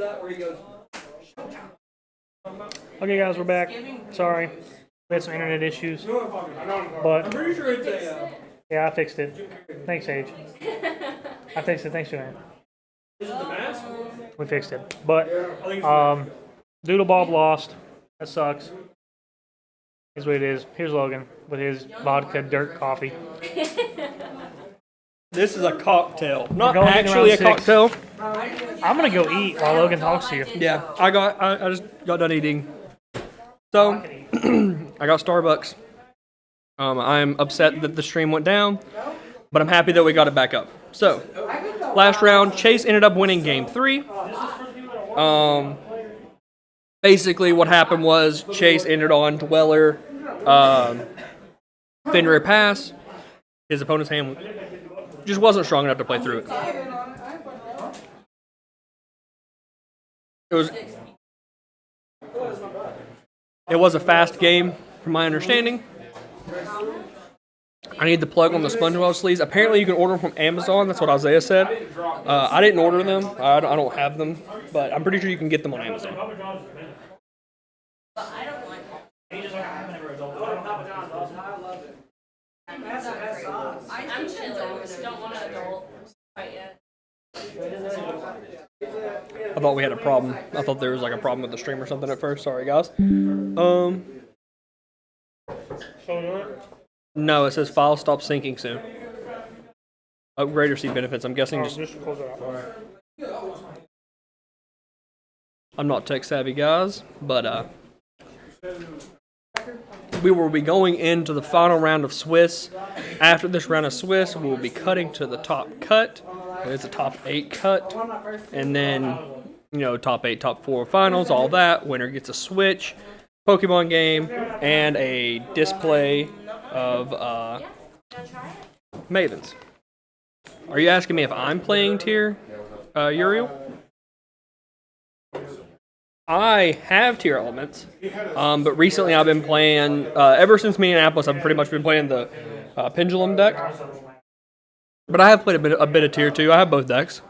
Okay, guys, we're back. Sorry, we had some internet issues, but I'm pretty sure it's a. Yeah, I fixed it. Thanks, Sage. I fixed it. Thanks, Joanne. Is it the mask? We fixed it, but Doodle Bob lost. That sucks. Here's what it is. Here's Logan with his vodka dirt coffee. This is a cocktail, not going actually a into round cocktail. I'm gonna go eat while Logan talks to you. Yeah, I just got done eating. So I got Starbucks. I'm upset that the stream went down, but I'm happy that we got it back up. So last round, Chase ended up winning game 3. Basically what happened was Chase entered on Dweller, Fenrir Pass. His opponent's hand just wasn't strong enough to play through it. It was a fast game, from my understanding. I need the plug on the SpongeBob sleeves. Apparently, you can order them from Amazon. That's what Isaiah said. I didn't order them. I don't have them, but I'm pretty sure you can get them on Amazon. I'm chill. Don't want an adult quite yet. I thought we had a problem. I thought there was like a problem with the stream or something at first. Sorry, guys. No, it says file stop syncing soon. Upgrade or see benefits. I'm guessing just. I'm not tech savvy, guys, but we will be going into the final round of Swiss. After this round of Swiss, we will be cutting to the top cut. It's a top 8 cut, and then top 8, top 4 finals, all that. Winner gets a Switch, Pokemon game, and a display of Mavens. Are you asking me if I'm playing tier, Uriel? I have tier elements, but recently I've been playing, ever since Minneapolis, I've pretty much been playing the Pendulum deck. But I have played a bit of tier 2. I have both decks.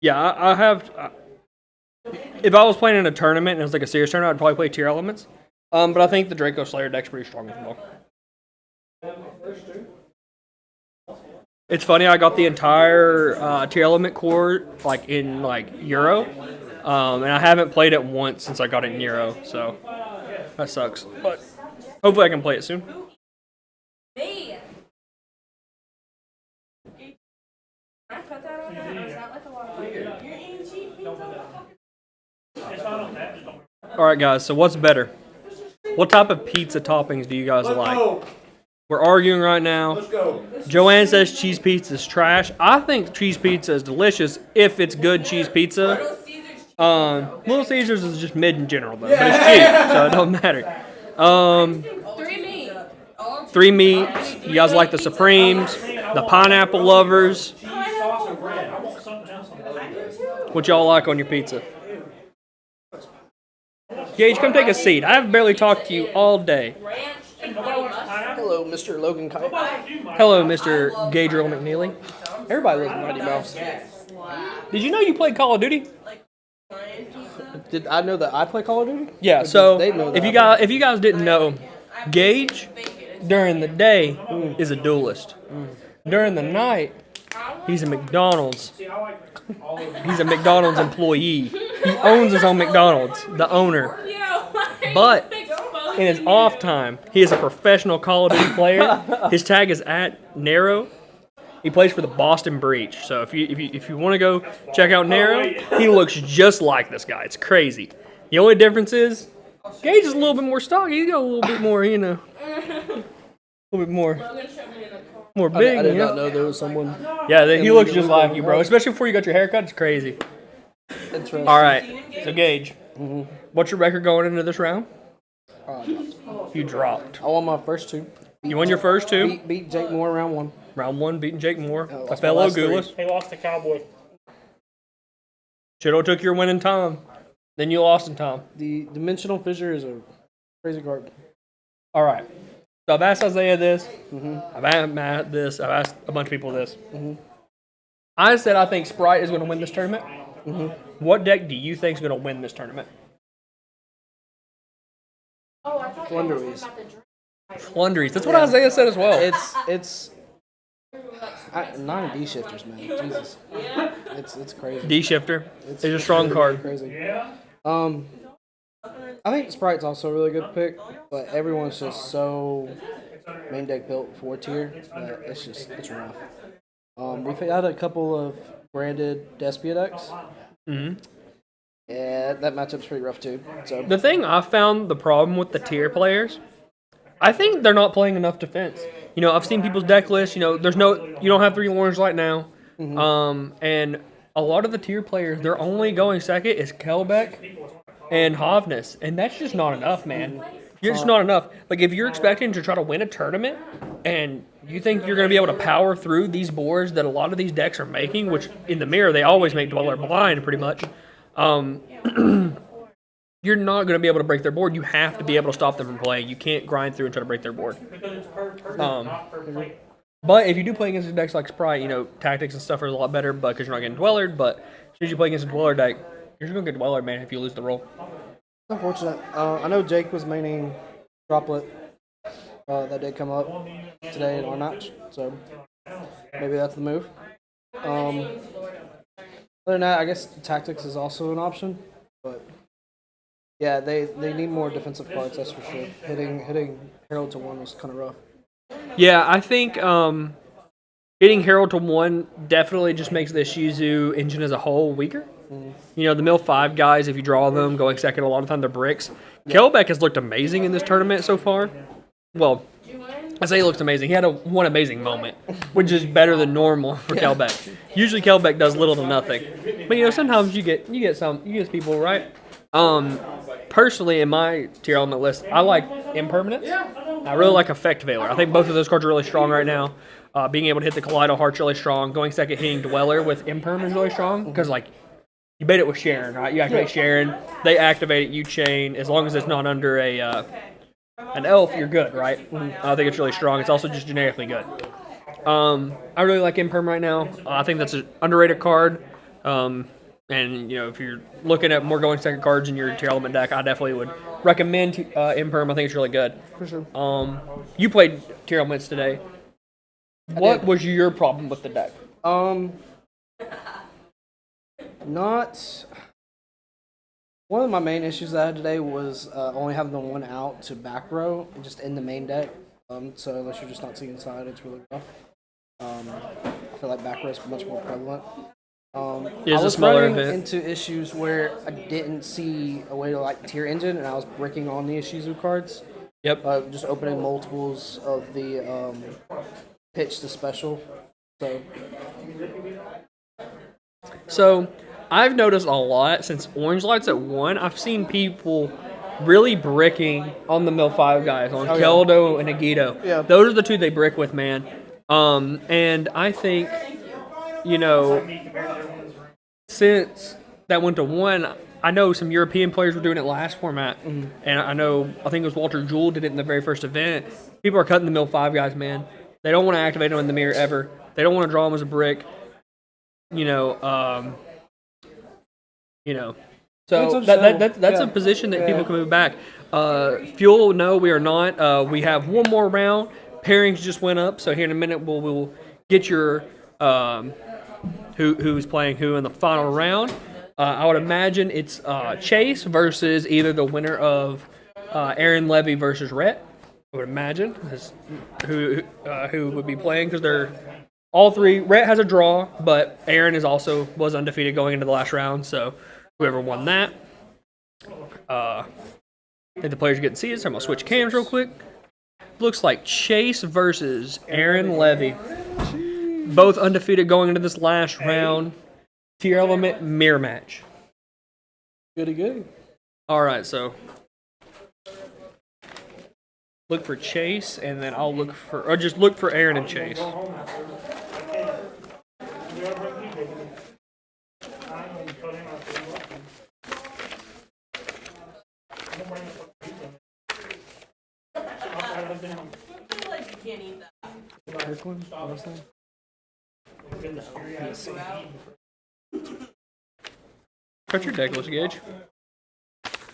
Yeah, I have. If I was playing in a tournament and it was like a serious tournament, I'd probably play tier elements. But I think the Draco Slayer deck's pretty strong as well. It's funny, I got the entire tier element core in Euro, and I haven't played it once since I got it in Euro, so that sucks. But hopefully I can play it soon. Alright guys, so what's better? What type of pizza toppings do you guys like? We're arguing right now. Let's go. Joanne says cheese pizza is trash. I think cheese pizza is delicious if it's good cheese pizza. Little Caesars is just mid in general though, but it's cheap, so it don't matter. 3 meats. You guys like the Supremes, the pineapple lovers. What y'all like on your pizza? Gage, come take a seat. I've barely talked to you all day. Hello, Mr. Logan Kite. Hello, Mr. Gabriel McNeely. Everybody loves Mighty Mouse. Did you know you played Call of Duty? Did I know that I play Call of Duty? Yeah, so if you guys didn't know, Gage during the day is a duelist. During the night, he's a McDonald's. He's a McDonald's employee. He owns his own McDonald's, the owner. But in his off time, he is a professional Call of Duty player. His tag is @Nero. He plays for the Boston Breach. So if you want to go check out Nero, he looks just like this guy. It's crazy. The only difference is Gage is a little bit more stocky. He's got a little bit more, a little bit more big. I did not know there was someone. Yeah, he looks just like you, bro. Especially before you got your haircut. It's crazy. Interesting. All right. So Gage, what's your record going into this round? You dropped. I won my first 2. You won your first 2? Beat Jake Moore round 1. Round 1, beating Jake Moore. A fellow Goulas. He lost to Cowboy. Should've took your winning time. Then you lost in time. The dimensional fissure is a crazy card. All right. So I've asked Isaiah this. Mm-hmm. I've asked Matt this. I've asked a bunch of people this. Mm-hmm. I said I think Sprite is going to win this tournament. Mm-hmm. What deck do you think is going to win this tournament? Oh, I thought Flunderies. Flunderies. That's what Isaiah said as well. It's 9 D shifters, man. Jesus, it's crazy. D shifter. It's a strong card. Crazy. I think Sprite's also a really good pick, but everyone's just so main deck built 4-tier that it's rough. We've had a couple of branded Despia decks. Mm-hmm. Yeah, that matchup's pretty rough too. So The thing I found the problem with the tier players, I think they're not playing enough defense. You know, I've seen people's deck lists. You know, you don't have 3 orange right now, and a lot of the tier players, they're only going second is Kelbeck and Hovness, and that's just not enough, man. It's just not enough. Like, if you're expecting to try to win a tournament, and you think you're going to be able to power through these boards that a lot of these decks are making, which in the mirror they always make Dweller blind, pretty much. You're not going to be able to break their board. You have to be able to stop them from playing. You can't grind through and try to break their board. But if you do play against decks like Sprite, you know, tactics and stuff are a lot better because you're not getting Dwellered. But as soon as you play against a Dweller deck, you're just going to get Dweller, man, if you lose the roll. unfortunate. I know Jake was maining Droplet. That did come up today in our match, so maybe that's the move. Other than that, I guess tactics is also an option, but yeah, they need more defensive cards, that's for sure. Hitting Herald to 1 was kind of rough. Yeah, I think hitting Herald to 1 definitely just makes the Shizu engine as a whole weaker. Mm-hmm. You know, the Mill 5 guys, if you draw them going second, a lot of time they're bricks. Yeah. Kelbeck has looked amazing in this tournament so far. Well, I say he looks amazing. He had one amazing moment, which is better than normal for Kelbeck. Usually Kelbeck does little to nothing. But, you know, sometimes you get people, right? Personally, in my tier element list, I like Impermanence. I really like Effect Veiler. I think both of those cards are really strong right now. Being able to hit the Kaleido Heart's really strong. Going second, hitting Dweller with Imperm is really strong because, like, you bait it with Sharon, right? You activate Sharon, they activate it, you chain. As long as it's not under an elf, you're good, right? I think it's really strong. It's also just generically good. I really like Imperm right now. I think that's an underrated card. And, you know, if you're looking at more going second cards in your tier element deck, I definitely would recommend Imperm. I think it's really good. For sure. You played tier elements today. What was your problem with the deck? One of my main issues that I had today was only having the 1 out to back row, just in the main deck. So unless you're just not seeing inside, it's really rough. I feel like back row is much more prevalent. I was running into issues where I didn't see a way to like tier engine, and I was bricking on the Ishizu cards. Yep. Just opening multiples of the pitch to special. So I've noticed a lot since Orange Light's at 1. I've seen people really bricking on the Mill 5 guys, on Keldo and Agito. Yeah. Those are the 2 they brick with, man. And I think, you know, since that went to 1, I know some European players were doing it last format. Mm-hmm. And I think it was Walter Jewell did it in the very first event. People are cutting the Mill 5 guys, man. They don't want to activate them in the mirror ever. They don't want to draw them as a brick. So that's a position that people can move back. Fuel, no, we are not. We have one more round. Pairings just went up, so here in a minute we'll get your who's playing who in the final round. I would imagine it's Chase versus either the winner of Aaron Levy versus Rhett. I would imagine is who would be playing because they're all 3. Rhett has a draw, but Aaron was undefeated going into the last round, so whoever won that. I think the players are getting seated, so I'm going to switch cams real quick. Looks like Chase versus Aaron Levy. Both undefeated going into this last round. Tier element mirror match. Goody. All right, so look for Chase, and then I'll look for Aaron and Chase. Kirkland? What was that? Cut your deck list, Gage.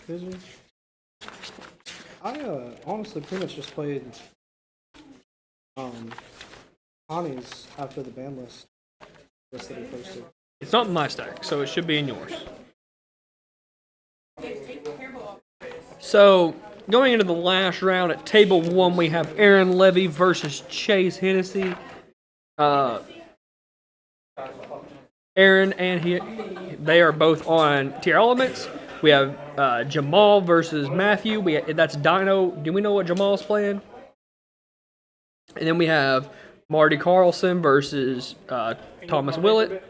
Did you? I honestly pretty much just played Honey's after the ban list that he posted. It's not in my stack, so it should be in yours. So, going into the last round at table 1, we have Aaron Levy versus Chase Hennessy. Aaron and they are both on tier elements. We have Jamal versus Matthew. That's Dino. Do we know what Jamal's playing? And then we have Marty Carlson versus Thomas Willett.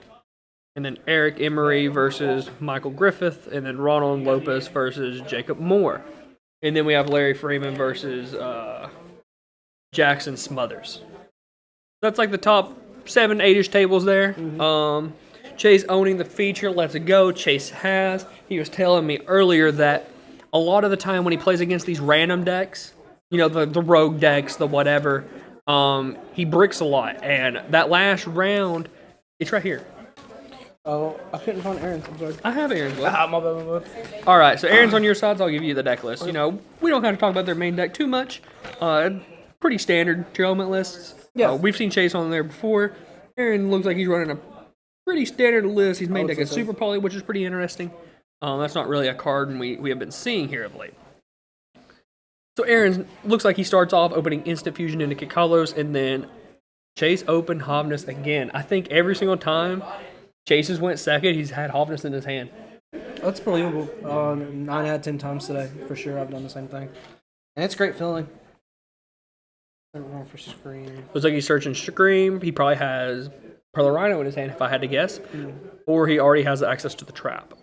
And then Eric Emery versus Michael Griffith. And then Ronald Lopez versus Jacob Moore. And then we have Larry Freeman versus Jackson Smothers. That's like the top 7, 8-ish tables there. Chase owning the feature. Let's go. Chase has. He was telling me earlier that a lot of the time when he plays against these random decks, you know, the rogue decks, the whatever, he bricks a lot. And that last round, it's right here. Oh, I couldn't find Aaron's. I'm sorry. I have Aaron's list. My bad. All right, so Aaron's on your side, so I'll give you the deck list. You know, we don't have to talk about their main deck too much. Pretty standard tier element lists. Yeah. We've seen Chase on there before. Aaron looks like he's running a pretty standard list. He's main deck is Super Poly, which is pretty interesting. That's not really a card we have been seeing here of late. So Aaron looks like he starts off opening Instant Fusion into Kikalos, and then Chase opened Hovness again. I think every single time Chase's went second, he's had Hovness in his hand. That's believable. 9 out of 10 times today, for sure. I've done the same thing, and it's a great feeling. Everyone for Scream. Looks like he's searching Scream. He probably has Pearl Rhino in his hand, if I had to guess, or he already has access to the trap.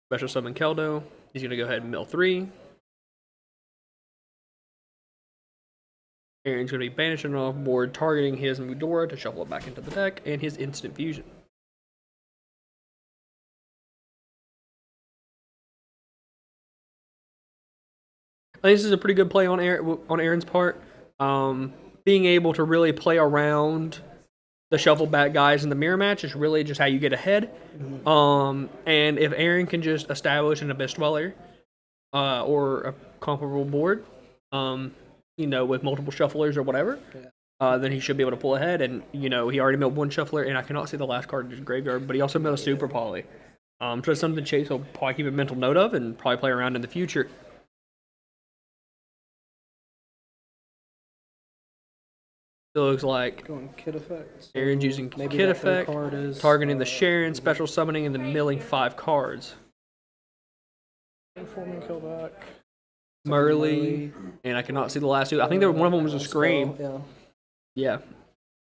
Special summon Keldo. He's gonna go ahead and mill 3. Aaron's gonna be banishing off board, targeting his Mudora to shuffle it back into the deck, and his Instant Fusion. I think this is a pretty good play on Aaron's part. Being able to really play around the shuffle back guys in the mirror match is really just how you get ahead. And if Aaron can just establish an Abyss Dweller or a comparable board, you know, with multiple shufflers or whatever, then he should be able to pull ahead. And, you know, he already milled 1 shuffler, and I cannot see the last card in his graveyard, but he also milled a Super Poly. So it's something Chase will probably keep a mental note of and probably play around in the future. It looks like Going kit effects. Aaron's using Maybe Kit that third Effect, card is, targeting the Sharon, special summoning, and then milling 5 cards. Foreman Killback. Murley, and I cannot see the last 2. I think one of them was a Scream. Yeah. Yeah.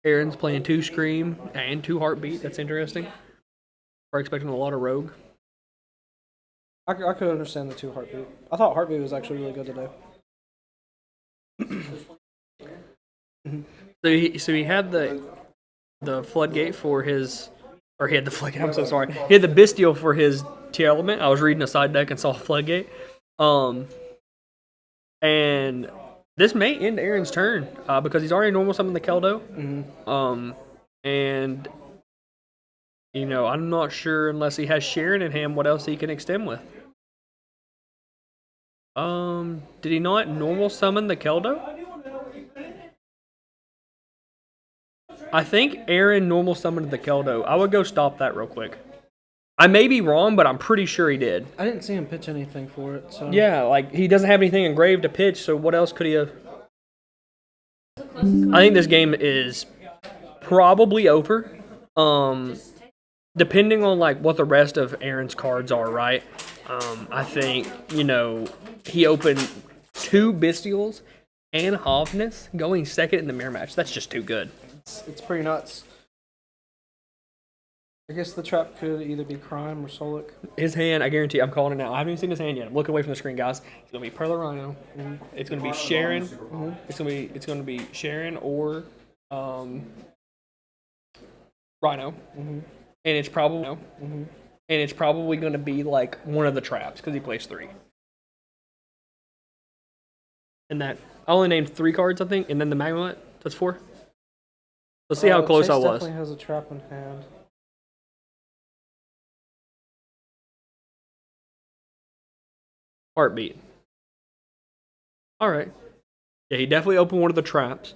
Aaron's playing 2 Scream and 2 Heartbeat. That's interesting. We're expecting a lot of Rogue. I could understand the 2 Heartbeat. I thought Heartbeat was actually really good today. So he had the floodgate for his, or he had the floodgate. I'm so sorry. He had the Bestial for his tier element. I was reading a side deck and saw floodgate. And this may end Aaron's turn because he's already normal summoned the Keldo. And you know, I'm not sure unless he has Sharon in him what else he can extend with. Did he not normal summon the Keldo? I think Aaron normal summoned the Keldo. I would go stop that real quick. I may be wrong, but I'm pretty sure he did. I didn't see him pitch anything for it. So Yeah, like he doesn't have anything engraved to pitch, so what else could he have? I think this game is probably over. Depending on like what the rest of Aaron's cards are, right? I think, you know, he opened 2 Bestials and Hovness going second in the mirror match. That's just too good. it's pretty nuts. I guess the trap could either be Crime or Solic. His hand, I guarantee, I'm calling it now. I haven't even seen his hand yet. I'm looking away from the screen, guys. It's gonna be Pearl Rhino. It's gonna be Sharon. It's gonna be Sharon or Rhino. And it's probably and it's probably going to be like one of the traps because he plays 3. And that I only named 3 cards, I think, and then the magma. That's 4. Let's see how close Chase I was. Definitely has a trap in hand. Heartbeat. All right. Yeah, he definitely opened one of the traps.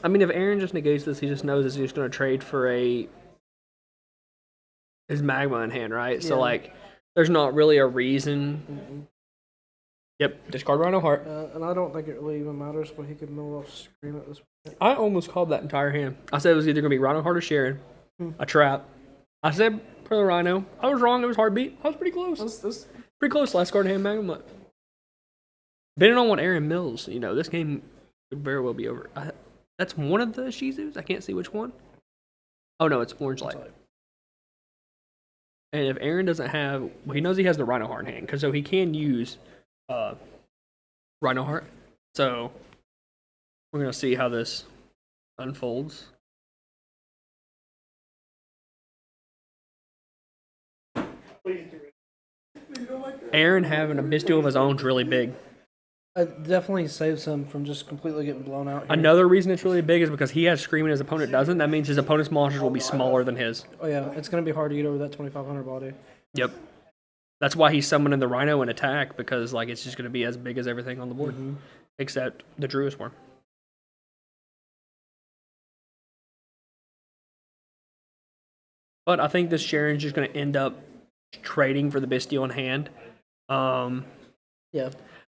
I mean, if Aaron just negates this, he just knows he's just going to trade for his magma in hand, right? So, Yeah. like, there's not really a reason. Yep, discard Rhino Heart. And I don't think it really even matters, but he could mill off Scream at this point. I almost called that entire hand. I said it was either going to be Rhino Heart or Sharon. A trap. I said for the Rhino. I was wrong. It was Heartbeat. I was pretty close. Pretty close. Last card hand magma. Depending on what Aaron mills, you know, this game could very well be over. That's one of the Shizus. I can't see which one. Oh, no, it's Orange Light. And if Aaron doesn't have... Well, he knows he has the Rhino Heart in hand, because so he can use Rhino Heart. So we're going to see how this unfolds. Aaron having a Bisteel of his own is really big. It definitely saves him from just completely getting blown out here. Another reason it's really big is because he has Scream and his opponent doesn't. That means his opponent's monsters will be smaller than his. Oh yeah, it's going to be hard to get over that 2500 body. Yep. That's why he's summoning the Rhino and attack, because like it's just going to be as big as everything on the board, except the Druid Worm. But I think this Sharon's just going to end up trading for the Bisteel in hand. Yeah.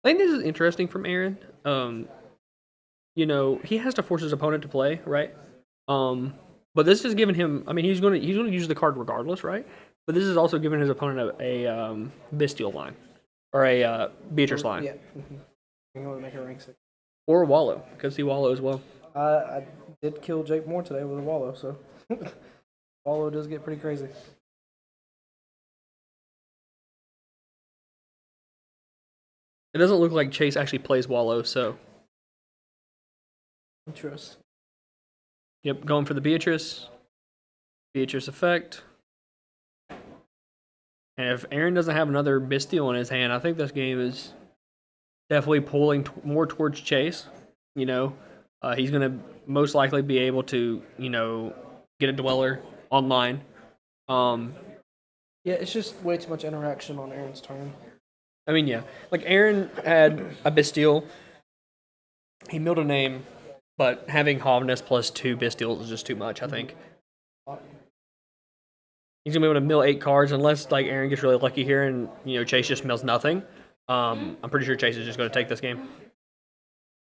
I think this is interesting from Aaron. You know, he has to force his opponent to play, right? But this is giving him. I mean, he's going to use the card regardless, right? But this is also giving his opponent a Bisteel line or a Beatrice line. Yeah. I'm going to make a rank 6. Or a Wallow. Could see Wallow as well. I did kill Jake Moore today with a Wallow, so Wallow does get pretty crazy. It doesn't look like Chase actually plays Wallow, so. Interesting. Yep, going for the Beatrice. Beatrice effect. And if Aaron doesn't have another Bisteel in his hand, I think this game is definitely pulling more towards Chase. You know, he's going to most likely be able to, you know, get a Dweller online. Yeah, it's just way too much interaction on Aaron's turn. I mean, yeah. Like, Aaron had a Bisteel. He milled a name, but having Hovness plus 2 Bisteels is just too much, I think. He's going to be able to mill 8 cards unless, like, Aaron gets really lucky here and, you know, Chase just mills nothing. I'm pretty sure Chase is just going to take this game.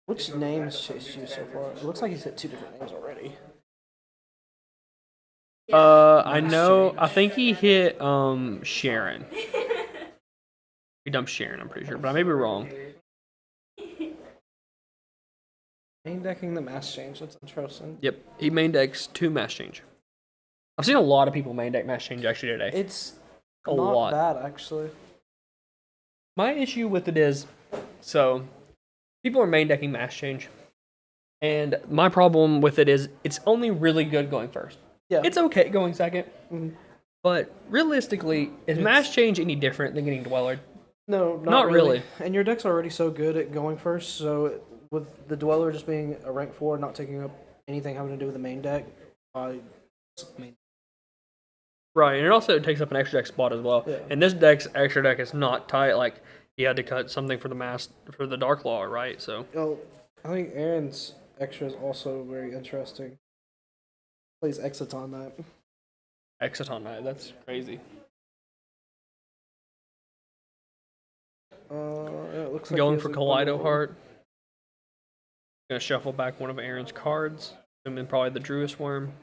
Which name has Chase used so far? It looks like he's hit 2 different names already. I know. I think he hit Sharon. He dumped Sharon, I'm pretty sure, but I may be wrong. Main decking the mass change, that's interesting. Yep, he main decks 2 mass change. I've seen a lot of people main deck mass change actually today. It's a not lot. bad, actually. My issue with it is, so people are main decking mass change, and my problem with it is it's only really good going first. Yeah. It's okay going second, but realistically, is mass change any different than getting Dweller? No, Not really. And your deck's already so good at going first, so with the Dweller just being a rank 4, not taking up anything having to do with the main deck, Right, and it also takes up an extra deck spot as well. Yeah. And this deck's extra deck is not tight. Like, he had to cut something for the Dark Law, right? So. Well, I think Aaron's extra is also very interesting. Plays Exciton Knight. Exciton Knight, that's crazy. It looks like Going he for has a Kaleido bundle. Heart. Gonna shuffle back one of Aaron's cards. And then probably the Druid Worm.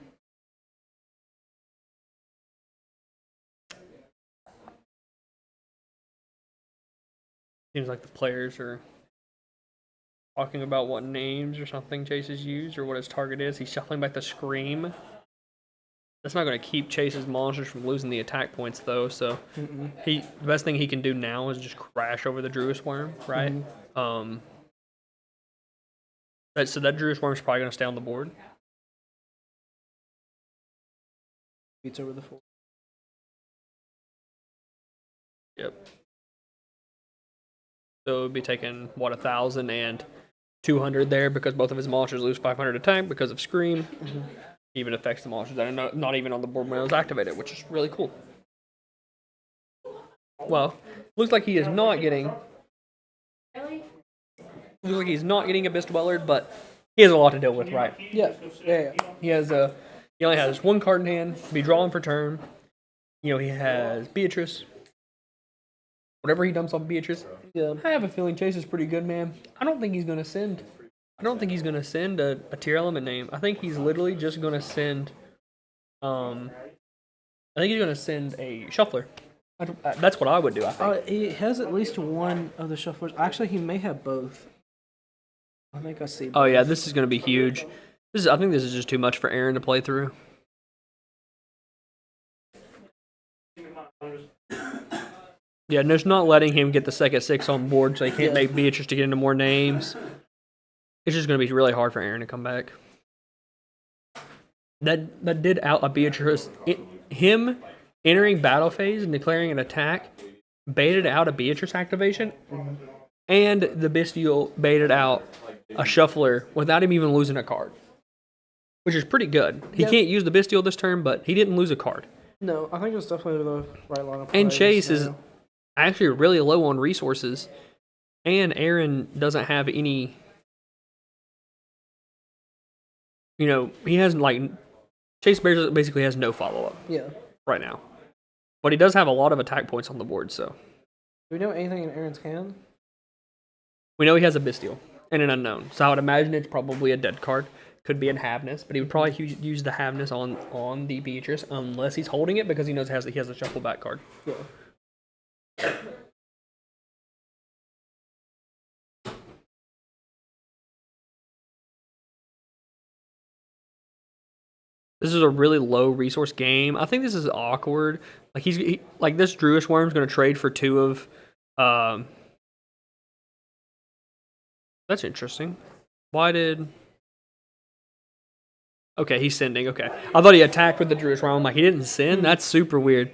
Seems like the players are talking about what names or something Chase has used or what his target is. He's shuffling back the Scream. That's not going to keep Chase's monsters from losing the attack points, though. So the best thing he can do now is just crash over the Druid Worm, right? So that Druid Worm's probably going to stay on the board. beats over the 4. Yep. So it would be taking, what, 1,000 and 200 there because both of his monsters lose 500 attack because of Scream. Even affects the monsters that are not even on the board when it was activated, which is really cool. Well, looks like he is not getting... Looks like he's not getting Abyss Dweller, but he has a lot to deal with, right? Yeah. He only has one card in hand, be drawing for turn. You know, he has Beatrice. Whatever he dumps on Beatrice. Yeah. I have a feeling Chase is pretty good, man. I don't think he's gonna send a tier element name. I think he's literally just gonna send I think he's gonna send a shuffler. That's what I would do, I think. He has at least one of the shufflers. Actually, he may have both. I think I see both. Oh yeah, this is gonna be huge. I think this is just too much for Aaron to play through. Yeah, and there's not letting him get the second 6 on board, so he can't make Beatrice to get into more names. It's just going to be really hard for Aaron to come back. That did out a Beatrice. Him entering battle phase and declaring an attack baited out a Beatrice activation, and the Bestial baited out a Shuffler without him even losing a card, which is pretty good. He can't use the Bestial this turn, but he didn't lose a card. No, I think it was definitely the right line of play. And Chase is actually really low on resources, and Aaron doesn't have any. You know, he has Chase basically has no follow up. Yeah. Right now, but he does have a lot of attack points on the board. So, do we know anything in Aaron's hand? We know he has a Bestial and an Unknown. So I would imagine it's probably a dead card. Could be an Havness, but he would probably use the Havness on the Beatrice unless he's holding it because he knows he has a shuffle back card. Yeah. This is a really low resource game. I think this is awkward. Like like this Druish Worm's going to trade for 2 of. That's interesting. Why did? Okay, he's sending. Okay, I thought he attacked with the Druish Worm. Like he didn't send. That's super weird.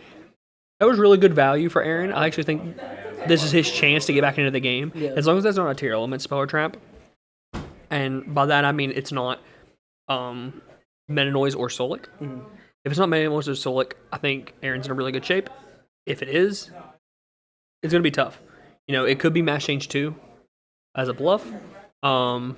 That was really good value for Aaron. I actually think this is his chance to get back into the game. Yeah. As long as that's not a tier element spell or trap. And by that I mean it's not Meta Noise or Solic. If it's not Meta Noise or Solic, I think Aaron's in a really good shape. If it is, it's going to be tough. You know, it could be Mass Change 2 as a bluff. So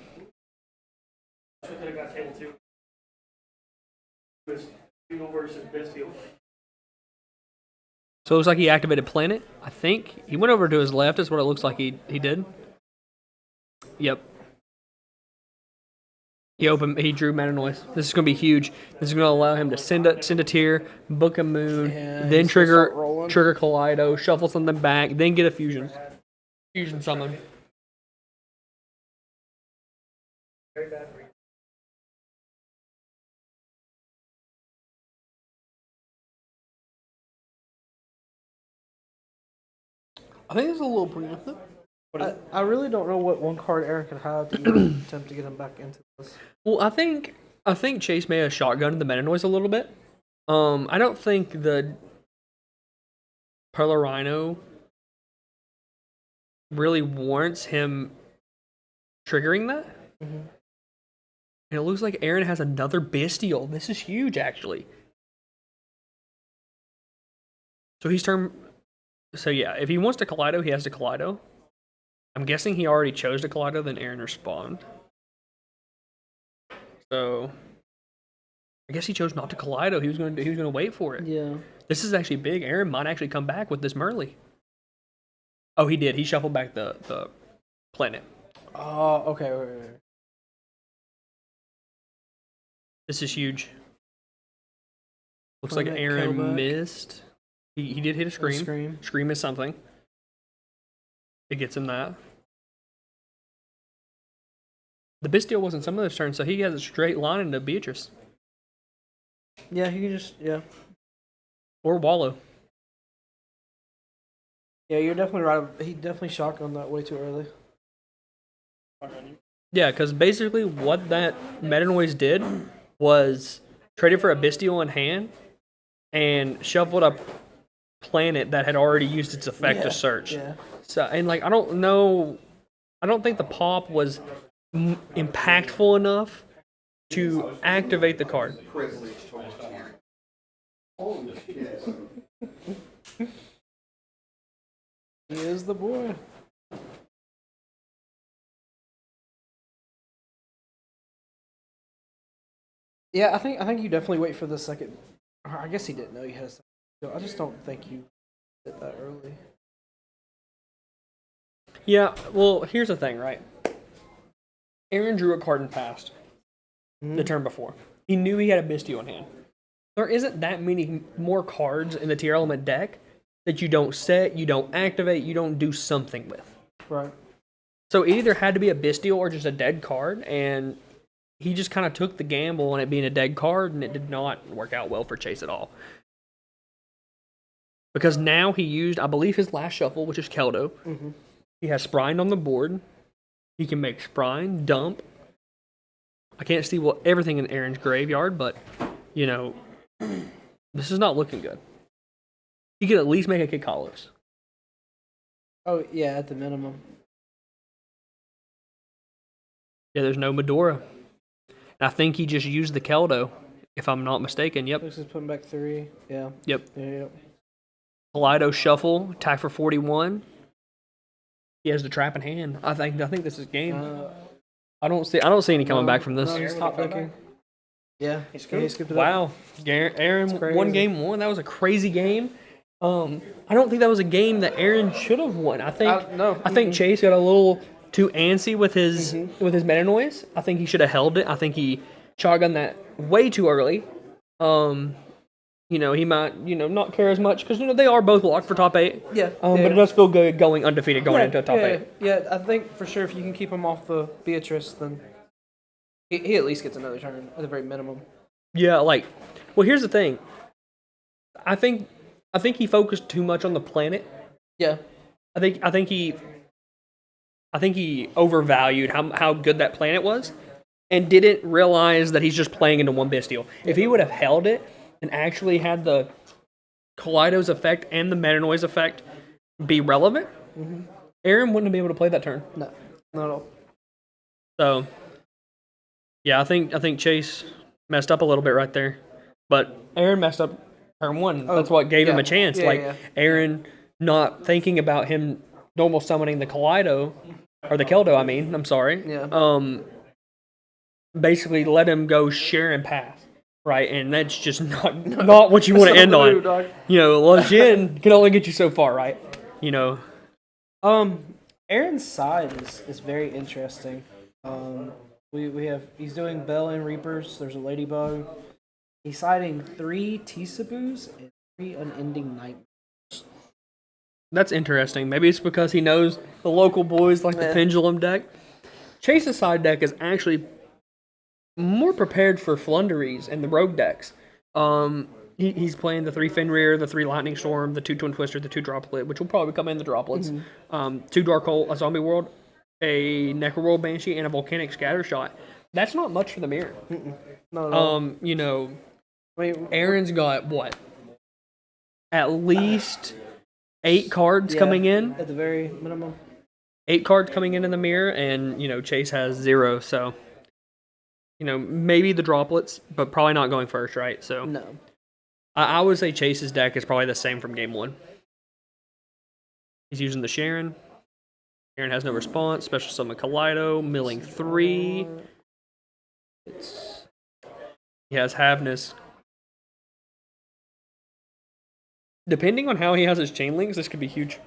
it looks like he activated Planet. I think he went over to his left. Is what it looks like he did. Yep. He drew Mana Noise. This is going to be huge. This is going to allow him to send a tier, book a moon, then trigger Kaleido, shuffle something back, then get a fusion summon. I think it's a little preemptive. I really don't know what one card Aaron could have to even attempt to get him back into this. Well, I think Chase may have shotgunned the Meta Noise a little bit. I don't think the Pearl Rhino really warrants him triggering that. And it looks like Aaron has another Bestial. This is huge, actually. So yeah, if he wants to Kaleido, he has to Kaleido. I'm guessing he already chose to Kaleido, then Aaron respond. So I guess he chose not to Kaleido. He was going to wait for it. Yeah. This is actually big. Aaron might actually come back with this Merly. Oh, he did. He shuffled back the Planet. Oh, okay. Wait. This is huge. Looks Planet like Aaron Killback. missed. He did hit a Scream. Scream. Scream is something. It gets him that. The Bestial wasn't some of those turns, so he has a straight line into Beatrice. Yeah, he can just, yeah. Or Wallow. Yeah, you're definitely right. He definitely shotgunned that way too early. Yeah, because basically what that Meta Noise did was traded for a Bestial in hand and shuffled a planet that had already used its effect to search. Yeah. So, and like, I don't know, I don't think the pop was impactful enough to activate the card. He is the boy. Yeah, I think you definitely wait for the second. Or I guess he didn't know he had a second. So I just don't think you did that early. Yeah, well, here's the thing, right? Aaron drew a card and passed the turn before. He knew he had a Bistio in hand. There isn't that many more cards in the Tier Element deck that you don't set, you don't activate, you don't do something with. Right. So it either had to be a Bistio or just a dead card, and he just kind of took the gamble on it being a dead card, and it did not work out well for Chase at all. Because now he used, I believe, his last shuffle, which is Keldo. Mm-hmm. He has Sprine on the board. He can make Sprine, dump. I can't see everything in Aaron's graveyard, but, you know, this is not looking good. He could at least make a kick hollows. Oh yeah, at the minimum. Yeah, there's no Medora. And I think he just used the Keldo, if I'm not mistaken. Yep. This is putting back 3. Yeah. Yep. Yeah. Kaleido shuffle, attack for 41. He has the trap in hand. I think this is game. I don't see any coming back from this. No, he's top decking. Yeah, he skipped it up. Wow, Aaron won game 1. That was a crazy game. I don't think that was a game that Aaron should have won. I think no. I think Chase got a little too antsy with his meta noise. I think he should have held it. I think he shotgunned that way too early. You know, he might, not care as much because, they are both locked for top 8. Yeah. But it does feel good going undefeated going into a top 8. Yeah, I think for sure if you can keep him off the Beatrice, then he at least gets another turn at the very minimum. Yeah, well, here's the thing. I think he focused too much on the planet. Yeah. I think he overvalued how good that planet was and didn't realize that he's just playing into one Bistio. If he would have held it and actually had the Kaleido's effect and the meta noise effect be relevant, Aaron wouldn't be able to play that turn. No, not at all. So, yeah, I think Chase messed up a little bit right there, but Aaron messed up turn 1. That's what gave him a chance. Aaron not thinking about him normal summoning the Kaleido or the Keldo. I'm sorry. Yeah. Basically let him go share and pass. Right, and that's just not what you want to end on. Dog. Lejin can only get you so far, right? Aaron's side is very interesting. He's doing Bell and Reapers. There's a Ladybug. He's siding 3 Tisabus and 3 Unending Nightmares. That's interesting. Maybe it's because he knows the local boys like the Pendulum deck. Chase's side deck is actually more prepared for Flunderies and the Rogue decks. He's playing the 3 Fenrir, the 3 Lightning Storm, the 2 Twin Twister, the 2 Droplet, which will probably come in the Droplets. 2 Dark Hole, a Zombie World, a Necroworld Banshee, and a Volcanic Scattershot. That's not much for the mirror. Not at all. Aaron's got what? At least 8 cards coming in. At the very minimum. 8 cards coming in the mirror, and Chase has 0. So, maybe the Droplets, but probably not going first, right? So no. I would say Chase's deck is probably the same from game 1. He's using the Sharon. Aaron has no response. Special summon Kaleido, milling 3. He has Havness. Depending on how he has his chain links, this could be huge.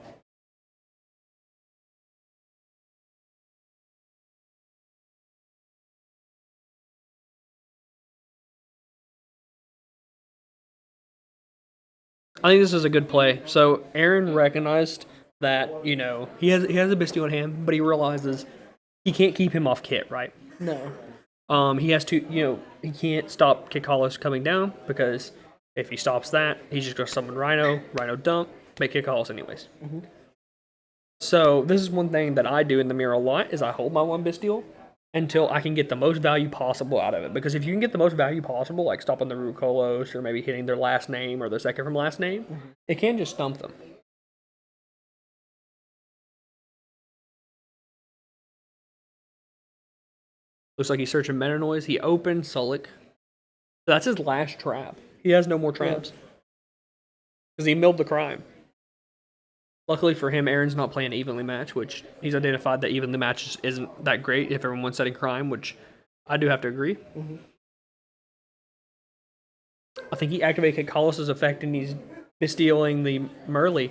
I think this is a good play. So Aaron recognized that, he has a Bistio in hand, but he realizes he can't keep him off kit, right? No. He has to, he can't stop Kick Hollows coming down because if he stops that, he's just going to summon Rhino dump, make Kick Hollows anyways. So this is one thing that I do in the mirror a lot is I hold my 1 Bistio until I can get the most value possible out of it. Because if you can get the most value possible, like stopping the Rucolos or maybe hitting their last name or their second from last name, it can just stump them. Looks like he's searching meta noise. He opened Sulik. That's his last trap. He has no more traps. Because he milled the crime. Luckily for him, Aaron's not playing evenly match, which he's identified that evenly match isn't that great if everyone's setting crime, which I do have to agree. Mm-hmm. I think he activated Carlos's effect and he's stealing the Merle.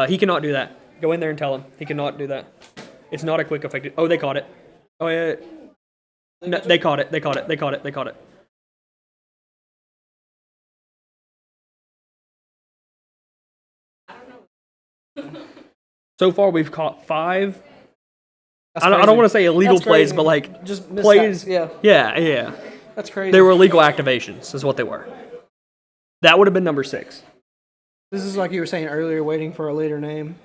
He cannot do that. Go in there and tell him. He cannot do that. It's not a quick effect. Oh, they caught it. Oh, yeah. No, they caught it. They caught it. They caught it. They caught it. So far, we've caught 5. I don't want to say illegal plays, but like just plays. Yeah. Yeah. That's crazy. They were illegal activations, is what they were. That would have been number 6. This is like you were saying earlier, waiting for a later name.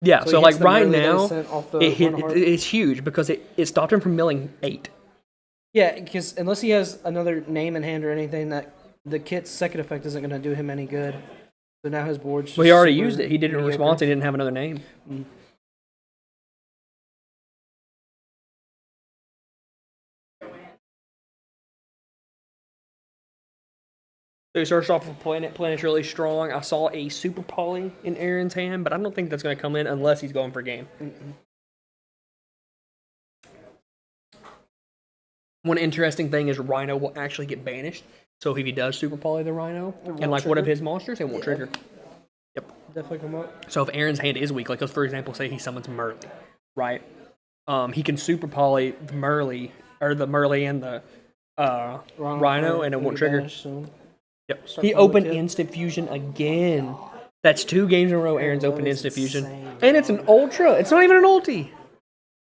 Yeah, so like right now, it's it's huge because it stopped him from milling 8. Yeah, because unless he has another name in hand or anything, that the kit's second effect isn't going to do him any good. So now his board's just well, he already used it. He did it in response. He didn't have another name. Mm. So he starts off with Planet. Planet's really strong. I saw a Super Poly in Aaron's hand, but I don't think that's going to come in unless he's going for game. Mm-mm. One interesting thing is Rhino will actually get banished. So if he does Super Poly the Rhino, and like one of his monsters, it won't trigger. Yep. Definitely come up. So if Aaron's hand is weak, like let's for example say he summons Merle, right? He can Super Poly the Merle, or the Merle and the Rhino, and it won't trigger. Yep. He opened Instant Fusion again. That's 2 games in a row Aaron's opened Instant Fusion. And it's an Ultra. It's not even an ulti.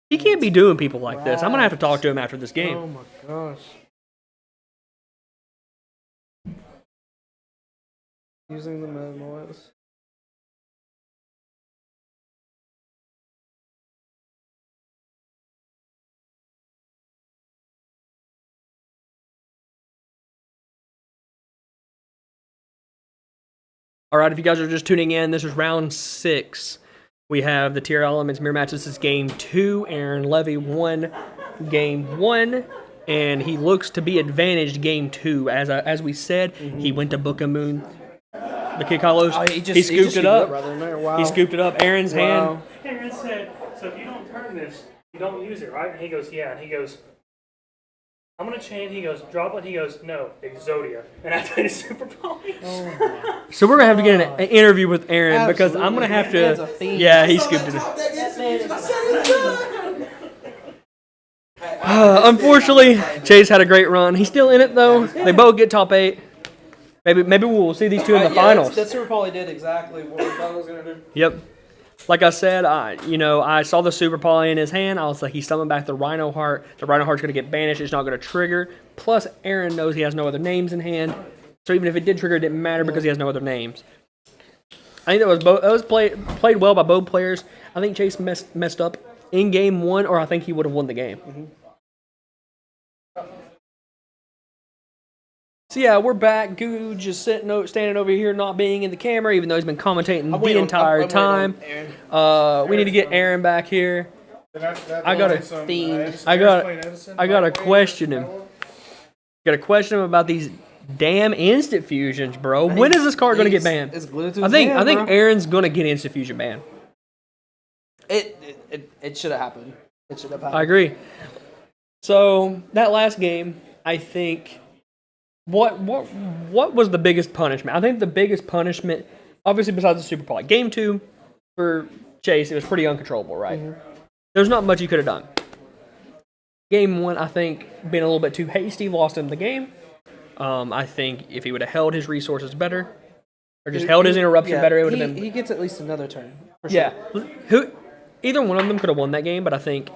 He can't be doing people like this. I'm going to have to talk to him after this game. Oh my gosh. Using the mavens. All right, if you guys are just tuning in, this is round 6. We have the tier elements mirror match. This is game 2. Aaron Levy won game 1, and he looks to be advantaged game 2. As we said, he went to Book of Moon. The kid Carlos, he scooped it up. Wow. He scooped it up. Aaron's hand. Aaron said, so if you don't turn this, you don't use it, right? And he goes, yeah. And he goes, I'm going to chain. He goes, drop it. He goes, no, Exodia. And I played a Super Poly. So we're going to have to get an interview with Aaron because I'm going to have to. Yeah, he scooped it up. Unfortunately, Chase had a great run. He's still in it, though. They both get top 8. Maybe we'll see these two in the finals. That Super Poly did exactly what we thought it was going to do. Yep. Like I said, I saw the Super Poly in his hand. I was like, he's summoned back the Rhino Heart. The Rhino Heart's going to get banished. It's not going to trigger. Plus, Aaron knows he has no other names in hand. So even if it did trigger, it didn't matter because he has no other names. I think that was played well by both players. I think Chase messed up in game 1, or I think he would have won the game. Mm-hmm. So yeah, we're back. Goo just standing over here, not being in the camera, even though he's been commentating the entire time. We need to get Aaron back here. I gotta question him. Gotta question him about these damn instant fusions, bro. When is this card gonna get banned? It's glued to I think bro. Aaron's gonna get instant fusion banned. It should have happened. It should have happened. I agree. So that last game, I think. What was the biggest punishment? I think the biggest punishment, obviously besides the Super Poly, game 2 for Chase, it was pretty uncontrollable, right? Mm-hmm. There's not much he could have done. Game 1, I think, being a little bit too hasty, lost him the game. I think if he would have held his resources better, or just held his interruption better, it would have been. He gets at least another turn. For sure. Yeah, either one of them could have won that game, but I think.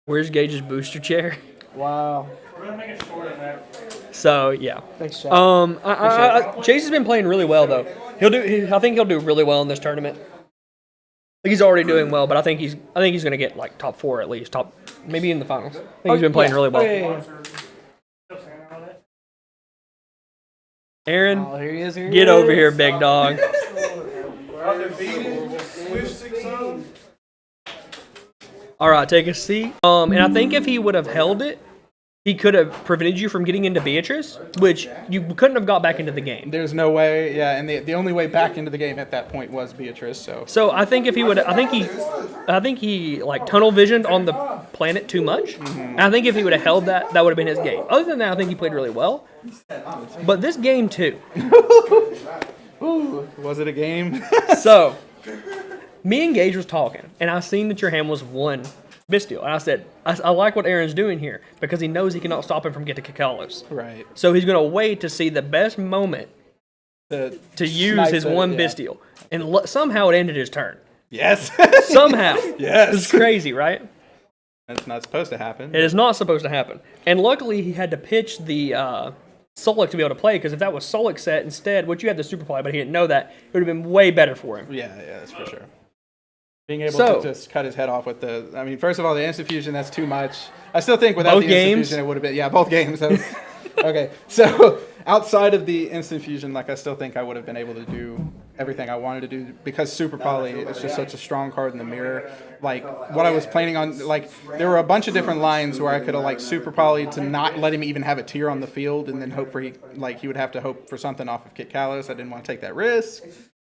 Where's Gage's booster chair? Wow. We're gonna make it short on that. So yeah. Thanks, Chad. Chase has been playing really well though. I think he'll do really well in this tournament. he's already doing well, but I think he's gonna get like top 4 at least, maybe in the finals. I think he's been playing really well. Yeah. Aaron, Oh, here he is. get over here, big dog. All right, take a seat. And I think if he would have held it, he could have prevented you from getting into Beatrice, which you couldn't have got back into the game. There's no way, yeah, and the only way back into the game at that point was Beatrice. So I think if he would, I think he like tunnel visioned on the planet too much. And I think if he would have held that, that would have been his game. Other than that, I think he played really well. But this game too. Ooh, was it a game? So me and Gage was talking, and I seen that your hand was 1 Bestial, and I said, I like what Aaron's doing here because he knows he cannot stop him from getting to Kakalos. Right. So he's going to wait to see the best moment to use his 1 yeah. Bestial. And somehow it ended his turn. Yes. Somehow. Yes. It's crazy, right? That's not supposed to happen. It is not supposed to happen. And luckily he had to pitch the Solik to be able to play, because if that was Solik set instead, which you had the super play, but he didn't know that, it would have been way better for him. Yeah, that's for sure. Being able to just cut his head off with the, I mean, first of all, the instant fusion, that's too much. I still think without Both the games? instant fusion, it would have been, yeah, both games. Okay, so outside of the instant fusion, like I still think I would have been able to do everything I wanted to do, because Super Poly is just such a strong card in the mirror. Like what I was planning on, like there were a bunch of different lines where I could have like Super Poly to not let him even have a tier on the field, and then hope for he would have to hope for something off of Kit Kalos. I didn't want to take that risk.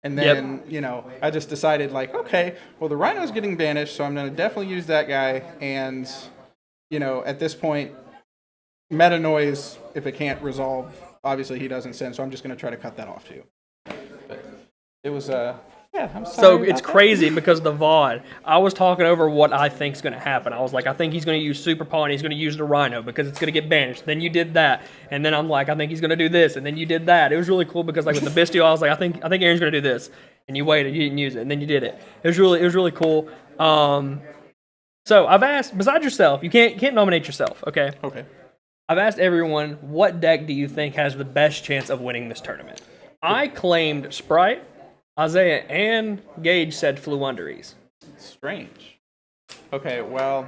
And then, you know, I just decided, like, okay, well, the Rhino's getting banished, so I'm going to definitely use that guy. And, you know, at this point, meta noise, if it can't resolve, obviously he doesn't send, so I'm just going to try to cut that off, too. But it was, yeah, I'm sorry. So it's crazy because the VOD, I was talking over what I think's going to happen. I was like, I think he's going to use Super Paw and he's going to use the Rhino because it's going to get banished. Then you did that. And then I'm like, I think he's going to do this. And then you did that. It was really cool because like with the Bestial, I was like, I think Aaron's going to do this. And you waited, you didn't use it, and then you did it. It was really cool. So I've asked, besides yourself, you can't nominate yourself, okay? Okay. I've asked everyone, what deck do you think has the best chance of winning this tournament? I claimed Sprite. Isaiah and Gage said Fluunderies. Strange. Okay, well,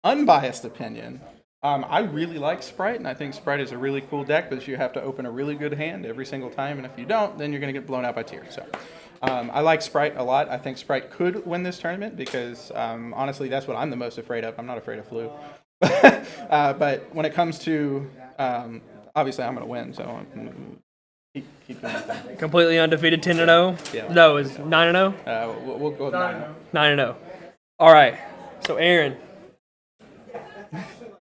unbiased opinion. I really like Sprite, and I think Sprite is a really cool deck, but you have to open a really good hand every single time, and if you don't, then you're going to get blown out by tier. So I like Sprite a lot. I think Sprite could win this tournament because, honestly, that's what I'm the most afraid of. I'm not afraid of Flu. But when it comes to, obviously, I'm going to win, so keep doing that. Completely undefeated, 10-0. Yeah. No, it's 9-0. We'll go with 9. 9-0. All right. So Aaron,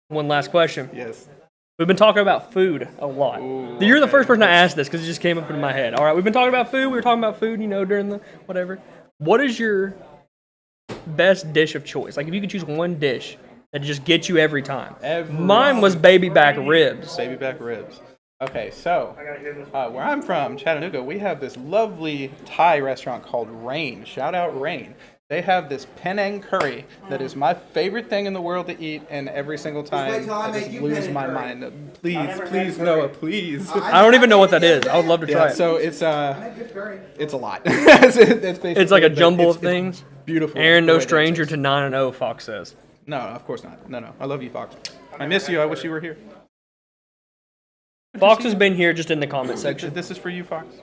one last question. Yes. We've been talking about food a lot. Ooh, You're the okay. first person I asked this because it just came up in my head. All right, we've been talking about food. We were talking about food, you know, during the whatever. What is your best dish of choice? Like if you could choose one dish that just gets you every time. Mine was baby back ribs. Baby back ribs. Okay, so where I'm from, Chattanooga, we have this lovely Thai restaurant called Rain. Shout out Rain. They have this Penang curry that is my favorite thing in the world to eat, and every single time I just lose my mind. Please, Noah, please. I don't even know what that is. I would love to try it. So it's a lot. It's like a jumble of things. It's beautiful. Aaron, the no way that it stranger tastes. to 9-0, Fox says. No, of course not. No. I love you, Fox. I miss you. I wish you were here. Fox has been here just in the comment section. This is for you, Fox.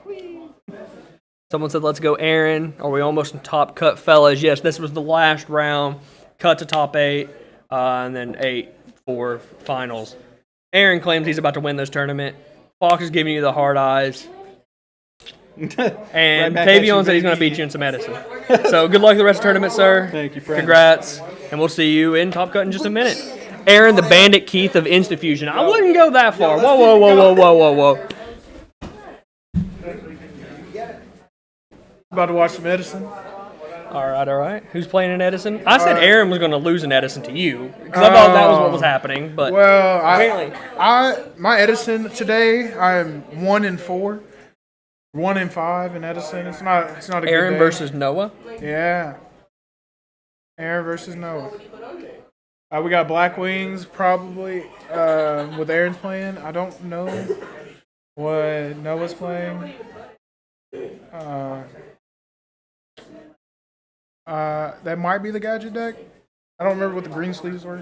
Someone said, let's go, Aaron. Are we almost in top cut, fellas? Yes, this was the last round. Cut to top 8, and then 8 for finals. Aaron claims he's about to win this tournament. Fox is giving you the hard eyes. And Right back at you, Tavion said he's going to baby. beat you in some medicine. So good luck the rest of the tournament, sir. Thank you, friend. Congrats. And we'll see you in top cut in just a minute. Aaron, the Bandit Keith of Instant Fusion. I wouldn't go that far. Whoa. About to watch some Edison. All right. Who's playing in Edison? I said Aaron was going to lose in Edison to you because I thought that was what was happening. But Well, apparently, my Edison today, I'm 1-4, 1-5 in Edison. It's not a good Aaron day. versus Noah. Yeah. Aaron versus Noah. We got Black Wings probably with Aaron's playing. I don't know what Noah's playing. That might be the gadget deck. I don't remember what the green sleeves were.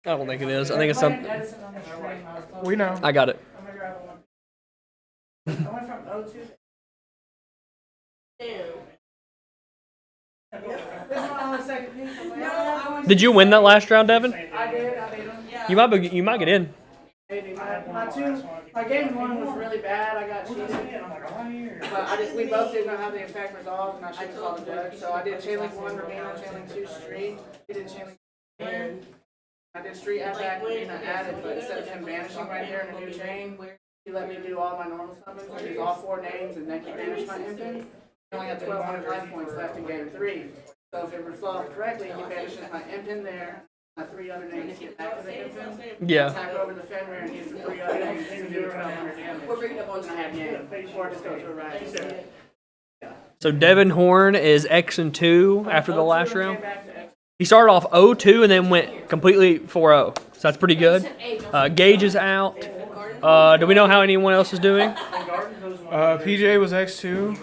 I don't think it is. I think it's some. We know. I got it. Did you win that last round, Devin? I did. You might get in. My game one was really bad. I got cheated. But we both did not have the effect resolved, and I should have called the deck. So I did Chain Link 1, Ramina, Chain Link 2, Street. He did Chain Link 2. I did Street add back, Ramina added, but instead of him banishing right here in a new chain, he let me do all my normal summons. I used all 4 names, and then he banished my infant. I only had 1,200 life points left in game 3. So if it resolved correctly, he banishes my infant there. My 3 other names get back to the infant. Yeah. Attack over the Fenrir and use the 3 other names to do 1,200 damage. We're bringing up on I had game. Or just go to a ride. So Devin Horn is X and 2 after the last round. He started off 0-2 and then went completely 4-0. So that's pretty good. Gage is out. Do we know how anyone else is doing? PJ was X2.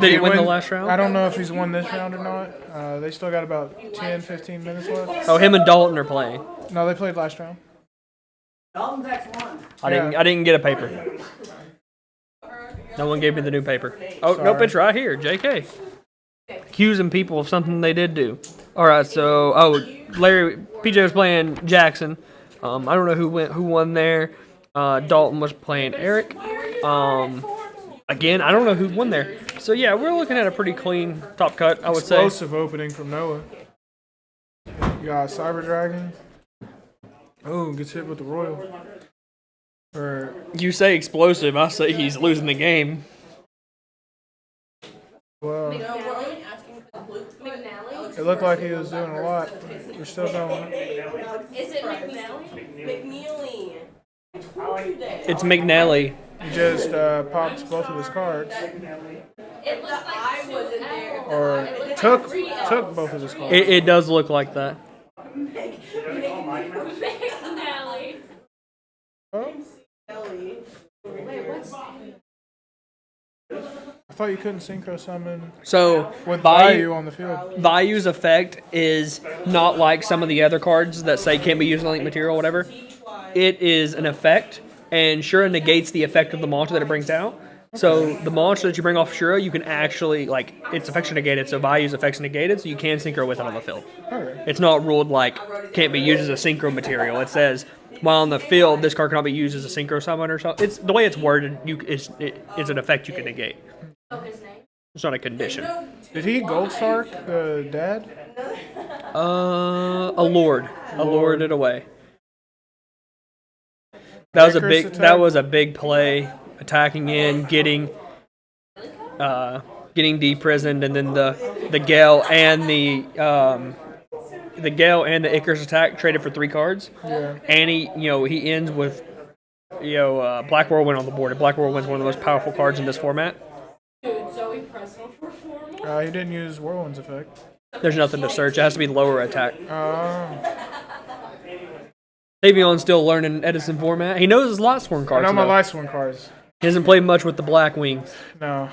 Did he win the last round? I don't know if he's won this round or not. They still got about 10, 15 minutes left. Oh, him and Dalton are playing. No, they played last round. Dalton's X1. I didn't get a paper. No one gave me the new paper. Oh, nope, it's right here. JK. Accusing people of something they did do. All right, so PJ was playing Jackson. I don't know who won there. Dalton was playing Eric. Again, I don't know who won there. So yeah, we're looking at a pretty clean top cut, I would say. Explosive opening from Noah. You got Cyber Dragon. Oh, gets hit with the Royal. Or You say explosive, I say he's losing the game. well, McNally? it looked like he was doing a lot. We're still going. Is it McNally? It's McNally. He just pops both of his cards, It looked like I wasn't there. or took both of his cards. It does look like that. McNally. Oh, Wait, what's I thought you couldn't synchro summon So with Bayou on the field. Bayou's effect is not like some of the other cards that say can't be used in link material or whatever. It is an effect, and Shura negates the effect of the monster that it brings out. So the monster that you bring off Shura, you can actually, like, its effects are negated, so Bayou's effects are negated, so you can synchro with it on the field. Okay. It's not ruled like can't be used as a synchro material. It says while on the field, this card cannot be used as a synchro summon or something. It's the way it's worded. It's an effect you can negate. It's not a condition. Did he Gold Stark the dad? A lord it away. That was a big play, attacking in, getting deprisoned, and then the Gale and the Icarus attack traded for 3 cards. Yeah. And he ends with Black Whirlwind on the board. And Black Whirlwind's one of the most powerful cards in this format. He didn't use Whirlwind's effect. There's nothing to search. It has to be lower attack. I Davion's still learning Edison format. He knows his Lightsworn cards. know my though. Lightsworn cards. He hasn't played much with the Black Wings. No.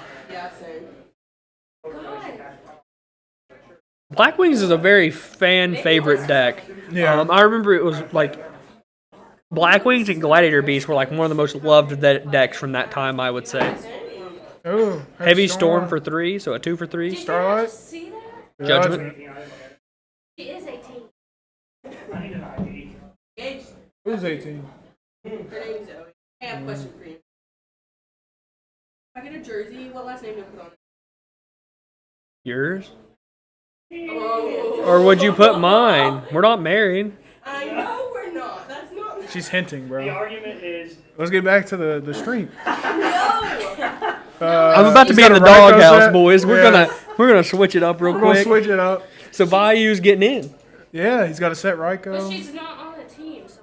Black Wings is a very fan favorite deck. Yeah. I remember it was like Black Wings and Gladiator Beast were like one of the most loved decks from that time, I would say. Ooh. Heavy Storm for 3, so a 2 for 3. Starlight. See that? Judgment. She is 18. Who's 18? Her name's Zoe. I have a question for you. If I get a jersey, what last name do I put on it? Yours? Oh. Or would you put mine? We're not married. I know we're not. That's not. She's hinting, bro. argument is Let's get back to the stream. No. I'm about to he's be in got the a Ryko doghouse, set. boys. Yeah. We're gonna switch it up real We're gonna quick. switch it up. So Bayou's getting in. Yeah, he's got a set But Ryko. she's not on the team. So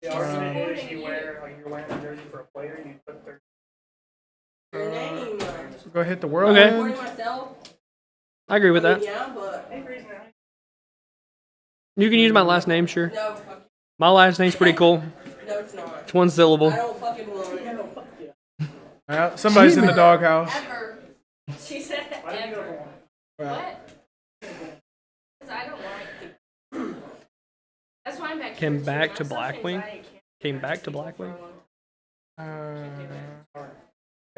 the argument is you're wearing a jersey for a player, you put their Your name. Go hit the Okay. Whirlwind. Supporting myself. I agree with that. Yeah, but You can use my last name, sure. no, fuck. My last name's pretty cool. No, it's not. It's 1 syllable. I don't fucking want it. Yeah, somebody's in the doghouse. Ever. She said ever. What? Because I don't like. That's why I'm back. Came back to Blackwing. Came back to Blackwing.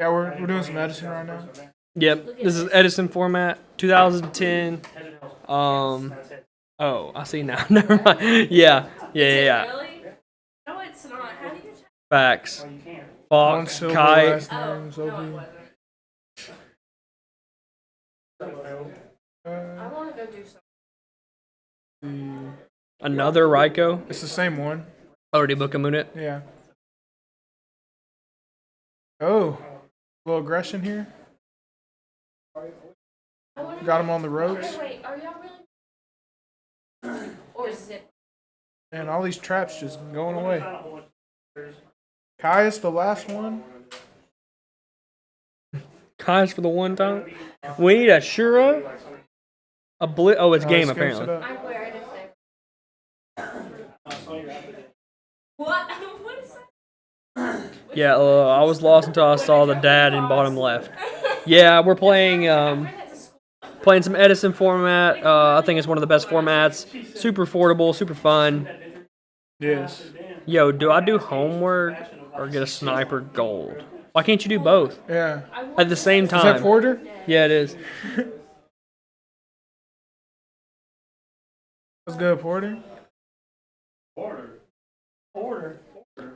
Yeah, we're doing some Edison right now. Yep. This is Edison format, 2010. Oh, I see now. Never mind. Yeah. Really? No, it's not. How do you? Facts. One Fox, silver Kai. last name, Sophie. I want to go do something. Another Raiko. It's the same one. Already Bookimoon it. Yeah. Oh, little aggression here. Got him on the ropes. Wait, are y'all really? Or zip? And all these traps just going away. Caius, the last one. Kai's for the one time. We need a Shura. Oh, it's game Skips apparently. it up. I'm wearing it. What? What is that? Yeah, I was lost until I saw the dad in bottom left. Yeah, we're playing some Edison format. I think it's one of the best formats. Super affordable, super fun. Yes. Yo, do I do homework or get a sniper gold? Why can't you do both Yeah. at the same Is that time? Porter? Yeah, it is. What's good, Porter?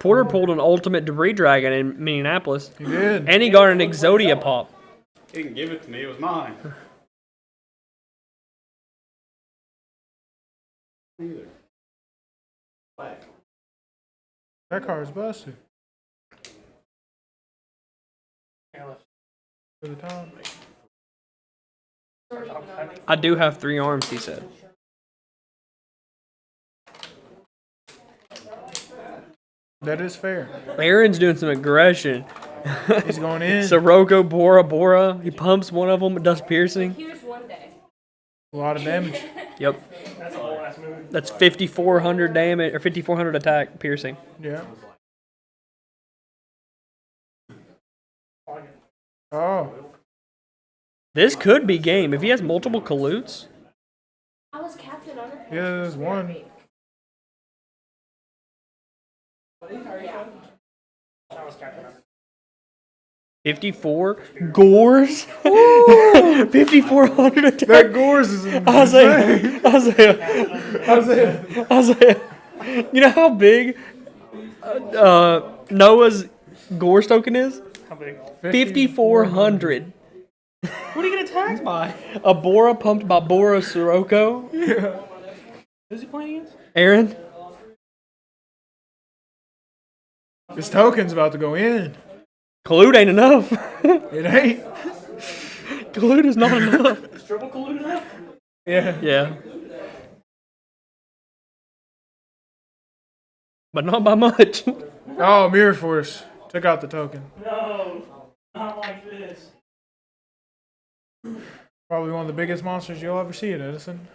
Porter pulled an ultimate debris dragon in Minneapolis, You did. and he got an Exodia pop. He didn't give it to me, it was mine. That car's busted. For the time. I do have 3 arms, he said. That is fair. Aaron's doing some aggression. He's going in. Sirocco, Bora. He pumps one of them and does piercing. Here's one day. A lot of damage. Yep. That's 5,400 damage or 5,400 attack piercing. Yeah. Oh. This could be game if he has multiple Kalutes. I was captain on her. Yeah, there's one. 54 Gores. 5,400 attack. That Gores is insane. Isaiah. You know how big Noah's Gores token is? How big? 5,400. What are you getting attacked by? A Bora pumped by Bora Sirocco. Who's he playing against? Aaron. This token's about to go in. Kalute ain't enough. It ain't. Kalute is not enough. Is triple colluded enough? Yeah. Yeah. But not by much. Oh, Mirror Force. Took out the token. No, not like this. Probably one of the biggest monsters you'll ever see at Edison.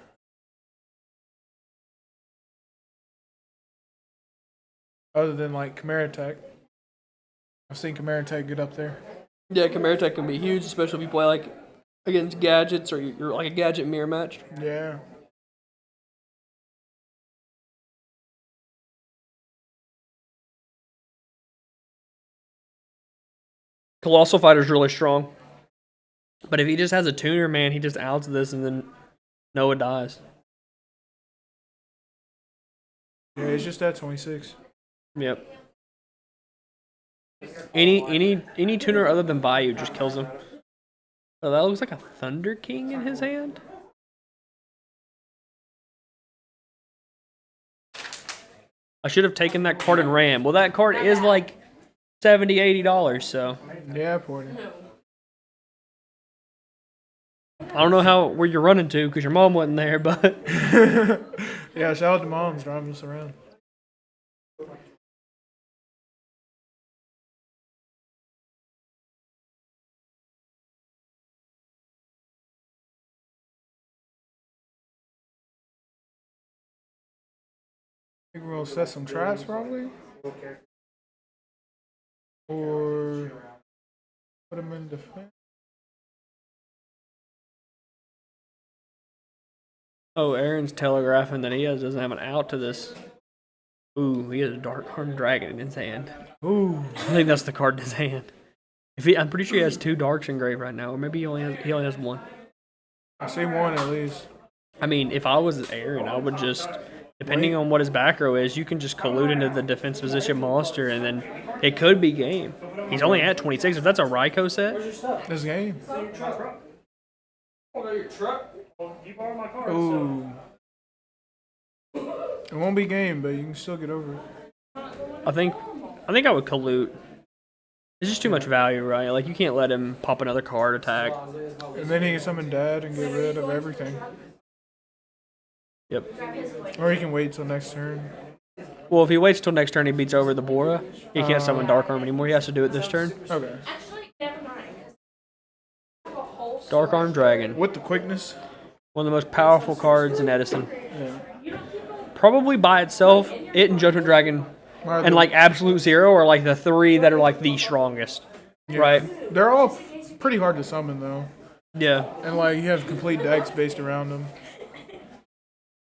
Other than like Chimera Tech. I've seen Chimera Tech get up there. Yeah, Chimera Tech can be huge, especially if you play like against gadgets or you're like a gadget mirror match. Yeah. Colossal Fighter's really strong. But if he just has a tuner, man, he just outs this and then Noah dies. Yeah, it's just at 26. Yep. Any tuner other than Bayou just kills him. Oh, that looks like a Thunder King in his hand. I should have taken that card and ran. Well, that card is like $70, $80, so Yeah, Porter. I don't know where you're running to because your mom wasn't there, but Yeah, shout out to moms driving us around. I think we'll set some traps probably. Or put them in defense. Oh, Aaron's telegraphing that he doesn't have an out to this. Ooh, he has a dark arm dragon in his hand. Ooh. I think that's the card in his hand. I'm pretty sure he has 2 darks engraved right now, or maybe he only has 1. I see one at least. I mean, if I was Aaron, I would just, depending on what his back row is, you can just collude into the defense position monster, and then it could be game. He's only at 26. If that's a Raikou set, This game. You borrowed my car. Ooh. It won't be game, but you can still get over it. I think I would collude. It's just too much value, right? Like, you can't let him pop another card attack. And then he can summon Dad and get rid of everything. Yep. Or he can wait till next turn. Well, if he waits till next turn, he beats over the Bora. He can't summon Dark Arm anymore. He has to do it this turn. Okay. Actually, never mind. Dark Arm Dragon. With the quickness. One of the most powerful cards in Edison. Yeah. Probably by itself, it and Judgment Dragon and like Absolute Zero are like the 3 that are like the strongest. Yeah. Right? They're all pretty hard to summon though. Yeah. And like you have complete decks based around them.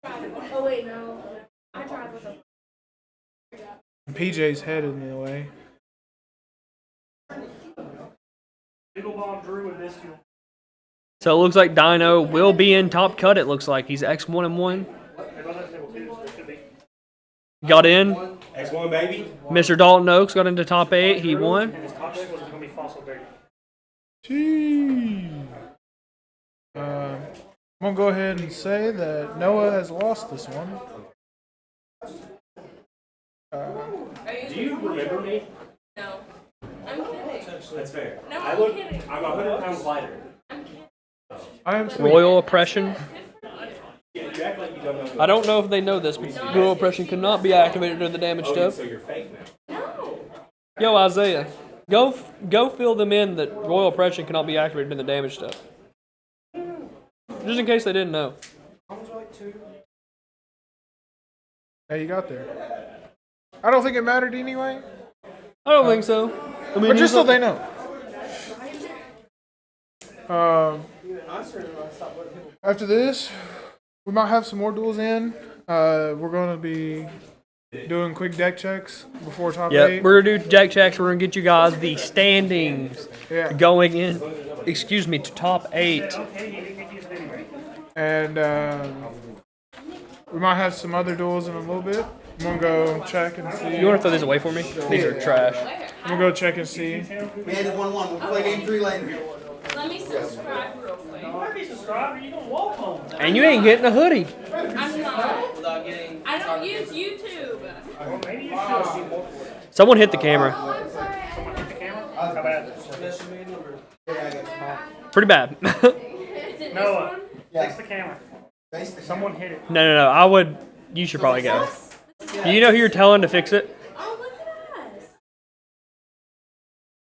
Oh wait, no. I drive with a. And PJ's head in the way. Little Bob Drew and Bestial. So it looks like Dino will be in top cut, it looks like. He's X1 and 1. Got in. X1, baby. Mr. Dalton Oaks got into top 8. He won. His top deck was going to be Fossil Berry. Gee. I'm gonna go ahead and say that Noah has lost this one. Do you remember me? No. I'm kidding. That's fair. No, I I'm look. kidding. I'm 100 pounds lighter. I'm kidding. I am sweet. Royal Oppression. Yeah, you act like you don't know. Who I don't know if they know this, but Royal Oppression cannot be activated during the damage step. So you're fake now. No. Yo, Isaiah, go fill them in that Royal Oppression cannot be activated in the damage step. Just in case they didn't know. Hey, you got there. I don't think it mattered anyway. I don't think so. I mean, But just so he's they know. After this, we might have some more duels in. We're going to be doing quick deck checks before top 8. Yep, we're gonna do deck checks. We're gonna get you guys the standings Yeah. going in. Excuse me, to top 8. And we might have some other duels in a little bit. I'm going to go check and see. You wanna throw these away for me? These are trash. I'm going to go check and see. We had 1-1. We'll play game 3 later. Let me subscribe real quick. Might be subscribed, you don't walk home. And you ain't getting a hoodie. I'm not. I don't use YouTube. Maybe you should. Someone hit the camera. Oh, I'm sorry. Someone hit the camera? How bad? Pretty bad. Is it this Noah, one? fix the camera. Someone hit it. No. I would. You should probably go. You know who you're telling to fix it? Oh, look at us.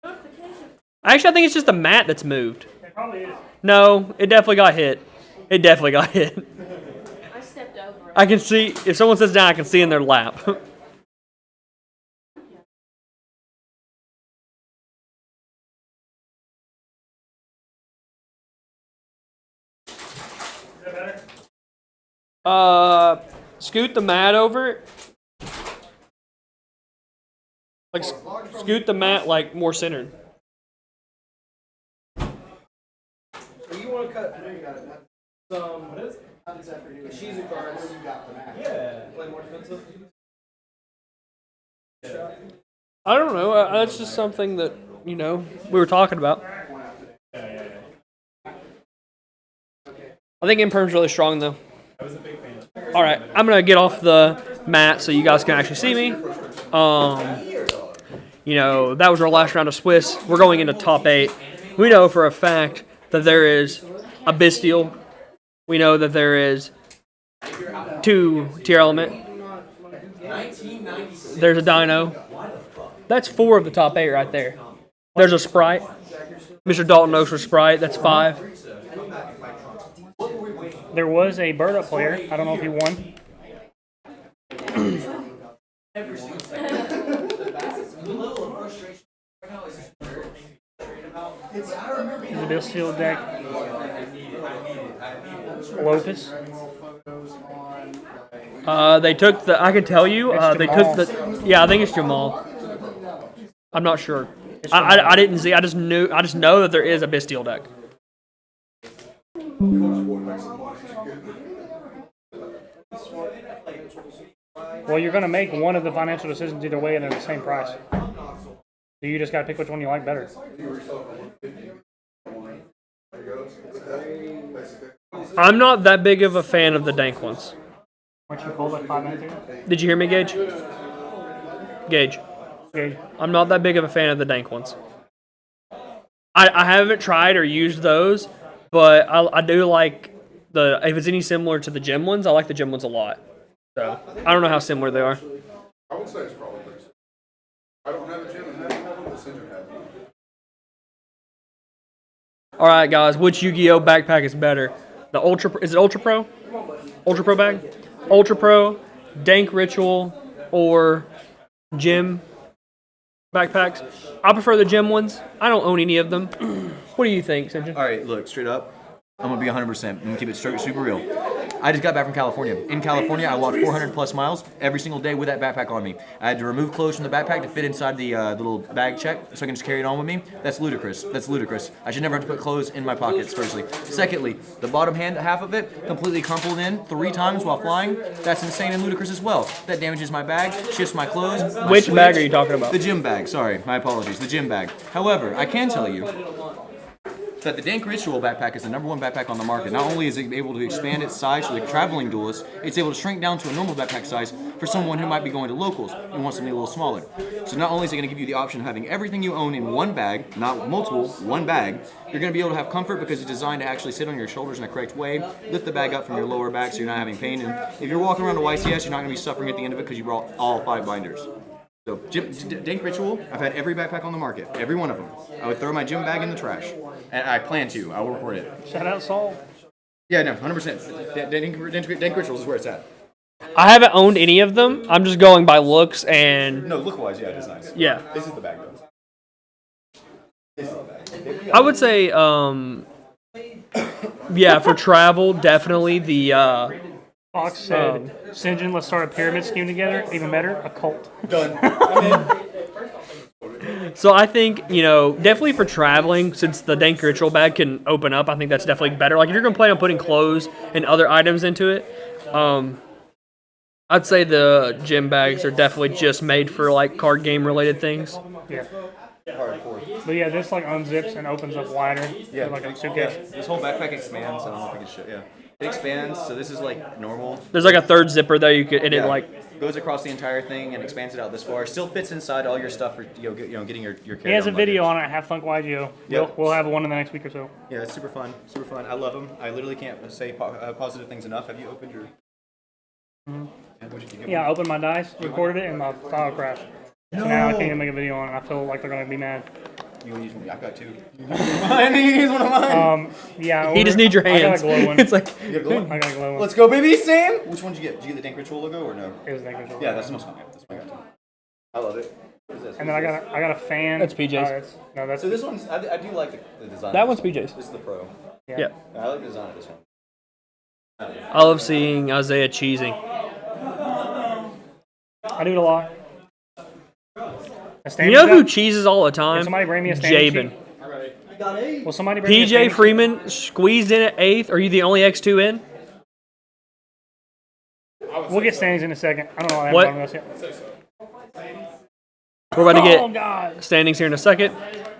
Notification. Actually, I think it's just the mat that's moved. It probably is. No, it definitely got hit. It definitely got hit. I stepped over it. I can see, if someone sits down, I can see in their lap. Is that better? Scoot the mat over. Like, scoot the mat, like, more centered. So you want to cut? I know you got it. What is it? How does that for you? She's a guard. Where you got the match? Yeah. Play more defensive. I don't know. That's just something that, you know, we were talking about. I think Imperm's really strong, though. All right, I'm going to get off the mat so you guys can actually see me. You know, that was our last round of Swiss. We're going into top 8. We know for a fact that there is a Bestial. We know that there is 2 Tier Element. There's a Dino. That's 4 of the top 8 right there. There's a Sprite. Mr. Dalton knows for Sprite. That's 5. There was a bird up player. I don't know if he won. The Bill Steel deck. Lopus. They took the. I can tell you. They took the. Yeah, I think it's Jamal. I'm not sure. I didn't see. I just knew. I just know that there is a Bastille deck. Well, you're going to make one of the financial decisions either way, and they're the same price. So you just got to pick which one you like better. I'm not that big of a fan of the dank ones. Weren't you cold like 5 minutes ago? Did you hear me, Gage? Gage. Okay. I'm not that big of a fan of the dank ones. I haven't tried or used those, but I do like the. If it's any similar to the gem ones, I like the gem ones a lot. So I don't know how similar they are. I would say it's probably pretty simple. I don't have a gym and the center has one. All right, guys. Which Yu-Gi-Oh backpack is better? The Ultra? Is it Ultra Pro? Ultra Pro bag? Ultra Pro, Dank Ritual, or Gem backpacks? I prefer the Gem ones. I don't own any of them. What do you think, Sinjin? All right, look, straight up, I'm going to be 100%. I'm going to keep it super real. I just got back from California. In California, I walked 400 plus miles every single day with that backpack on me. I had to remove clothes from the backpack to fit inside the little bag check so I can just carry it on with me. That's ludicrous. That's ludicrous. I should never have to put clothes in my pockets, firstly. Secondly, the bottom half of it completely crumpled in 3 times while flying. That's insane and ludicrous as well. That damages my bag, shifts my clothes. My Which switch. bag are you talking about? The gym bag. Sorry, my apologies. The gym bag. However, I can tell you that the Dank Ritual backpack is the #1 backpack on the market. Not only is it able to expand its size for the traveling duelist, it's able to shrink down to a normal backpack size for someone who might be going to locals and wants something a little smaller. So not only is it going to give you the option of having everything you own in one bag, not multiple, one bag, you're going to be able to have comfort because it's designed to actually sit on your shoulders in a correct way, lift the bag up from your lower back so you're not having pain. And if you're walking around a YCS, you're not going to be suffering at the end of it because you brought all 5 binders. So, Dank Ritual, I've had every backpack on the market, every one of them. I would throw my gym bag in the trash, and I plan to. I will record it. Shout out Saul. Yeah, no, 100%. Dank Ritual is where it's at. I haven't owned any of them. I'm just going by looks and. No, look-wise, yeah, it is nice. Yeah. This is the bag, though. This is the bag. I would say, yeah, for travel, definitely the. Fox said, Sinjin, let's start a pyramid scheme together. Even better, a cult. Done. So I think, definitely for traveling, since the Dank Ritual bag can open up, I think that's definitely better. Like, if you're going to plan on putting clothes and other items into it, I'd say the gym bags are definitely just made for, like, card game-related things. Yeah. But yeah, this like unzips and opens up wider. Yeah, Like a suitcase. yeah. This whole backpack expands. I don't know if I can show. Yeah, it expands. So this is like normal. There's like a third zipper there you could, and Yeah. it like Goes across the entire thing and expands it out this far. Still fits inside all your stuff for getting your carry-on He has a video luggage. on it, Have Funk YGO. Yep. We'll have one in the next week or so. Yeah, it's super fun. Super fun. I love them. I literally can't say positive things enough. Have you opened your? Yeah, I opened my dice, recorded it, and my file crashed. So now I can't even make a video on it. I feel like they're gonna be mad. You use me? I've got 2. I need to use one of mine. Yeah. he just needs your I got hands. a glow one. It's like You got a glow one? I got a glow one. Let's go, baby, Sam. Which one did you get? Did you get the Dank Ritual logo or no? It was negative. Yeah, that's the most fun. That's what I got too. I love it. What is this? And then I got a fan. That's PJ's. No, that's So this one's. I do like the design. That of one's this one. PJ's. This is the Pro. yeah. I like the design of this one. I love seeing Isaiah cheesing. I do it a lot. You know who cheeses all the time? Can somebody bring me a standing Jabin. Will somebody bring me a PJ standing Freeman squeezed in at 8th. Are you the only X2 in? We'll get standings in a second. I don't know. I What? haven't done this yet. We're about to Oh get God! standings here in a second.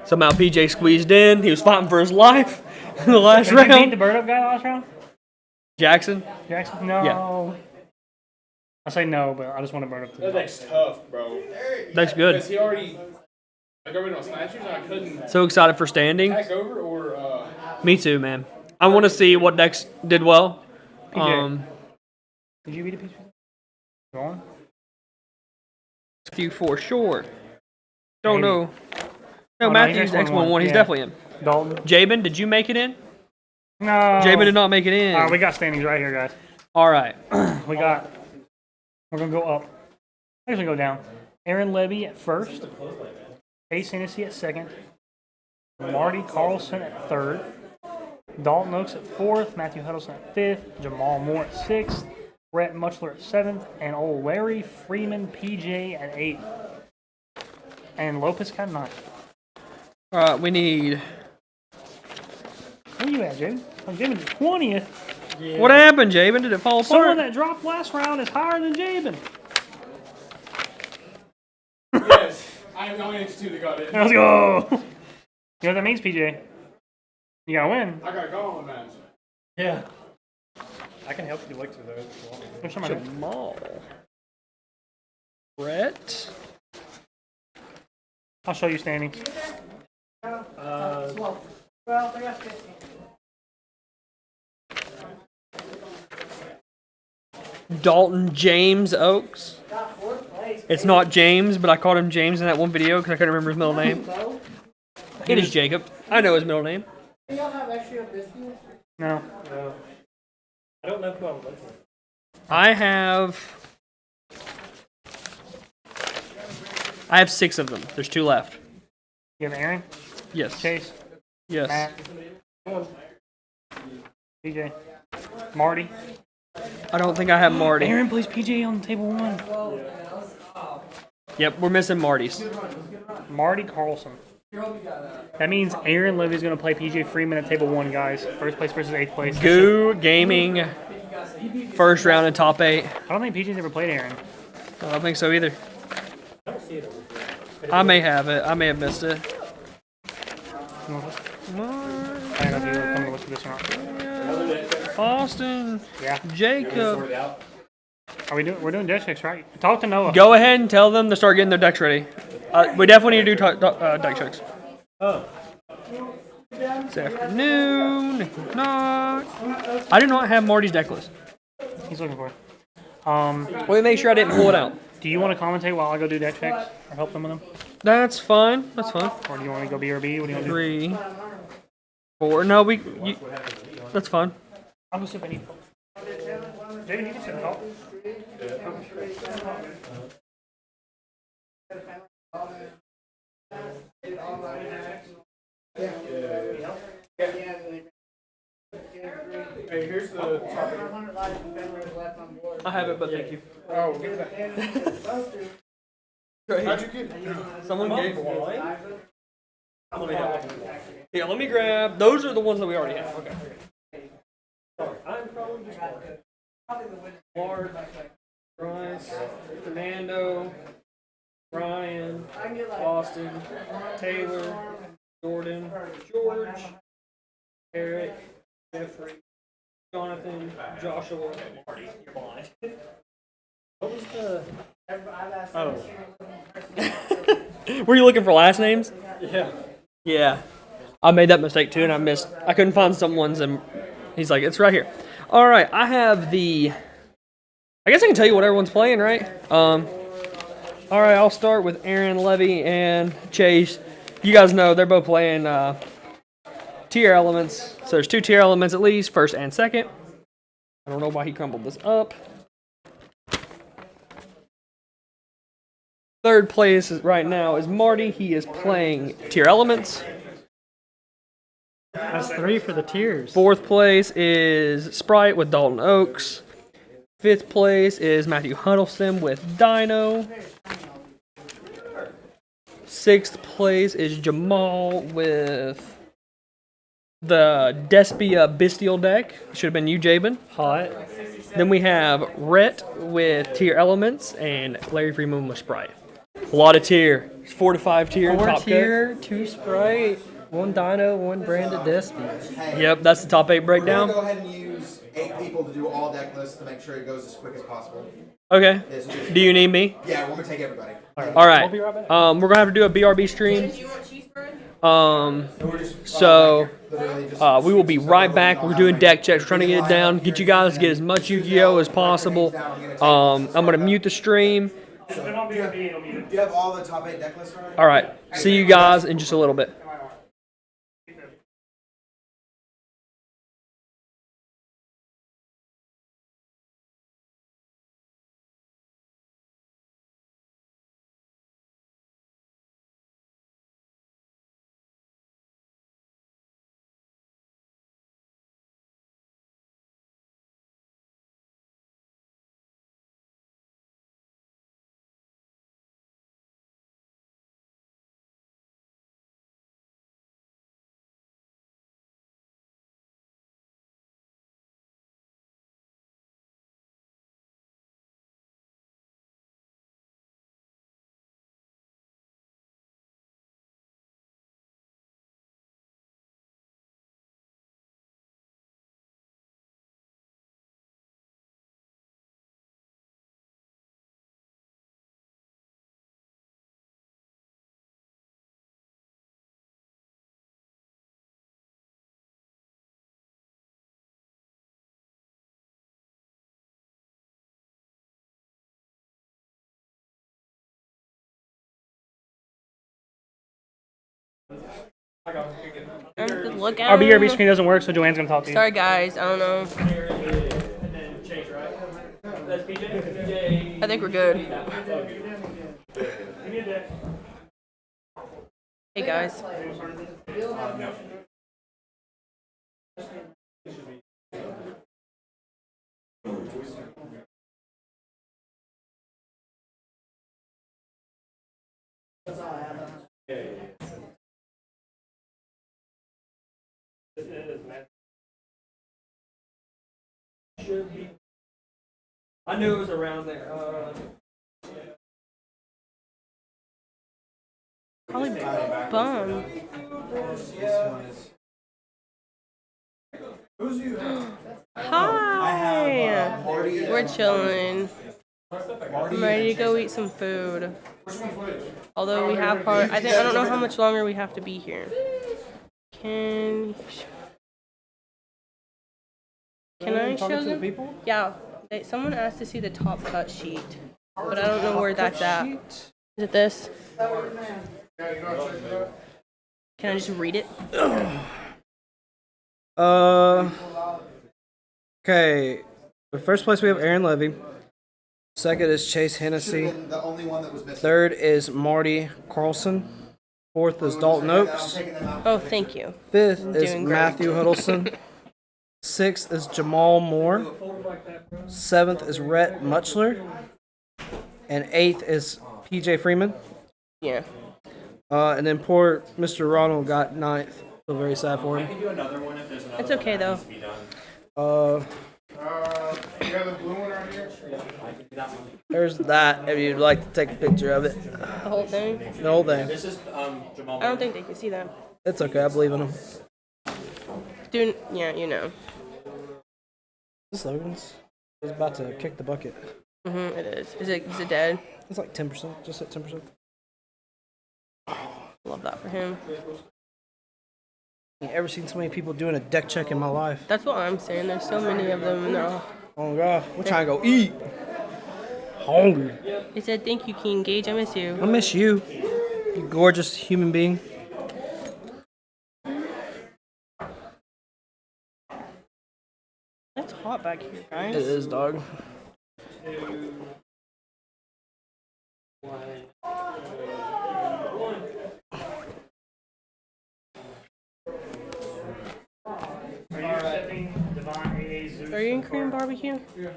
Somehow PJ squeezed in. He was fighting for his life in the last Did you beat round. the bird up guy last round? Jackson? Jackson? No. Yeah. I say no, but I just want to burn up the That deck's tough, bro. That's good. Because he already. I got rid of snatchers and I couldn't So excited for standing. back over or. Me too, man. I want to see what decks did well. PJ. Did you beat a piece? Go on. Few for sure. Don't Maybe. know. No, Oh, no, Matthew's he's X11. He's yeah. definitely in. Dalton. Jabin, did you make it in? No. Jabin did not make it in. All right, we got standings right here, guys. All right. We're gonna go up. Actually, go down. Aaron Levy at first. Chase Hennessy at second. Marty Carlson at third. Dalton Oaks at 4th, Matthew Huddleston at 5th, Jamal Moore at 6th, Rhett Muchler at 7th, and old Larry Freeman PJ at 8th. And Lopez got 9th. Alright, we need. Where you at, Jaden? I'm giving you 20th. Yeah. What happened, Jabin? Did it fall Someone apart? that dropped last round is higher than Jabin. Yes. I am the only two that got in. Let's go. You know what that means, PJ? You gotta win. I gotta go on that. Yeah. I can help you look through those. There's somebody. Jamal. Brett. I'll show you standings. Dalton James Oaks. It's not James, but I called him James in that one video because I couldn't remember his middle name. It is Jacob. I know his middle name. No. I don't know who I'm looking for. I have 6 of them. There's 2 left. You have Aaron, Yes. Chase, Yes. Matt, PJ, Marty. I don't think I have Marty. Aaron plays PJ on table 1. Yep, we're missing Marty's. Marty Carlson. That means Aaron Levy's going to play PJ Freeman at table 1, guys. First place versus 8th place. Goo Gaming. First round in top 8. I don't think PJ's ever played Aaron. I don't think so either. I may have it. I may have missed it. I don't know if you were coming to look at this or not. Austin. Yeah. Jacob. We're doing deck checks, right? Talk to Noah. Go ahead and tell them to start getting their decks ready. We definitely need to do deck checks. This afternoon. Not. I do not have Marty's deck list. He's looking for it. Let me make sure I didn't pull it out. Do you want to commentate while I go do deck checks or help them with them? That's fine. That's fine. Or do you want to go BRB? What do you want to do? 3, 4. No, that's fine. I'll go see if I need. David, you can sit and talk. Hey, here's the topic. I have it, but thank you. Oh, give me that. How'd you get it? Someone gave me one. Yeah, let me grab. Those are the ones that we already have. Okay. I'm probably just Mark, Bryce, Fernando, Ryan, Austin, Taylor, Jordan, George, Eric, Jeffrey, Jonathan, Joshua, Marty. You're blind. What was the... Oh. Were you looking for last names? Yeah. Yeah. I made that mistake too, and I couldn't find someone's, and he's like, it's right here. All right, I have the. I guess I can tell you what everyone's playing, right? All right, I'll start with Aaron Levy and Chase. You guys know they're both playing tier elements. So there's 2 tier elements at least, first and second. I don't know why he crumbled this up. Third place right now is Marty. He is playing tier elements. That's 3 for the tiers. 4th place is Sprite with Dalton Oaks. 5th place is Matthew Huddleston with Dino. 6th place is Jamal with the Despia Bestial deck. Should have been you, Jabin. Hot. Then we have Rhett with tier elements and Larry Freeman with Sprite. A lot of tier. 4 to 5 tier. 4 top tier, 2 Sprite, 1 Dino, 1 branded Despia. Hey, Yep, that's the top 8 we're breakdown. gonna go ahead and use 8 people to do all deck lists to make sure it goes as quick as possible. Okay. Yeah, so just- Do you need me? Yeah, we're gonna take everybody. All right. We're gonna have to do a BRB stream. Do you want cheese bread? So Literally just we will be right back. We're doing deck checks, trying to get it down, get you guys to get as much Yu-Gi-Oh as possible. I'm gonna mute the stream. If they're not BRB, it'll be Do you have all the top 8 deck lists already? All right. See you guys in just a little bit. Good look at Our BRB him. screen doesn't work, so Joanne's gonna talk to you. Sorry, guys. I don't know. I think we're good. Hey, guys. I knew it was around there. Probably bum. Hi. We're chilling. I'm ready to go eat some food. Although we have I don't know how much longer we have to be here. Can I show them? People? Yeah. Someone asked to see the top cut sheet, but I don't know where that's at. Is it this? Can I just read it? Okay. The first place we have Aaron Levy. Second is Chase Hennessy. The only one that was missing. Third is Marty Carlson. Fourth is Dalton Oaks. Oh, thank you. Fifth I'm is doing great. Matthew Huddleston. Sixth is Jamal Moore. Seventh is Rhett Mutchler. And eighth is PJ Freeman. Yeah. And then poor Mr. Ronald got ninth. Feel very sad for him. It's okay though. You have the blue one right here? There's that if you'd like to take a picture of it. The whole thing. The whole thing. I don't think they can see that. It's okay, I believe in him. Dude, yeah, you know. This Logan's is about to kick the bucket. It is. Is it dead? It's like 10%, just at 10%. Love that for him. I've never seen so many people doing a deck check in my life. That's what I'm saying. There's so many of them, and they're all. Oh god, we're trying to go eat. Hungry. He said, "Thank you, King Gage. I miss you." I miss you, you gorgeous human being. It's hot back here, guys. It is, dog. Are you in Korean barbecue? You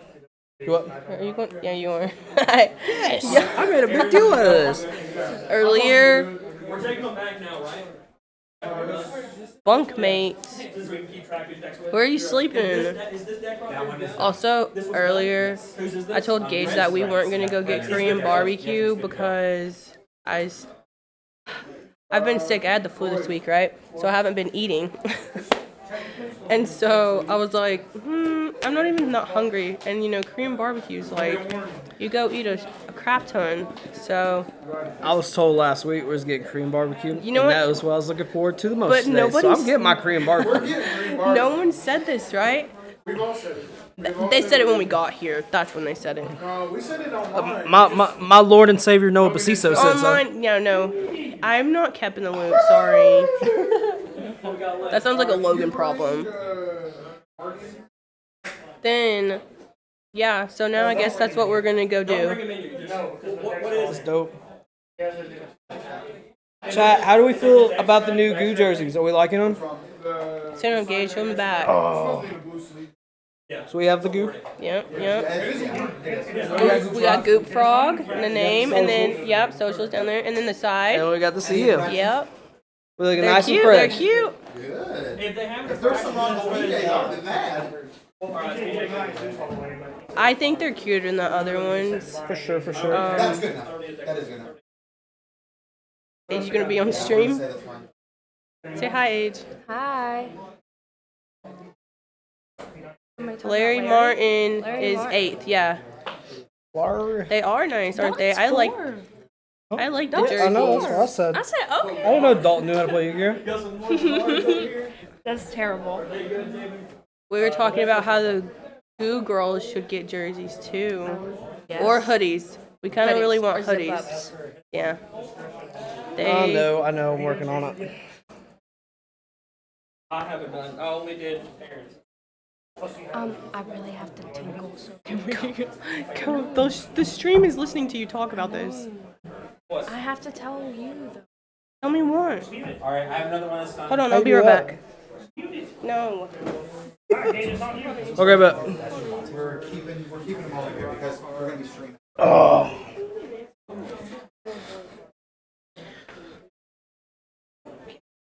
what? Are you going? Yeah, you are. Yes. Yeah, I made a big deal out of this. Earlier, We're taking them back now, right? bunkmates. Where are you sleeping? Also, earlier, I told Gage that we weren't gonna go get Korean barbecue because I've been sick. I had the flu this week, right? So I haven't been eating. And so I was like, I'm not even that hungry. And you know, Korean barbecue's like, you go eat a crap ton. So I was told last week we was getting Korean barbecue. You know and what? that was what I was looking forward to the most But today. nobody's- So I'm getting my Korean barbecue. no one said this, right? We've all said it. They said it when we got here. That's when they said it. We said it online. My Lord and Savior Noah Basiso said so. Online, yeah, no. I'm not kept in the loop, sorry. That sounds like a Logan problem. Then, yeah, so now I guess that's what we're gonna go do. That's dope. Chat, how do we feel about the new Goo jerseys? Are we liking them? Send them, Gage, show them back. So we have the Goo. Yep. We got Goop Frog and the name, and then, yep, socials down there, and then the side. And we got the CM. Yep. We're looking They're nice cute, and they're fresh. cute. Good. If they have If there's some wrong with they are, then bad. I think they're cuter than the other ones. For sure. That's good enough. That is good enough. Age, you gonna be on stream? Say that's fine. Say hi, Age. Hi. Larry Martin is 8th, yeah. Larry. They are nice, aren't they? I like the I know, jerseys. that's what I said. I said, okay. I didn't know Dalton knew how to play Yu-Gi-Oh. That's terrible. We were talking about how the Goo girls should get jerseys too. Yes. Or hoodies. We kind of Hoodies really want or zip hoodies. ups. Yeah. I know, I'm working on it. I haven't done. I only did Aaron's. I really have to tinkle, so Can we go? The stream is listening to you talk about this. I have to tell you though. Tell me what. All right, I have another one this time. Hold on, How I'll you be do right that? back. No. Okay, but We're keeping them all here because we're gonna be streaming. oh,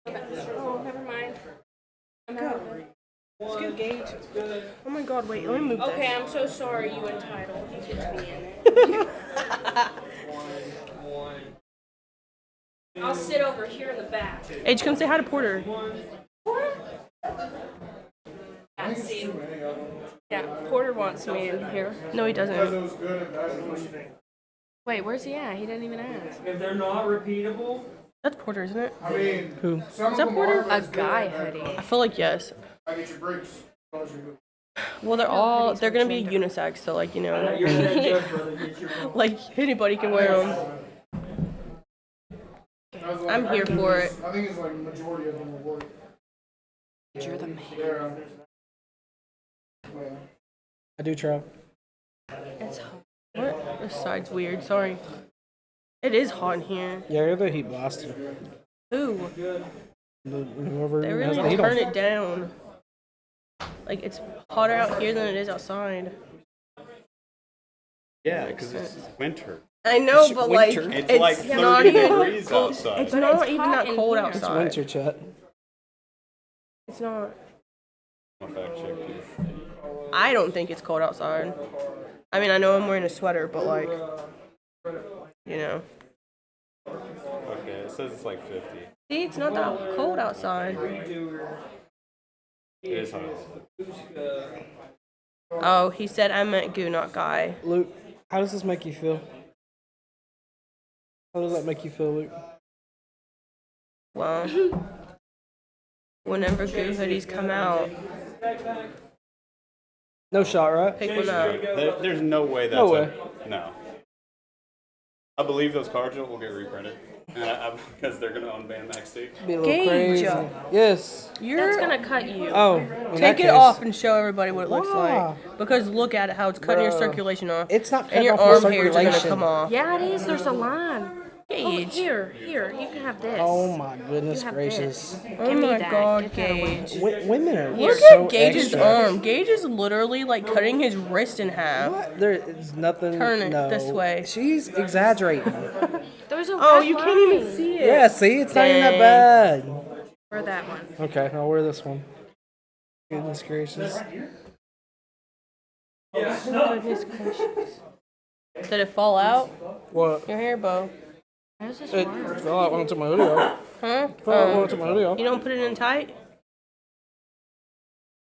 Oh, never mind. I'm out of it. Let's go, Gage. Oh my God! Wait, let me move Okay, this. I'm so sorry, you entitled. You get me in it. I'll sit over here in the back. Age, come say hi to Porter. Yeah, see. Yeah, Porter wants me in here. No, he doesn't. Wait, where's he at? He didn't even ask. If they're not repeatable, That's Porter, isn't it? I mean, Who? some Is that of them Porter? are. A guy hoodie. I feel like yes. I get your breaks. Well, they're gonna be unisex, so like, you know, you're the head judge, brother. Get your phone. like anybody can wear them. I'm here for it. I think it's like majority of them will work. You're the man. Yeah. I do try. It's hot. What? This side's weird. Sorry. It is hot in here. Yeah, you're the heat blaster. Ooh, Whoever they has really the heat turn on. it down. Like it's hotter out here than it is outside. Yeah, because it's winter. I know, but like winter. It's like 30 not even degrees cold. outside. It's But not it's even hot that in cold here. It's outside. winter, chat. It's not. I'll fact check you. I don't think it's cold outside. I mean, I know I'm wearing a sweater, but like, you know. Okay, it says it's like 50. See, it's not that cold outside. It is hot. Oh, he said I meant goo, not guy. Luke, how does this make you feel? How does that make you feel, Luke? Well, whenever goo hoodies come out, No shot, right? pick one up. There's no way that's No way. No. I believe those cards will get reprinted. Because they're going to unban MaxD. Be a little Gauge. crazy. Yes. That's gonna cut you. Oh, in that Take it case, off and show everybody what it looks Wow. like. Because look at it, how it's cutting your Bruh. circulation off. It's not And cutting your off my arm hairs are gonna circulation. come off. Yeah, it is. There's a line. Oh, Gauge. here, you can have this. Oh my goodness You have gracious. this. Oh Give me my that. God, Get that away. Gauge. Women are Look so at Gage's extra. arm. Gage is literally like cutting his wrist in half. What? There is nothing. Turn it no. this way. She's exaggerating. There's a Oh, red you can't even line see it. Yeah, see, it's not even that Dang. bad. for that one. Okay, I'll wear this one. Goodness gracious. Goodness gracious. Did it fall out? What? Your hair bow. How does this It work? fell out when I took my hoodie off. Huh? Fell out when I took my hoodie off. You don't put it in tight?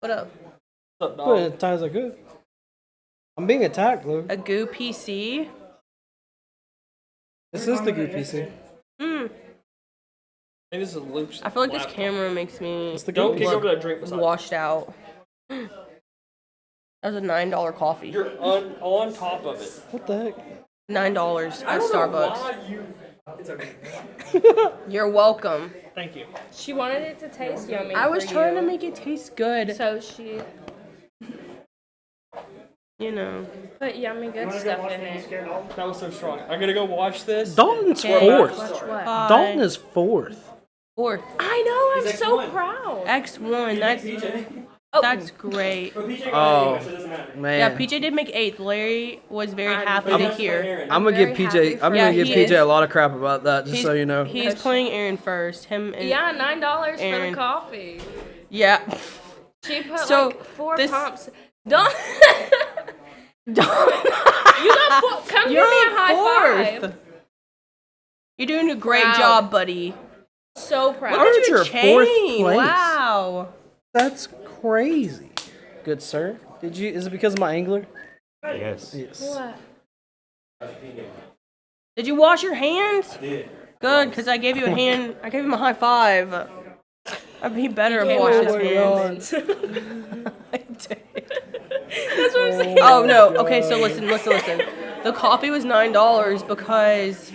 What up? Put it as tight as I could. I'm being attacked, Luke. A goo PC? This is the group PC. Hmm. Maybe this is Luke's. I feel like this laptop. camera makes me It's the Don't group kick PC. over that drink beside you. washed out. That was a $9 coffee. You're on top of it. What the heck? $9 I at don't know Starbucks. why you. It's okay. You're welcome. Thank you. She wanted it to taste yummy. I was for trying you. to make it taste good. So she You know. put yummy good stuff in it. That was so strong. I gotta go watch this. Dalton's Okay. fourth. Watch what? Dalton is fourth. Fourth. I know. I'm He's so X1. proud. X1. That's Oh. that's great. But PJ Oh, got so it doesn't matter. Man. Yeah, PJ did make 8th. Larry was very happy to hear. I'm gonna very give PJ. happy I'm for gonna you. give Yeah, PJ he a is. lot of crap about that, just so you know. He's playing Aaron first. Him and Yeah, $9 for Aaron. the coffee. Yeah. She put So, like 4 this- pumps. Don't. Don't. You got 4. Come give me a high five. You're doing a great Proud. job, buddy. So proud. Look at You're your fourth chain. place. Wow. That's crazy. Good sir. Did you? Is it because of my angler? Yes. Yes. What? Did you wash your hands? Good, because I gave you a hand. I gave him a high five. I'd be better if wash his hands. I did. That's what I'm saying. Oh no. Okay, so listen. The coffee was $9 because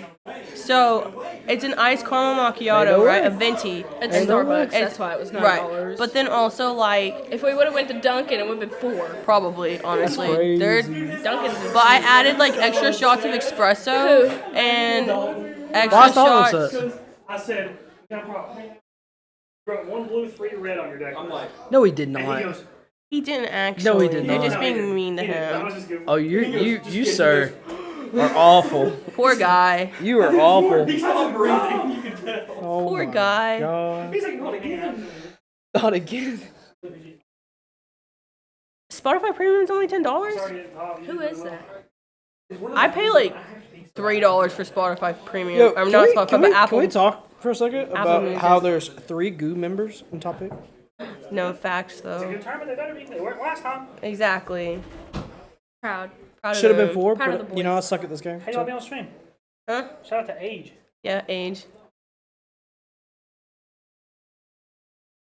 So it's an iced caramel macchiato, right? A venti. It's Starbucks. That's why it was $9. Right. But then also like, If we would have went to Dunkin', it would have been $4. probably honestly, crazy. they're Dunkin's. But I added like extra shots of espresso and extra Why is the Harlem shots. set? I said, you got a problem. You brought 1 blue, 3 red on your deck. I'm like, No, he did and he not. goes, He didn't actually. No, he did They're not. just being mean to I him. was just giving. Oh, you, He goes, you, just you, kidding. sir, are awful. Poor guy. You are awful. He's not breathing. You can tell. Oh Poor my guy. God. He's like, not again. Not again. Spotify Premium is only $10. Who is that? I pay like $3 for Spotify Premium. Yo, I'm not Spotify, but Apple. can we talk for a second about Music. how there's 3 Goo members on topic? No facts though. Good tournament, they better be. They weren't last time. Exactly. Proud. Proud of Should have been them. 4, Proud of but the you know I boys. suck at this game. Hey, y'all be on stream. Huh? Shout out to Age. Yeah, age.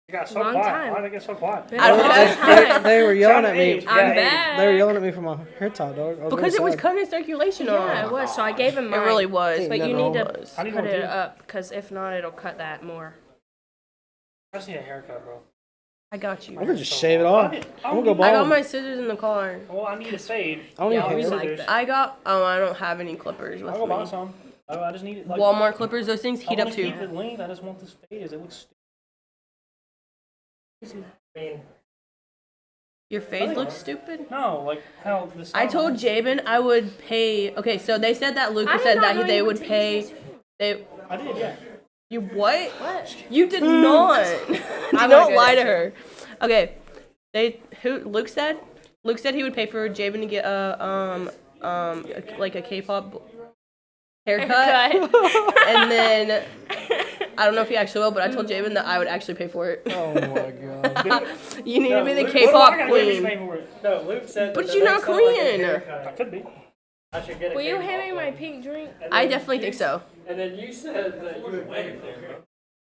You got so Long quiet. time. Why did they get so quiet? Been I a don't long know. time. They were yelling at me. Age. I'm Yeah, Age. back. They were yelling at me for my hair tie, dog. I was Because it really was sad. cutting circulation off. Yeah, it was. So I gave him It mine. really was. But you No, need no. to was. I need put one it too. up, because if not, it'll cut that more. I just need a haircut, bro. I got you. I'm gonna just shave it off. I'm gonna go bald. I got my scissors in the car. Well, I need a fade. I don't need Yeah, hair. we like that. I got. Oh, I don't have any clippers with I'll go buy me. some. I just need it. Like, Walmart clippers. Those things I heat wanna up keep too. it lean. I just want this fade. It looks stupid. I mean, Your fade looks stupid. no, like how this. I told Jabin I would pay. Okay, so they said that Lucas said that they would pay. They. I did, yeah. You what? What? You did not. Do I'm not not lie good. to her. Okay. Luke said? Luke said he would pay for Jabin to get like a K-pop haircut. And then I don't know if he actually will, but I told Jabin that I would actually pay for it. Oh my God. You need to be the Luke- K-pop I gotta get queen. me for it. No, Luke said. But that you're the not next time I get a Korean. haircut, I could be. I should get a Will you K-pop hand me my one. pink drink? And I then definitely you- think so. And then you said that you would pay for it.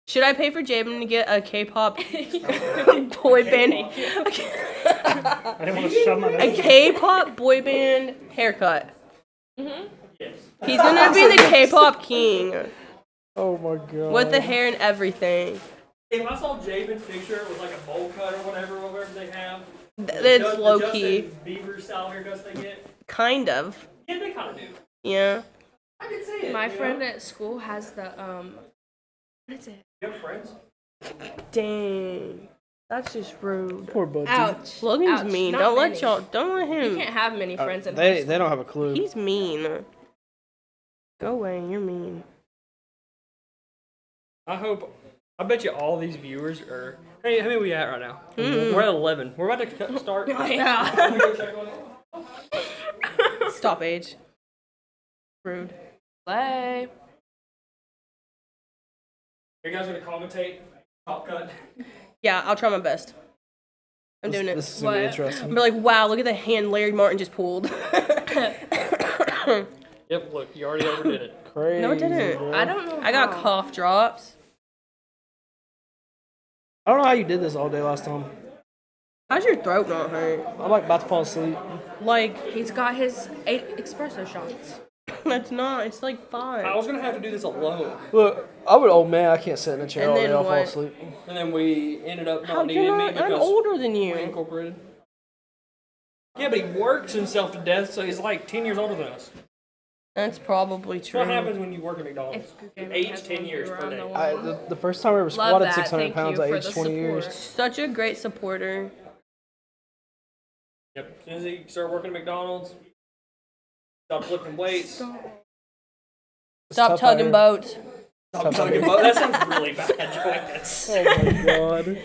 Should I pay for Jabin to get a K-pop boy band? I didn't want to shove my A K-pop boy band haircut. He's gonna be the K-pop king Oh my God. with the hair and everything. If I saw Jabin's picture with like a bowl cut or whatever they have, It's low key, Justin Bieber style haircuts they get. kind of. Yeah, they kind of do. Yeah. I can see it. My you know? friend at school has the what is it? You have friends? Dang. That's just rude. Poor Budgie. Ouch. Logan's Ouch. mean. Not Don't many. let y'all. Don't let You him. can't have many friends in high They school. don't have a clue. He's mean. Go away. You're mean. I bet you all these viewers are. Hey, how many we at right now? Mm. We're at 11. We're about to start. Yeah. Let me go check on it. Stop, age. Rude. Play. Are you guys gonna commentate? Top cut. Yeah, I'll try my best. I'm doing it. This is gonna be What? interesting. I'm like, wow, look at the hand Larry Martin just pulled. Yep. Look, you already overdid it. Crazy. No, it didn't. bro. I don't know. I got how. cough drops. I don't know how you did this all day last time. How's your throat not hurt? I'm like about to fall asleep. Like, He's got his 8 espresso shots. that's not. It's like 5. I was gonna have to do this alone, Look, I would. Oh man, I can't sit in a chair And all day. then I'll fall what? asleep. and then we ended up How not needing you're me not? I'm because older than we you. incorporated. Yeah, but he works himself to death, so he's like 10 years older than us. That's probably That's true. what happens when you work at McDonald's. If You Gaming age has 10 one years viewer per on day. the wall. The first time I ever Love squatted that. 600 Thank pounds, you I for aged the 20 years. support. Such a great supporter. Yep. As soon as he started working at McDonald's, stopped lifting weights. Stop tough tugging out boats. Stop tugging boats. That sounds really bad, Joanne. Oh my God.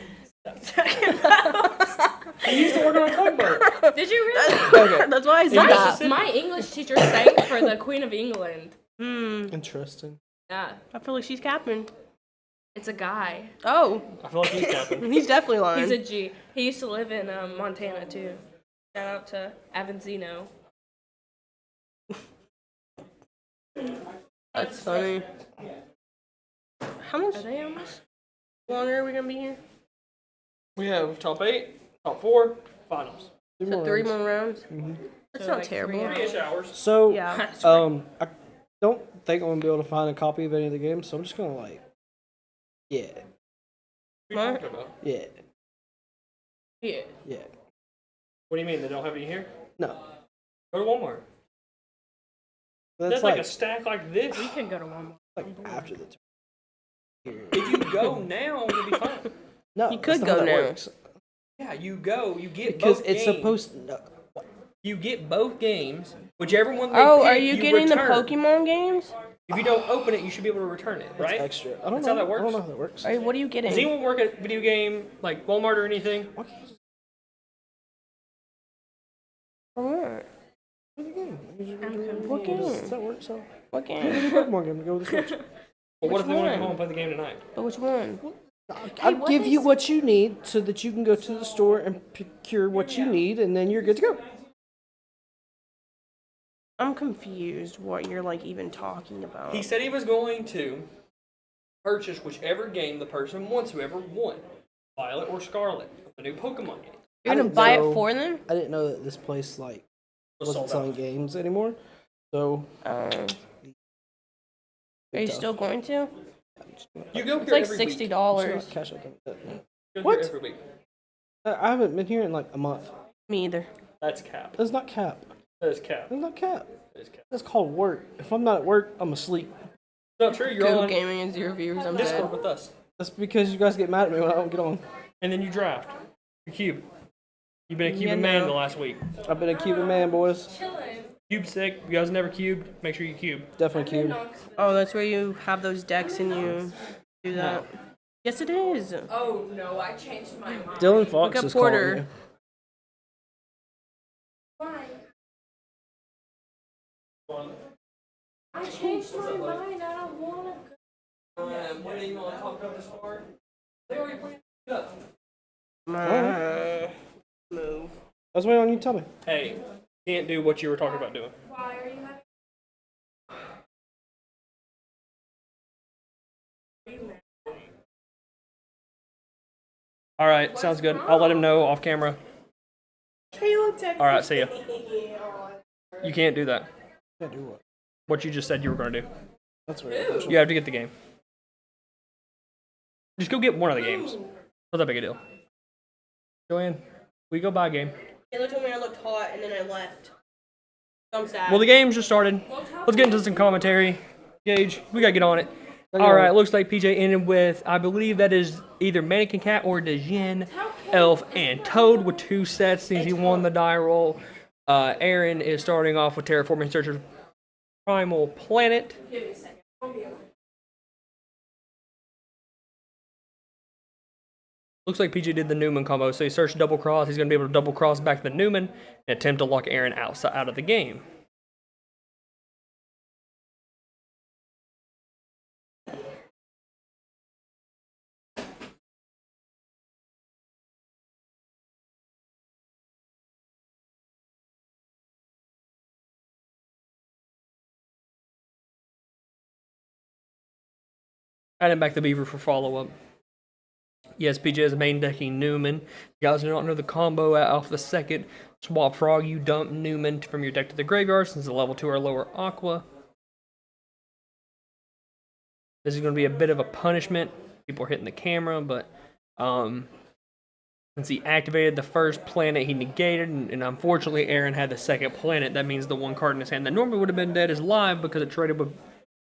He used to work on a tugboat. Did you really? Okay. That's why I said that. My English teacher sang for the Queen of England. Hmm. Interesting. Yeah, I feel like she's capping. it's a guy. Oh, I feel like he's capping. he's definitely lying. He's a G. He used to live in Montana too. Shout out to Avanzino. That's funny. How much Are they almost? longer are we gonna be here? We have top 8, top 4, finals. So 3 more rounds. That's So not like terrible. 3 hours. 3-ish hours. So, Yeah. I don't think I'm gonna be able to find a copy of any of the games, so I'm just gonna like, yeah, What are you talking about? yeah, Yeah. yeah. What do you mean they don't have any here? No, Go to Walmart. that's There's like a stack like this. We could go to Walmart. like after the turn. If you go now, you'll be fine. No, You that's could not how go that now. works. Yeah, you go. You get Because both it's games. supposed. No, You get both games. Whichever one they Oh, pick, are you getting return. the Pokemon games? If you don't open it, you should be able to return it, that's right? extra. I don't That's know how that works? I don't know how that works. Alright, what are you getting? Does anyone work at video game like Walmart or anything? Why can't you just What? play the game? What game? Does that work? So What maybe game? Pokemon game to go with the Switch. Well, what if they want to one? come home and play the game tonight? But which one? I'll what give you is- what you need so that you can go to the store and procure what you need, and then you're good to go. I'm confused what you're like even talking about. He said he was going to purchase whichever game the person wants, whoever won, Violet or Scarlet, the new Pokemon game. You're I gonna didn't buy know- it for them? I didn't know that this place like Was wasn't sold selling out. games anymore. So Are you still going to? You go It's here like every week. $60. cash out them. Go here What? every week. I haven't been here in like a month. Me either. That's cap. That's not cap. That is cap. That's not cap. That is cap. That's called work. If I'm not at work, I'm asleep. Not true. You're Google on Gaming and zero viewers. I'm Discord dead. with us, That's because you guys get mad at me when I don't get on. and then you draft. Your cube. You've been a Yeah, Cuban man no. the last week. I've been a Cuban man, boys. Cube sick. You guys never cubed. Make sure you cube. Definitely Cuban. Oh, that's where you have those decks and you do that. Yes, it is. Oh no, I changed my mind. Dylan Fox Look up is calling Porter. you. Why? I changed my mind. I don't wanna go. When do you want to talk about this part? They already played it up. Move. I was waiting on you to tell me. Hey, can't do what you were talking about doing. Why are you having? All right, sounds good. I'll let him know off camera. Kayla texted All right, see ya. me. You can't do that. Can't do what? What you just said you were going to do. That's weird. You have to get the game. Just go get one of the games. Not that big a deal. Joanne, we go buy a game. Taylor told me I looked hot and then I left. So I'm sad. Well, the game's just started. Let's get into some commentary. Gage, we got to get on it. All right, looks like PJ ended with, I believe that is either Mannequin Cat or Dejin, Elf, and Toad with 2 sets since he won the die roll. Aaron is starting off with Terraforming Searcher Primal Planet. Give me a second. I'll be over. Looks like PJ did the Newman combo, so he searched double cross. He's going to be able to double cross back the Newman and attempt to lock Aaron out of the game. Adding back the Beaver for follow-up. Yes, PJ is main decking Newman. You guys do not know the combo off the second Swap Frog. You dump Newman from your deck to the graveyard since it's a level 2 or lower Aqua. This is going to be a bit of a punishment. People are hitting the camera, but since he activated the first planet, he negated, and unfortunately Aaron had the second planet. That means the one card in his hand that normally would have been dead is live because it traded with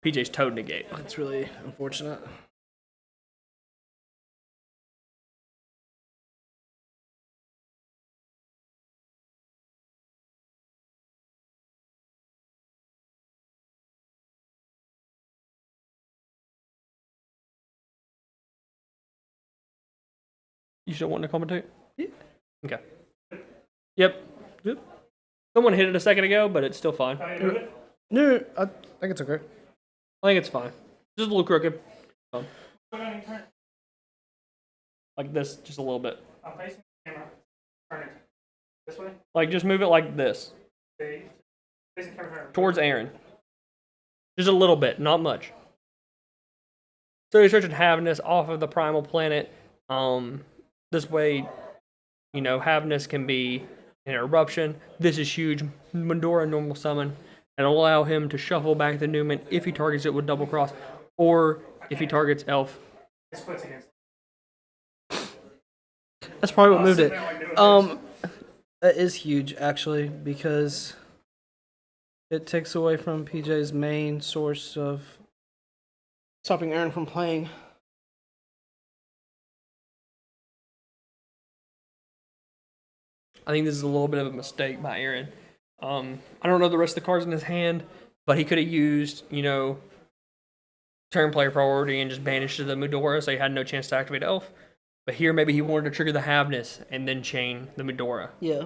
PJ's Toad negate. That's really unfortunate. You still want to commentate? Yeah. Okay. Yep. Someone hit it a second ago, but it's still fine. No, I think it's okay. I think it's fine. Just a little crooked. Fine. Like this, just a little bit. I'm facing the camera. Turn it. This way? Like, just move it like this. Facing the camera. Towards Aaron. Just a little bit, not much. So you're searching Havness off of the Primal Planet. This way, you know, Havness can be an eruption. This is huge. Mandora normal summon. and allow him to shuffle back the Newman if he targets it with double cross, or if he targets Elf. That's probably what moved it. That is huge, actually, because it takes away from PJ's main source of stopping Aaron from playing. I think this is a little bit of a mistake by Aaron. I don't know the rest of the cards in his hand, but he could have used, turn player priority and just banished the Medora, so he had no chance to activate Elf. But here, maybe he wanted to trigger the Havness and then chain the Medora. Yeah.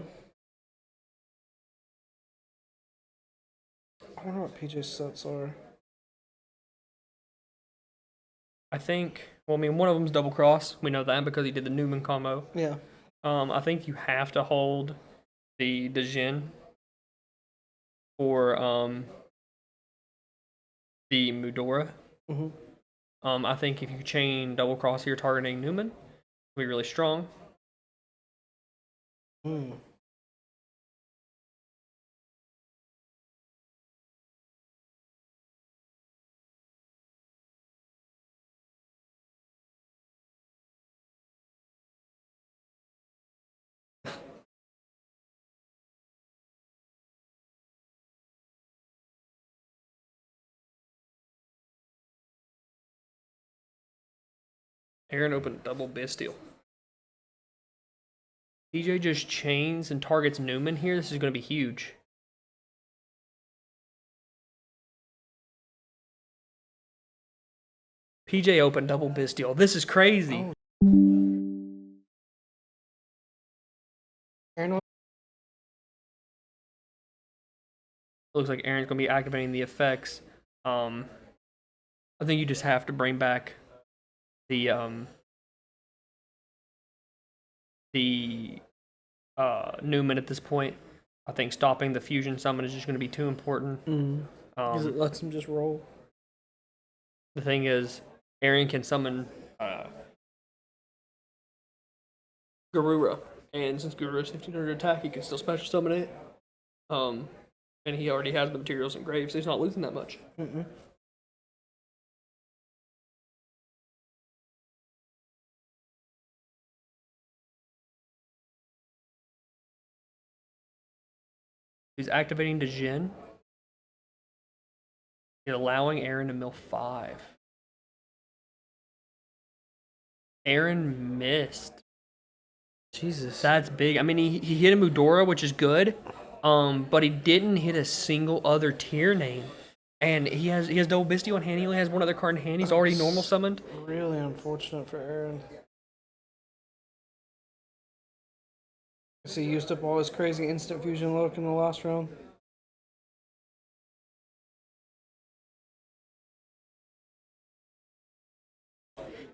I wonder what PJ's sets are. I think, one of them's double cross. We know that because he did the Newman combo. Yeah. I think you have to hold the Djinn for the Mudora. I think if you chain double cross here targeting Newman, it'll be really strong. Aaron opened double Bastille. DJ just chains and targets Newman here. This is going to be huge. PJ opened double Bastille. This is crazy. Aaron, looks like Aaron's going to be activating the effects. I think you just have to bring back the Newman at this point. I think stopping the fusion summon is just going to be too important. because it lets him just roll. The thing is, Aaron can summon Garura, and since Garura is 1500 attack, he can still special summon it. And he already has the materials in grave, so he's not losing that much. He's activating Djinn. He's allowing Aaron to mill 5. Aaron missed. Jesus. That's big. I mean, he hit a Mudora, which is good, but he didn't hit a single other tier name. And he has double Bistio in hand. He only has one other card in hand. He's already normal summoned. Really unfortunate for Aaron. So he used up all his crazy instant fusion luck in the last round.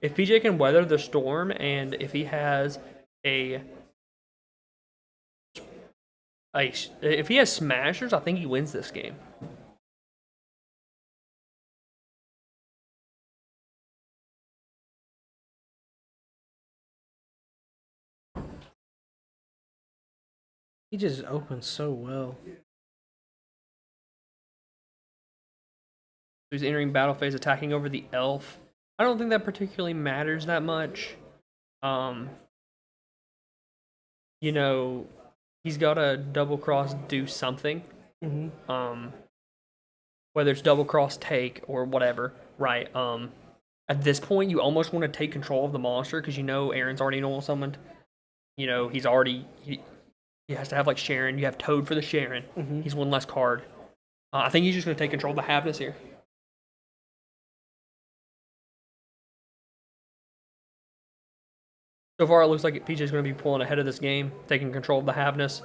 If PJ can weather the storm, and if he has if he has smashers, I think he wins this game. He just opens so well. He's entering battle phase, attacking over the elf. I don't think that particularly matters that much. He's got to double cross do something. Whether it's double cross take or whatever, right? At this point, you almost want to take control of the monster because Aaron's already normal summoned. He's already he has to have like Sharon. You have Toad for the Sharon. He's one less card. I think he's just going to take control of the Havness here. So far, it looks like PJ's going to be pulling ahead of this game, taking control of the Havness.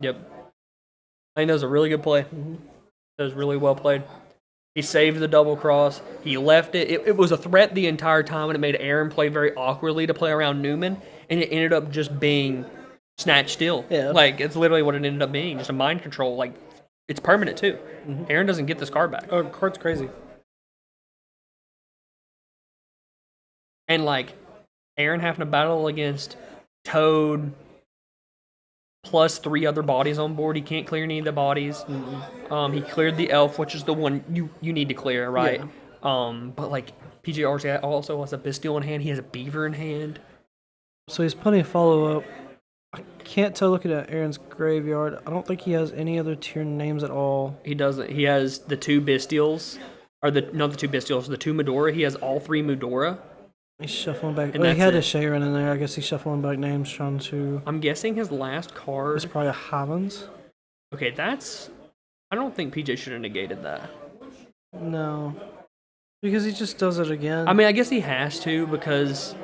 Yep. I think that was a really good play. That was really well played. He saved the double cross. He left it. It was a threat the entire time, and it made Aaron play very awkwardly to play around Newman, and it ended up just being snatched still. Yeah. Like, it's literally what it ended up being, just a mind control. Like, it's permanent, too. Aaron doesn't get this card back. Oh, card's crazy. And, like, Aaron having to battle against Toad, plus 3 other bodies on board. He can't clear any of the bodies. He cleared the elf, which is the one you need to clear, right? But like PJ also has a Bestial in hand. He has a Beaver in hand. So he's plenty of follow up. I can't tell looking at Aaron's graveyard. I don't think he has any other tier names at all. He doesn't. He has the 2 Bestials, or not the 2 Bestials, the 2 Medora. He has all 3 Medora. He's shuffling back. And Well, he had it. a Sharon in there. I guess he's shuffling back names, trying to. I'm guessing his last card. It's probably a Havens. Okay, that's. I don't think PJ should have negated that. No, because he just does it again. I mean, I guess he has to because,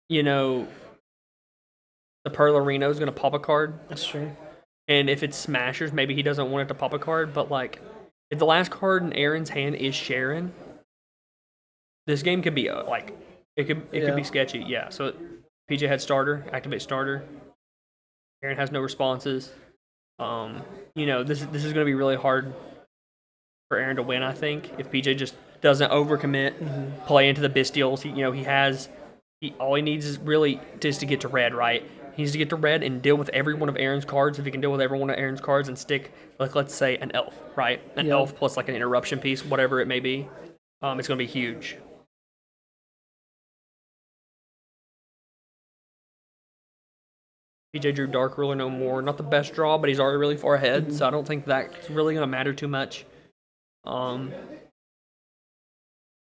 you know, the Pearl Reno is going to pop a card. That's true. And if it's Smashers, maybe he doesn't want it to pop a card. But, like, if the last card in Aaron's hand is Sharon, this game could be, like, it could be sketchy. Yeah, so PJ had starter, activate starter. Aaron has no responses. You know, this is going to be really hard for Aaron to win, I think, if PJ just doesn't overcommit, play into the Bestials. All he needs is really just to get to red, right? He needs to get to red and deal with every one of Aaron's cards. If he can deal with every one of Aaron's cards and stick, like, let's say, an elf, right? An elf plus, like, an interruption piece, whatever it may be. It's going to be huge. PJ drew Dark Ruler no more. Not the best draw, but he's already really far ahead, so I don't think that's really going to matter too much.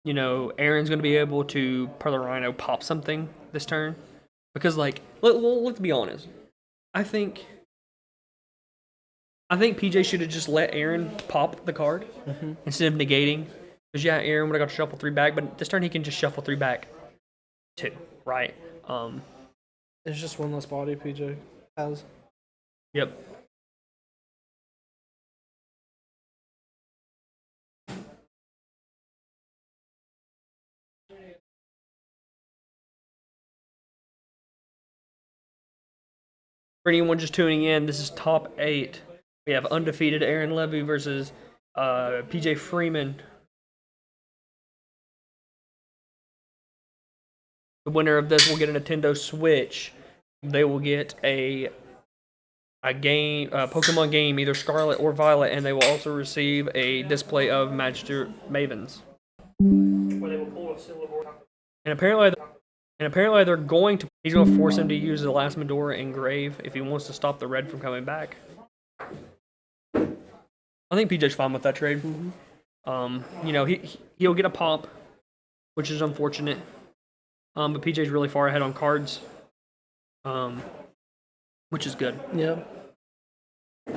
You know, Aaron's going to be able to Pearl Rhino pop something this turn. Because, like, let's be honest. I think PJ should have just let Aaron pop the card instead of negating. Because, yeah, Aaron would have got to shuffle 3 back, but this turn he can just shuffle 3 back 2, right? There's just one less body PJ has. Yep. For anyone just tuning in, this is top 8. We have undefeated Aaron Levy versus PJ Freeman. The winner of this will get a Nintendo Switch. They will get a Pokemon game, either Scarlet or Violet, and they will also receive a display of Magister Mavens. And apparently they're going to. He's going to force him to use the last Medora Engrave if he wants to stop the red from coming back. I think PJ's fine with that trade. You know, he'll get a pop, which is unfortunate. But PJ's really far ahead on cards, which is good. Yeah. He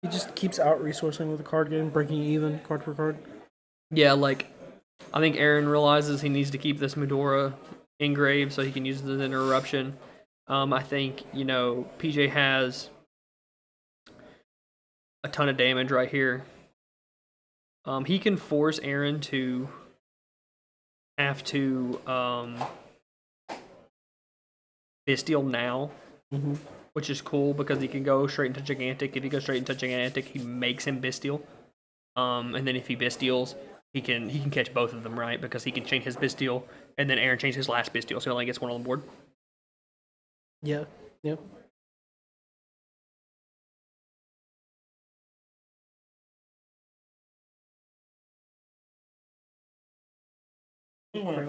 just keeps out resourcing with the card game, breaking even card for card. Yeah, like, I think Aaron realizes he needs to keep this Medora engraved so he can use the interruption. I think, you know, PJ has a ton of damage right here. He can force Aaron to have to Bestial now, which is cool because he can go straight into Gigantic. If he goes straight into Gigantic, he makes him Bestial. And then if he Bestials, he can catch both of them, right? Because he can change his Bestial, and then Aaron changed his last Bestial, so he only gets one on the board. Yeah. Yep. Crap.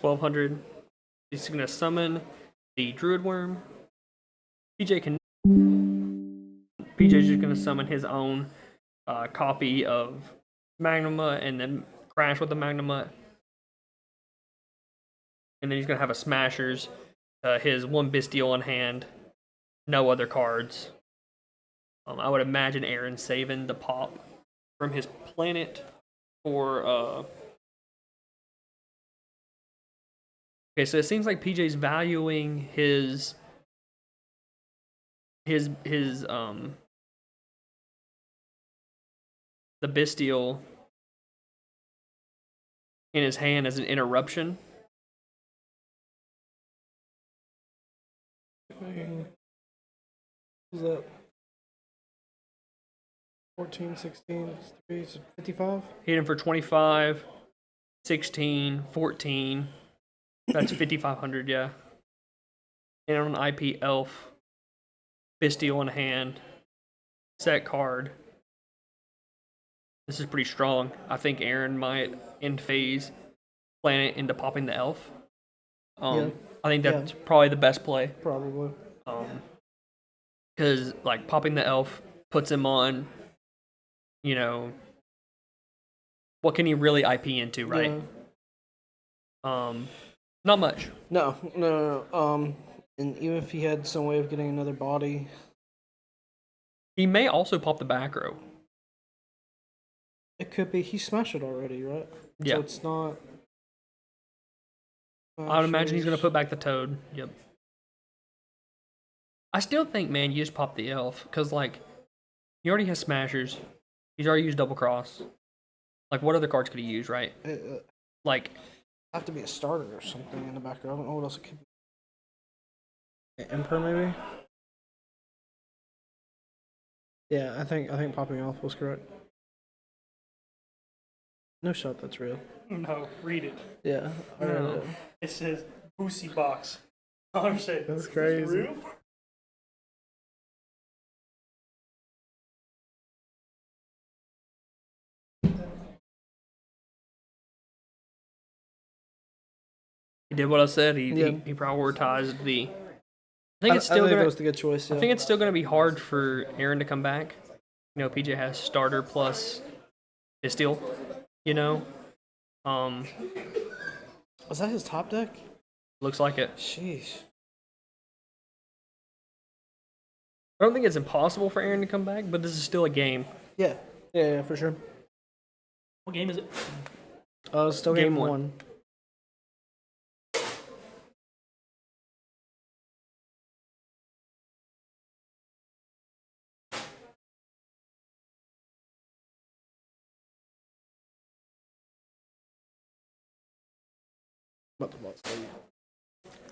1200. He's going to summon the Druid Worm. PJ's just going to summon his own copy of Magnuma and then crash with the Magnuma. And then he's going to have a Smashers, his 1 Bestial in hand, no other cards. I would imagine Aaron saving the pop from his planet for okay, so it seems like PJ's valuing his the Bestial in his hand as an interruption. Who's that? 14, 16, 3, 55? Hit him for 25. 16, 14. That's 5,500, yeah. And on an IP elf, Bisteel in hand, set card. This is pretty strong. I think Aaron might end phase plan it into popping the elf. Yeah. I think that's probably the best play. Probably. Because like popping the elf puts him on, you know, what can he really IP into, right? Yeah. Not much. No. And even if he had some way of getting another body, He may also pop the back row. it could be he smashed it already, right? Yeah. So it's not. I would imagine he's going to put back the toad. Yep. I still think, man, you just pop the elf. Because, like, he already has smashers. He's already used double cross. Like, what other cards could he use, right? Like, have to be a starter or something in the back row. I don't know what else it could be. Emperor, maybe? Yeah, I think popping elf was correct. No shot, that's real. No, read it. Yeah, I read it. It says Boosie Box. I'm saying, That's crazy. real? he did what I said. He prioritized the. I think it's still that gonna. was the good choice. Yeah. I think it's still gonna be hard for Aaron to come back. You know, PJ has starter plus Bisteel. You know, was that his top deck? looks like it. Sheesh. I don't think it's impossible for Aaron to come back, but this is still a game. Yeah, for sure. What game is it? Still game one.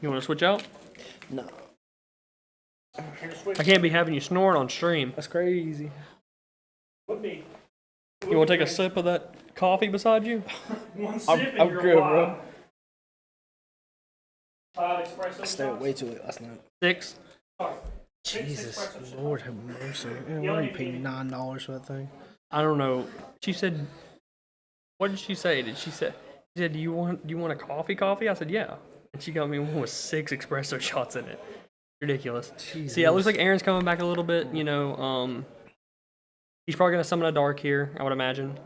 You want to switch out? No. I can't be having you snoring on stream. That's crazy. What me? You want to take a sip of that coffee beside you? One sip I'm good, bro. Five espresso I stayed up way too late last night. 6. Jesus, Lord have mercy. Why are you paying $9 for that thing? I don't know. She said, what did she say? She said, do you want a coffee? I said, yeah. And she got me one with 6 espresso shots in it. Ridiculous. Jesus. See, it looks like Aaron's coming back a little bit. You know, he's probably gonna summon a dark here, I would imagine.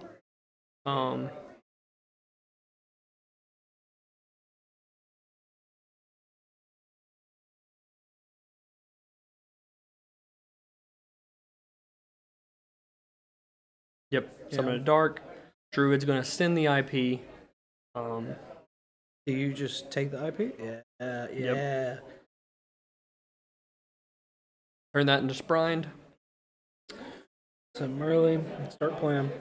Yep, summon a dark. Druid's gonna send the IP. Do you just take the IP? Yeah. Yep. Turn that into Sprined. So Merly, start playing.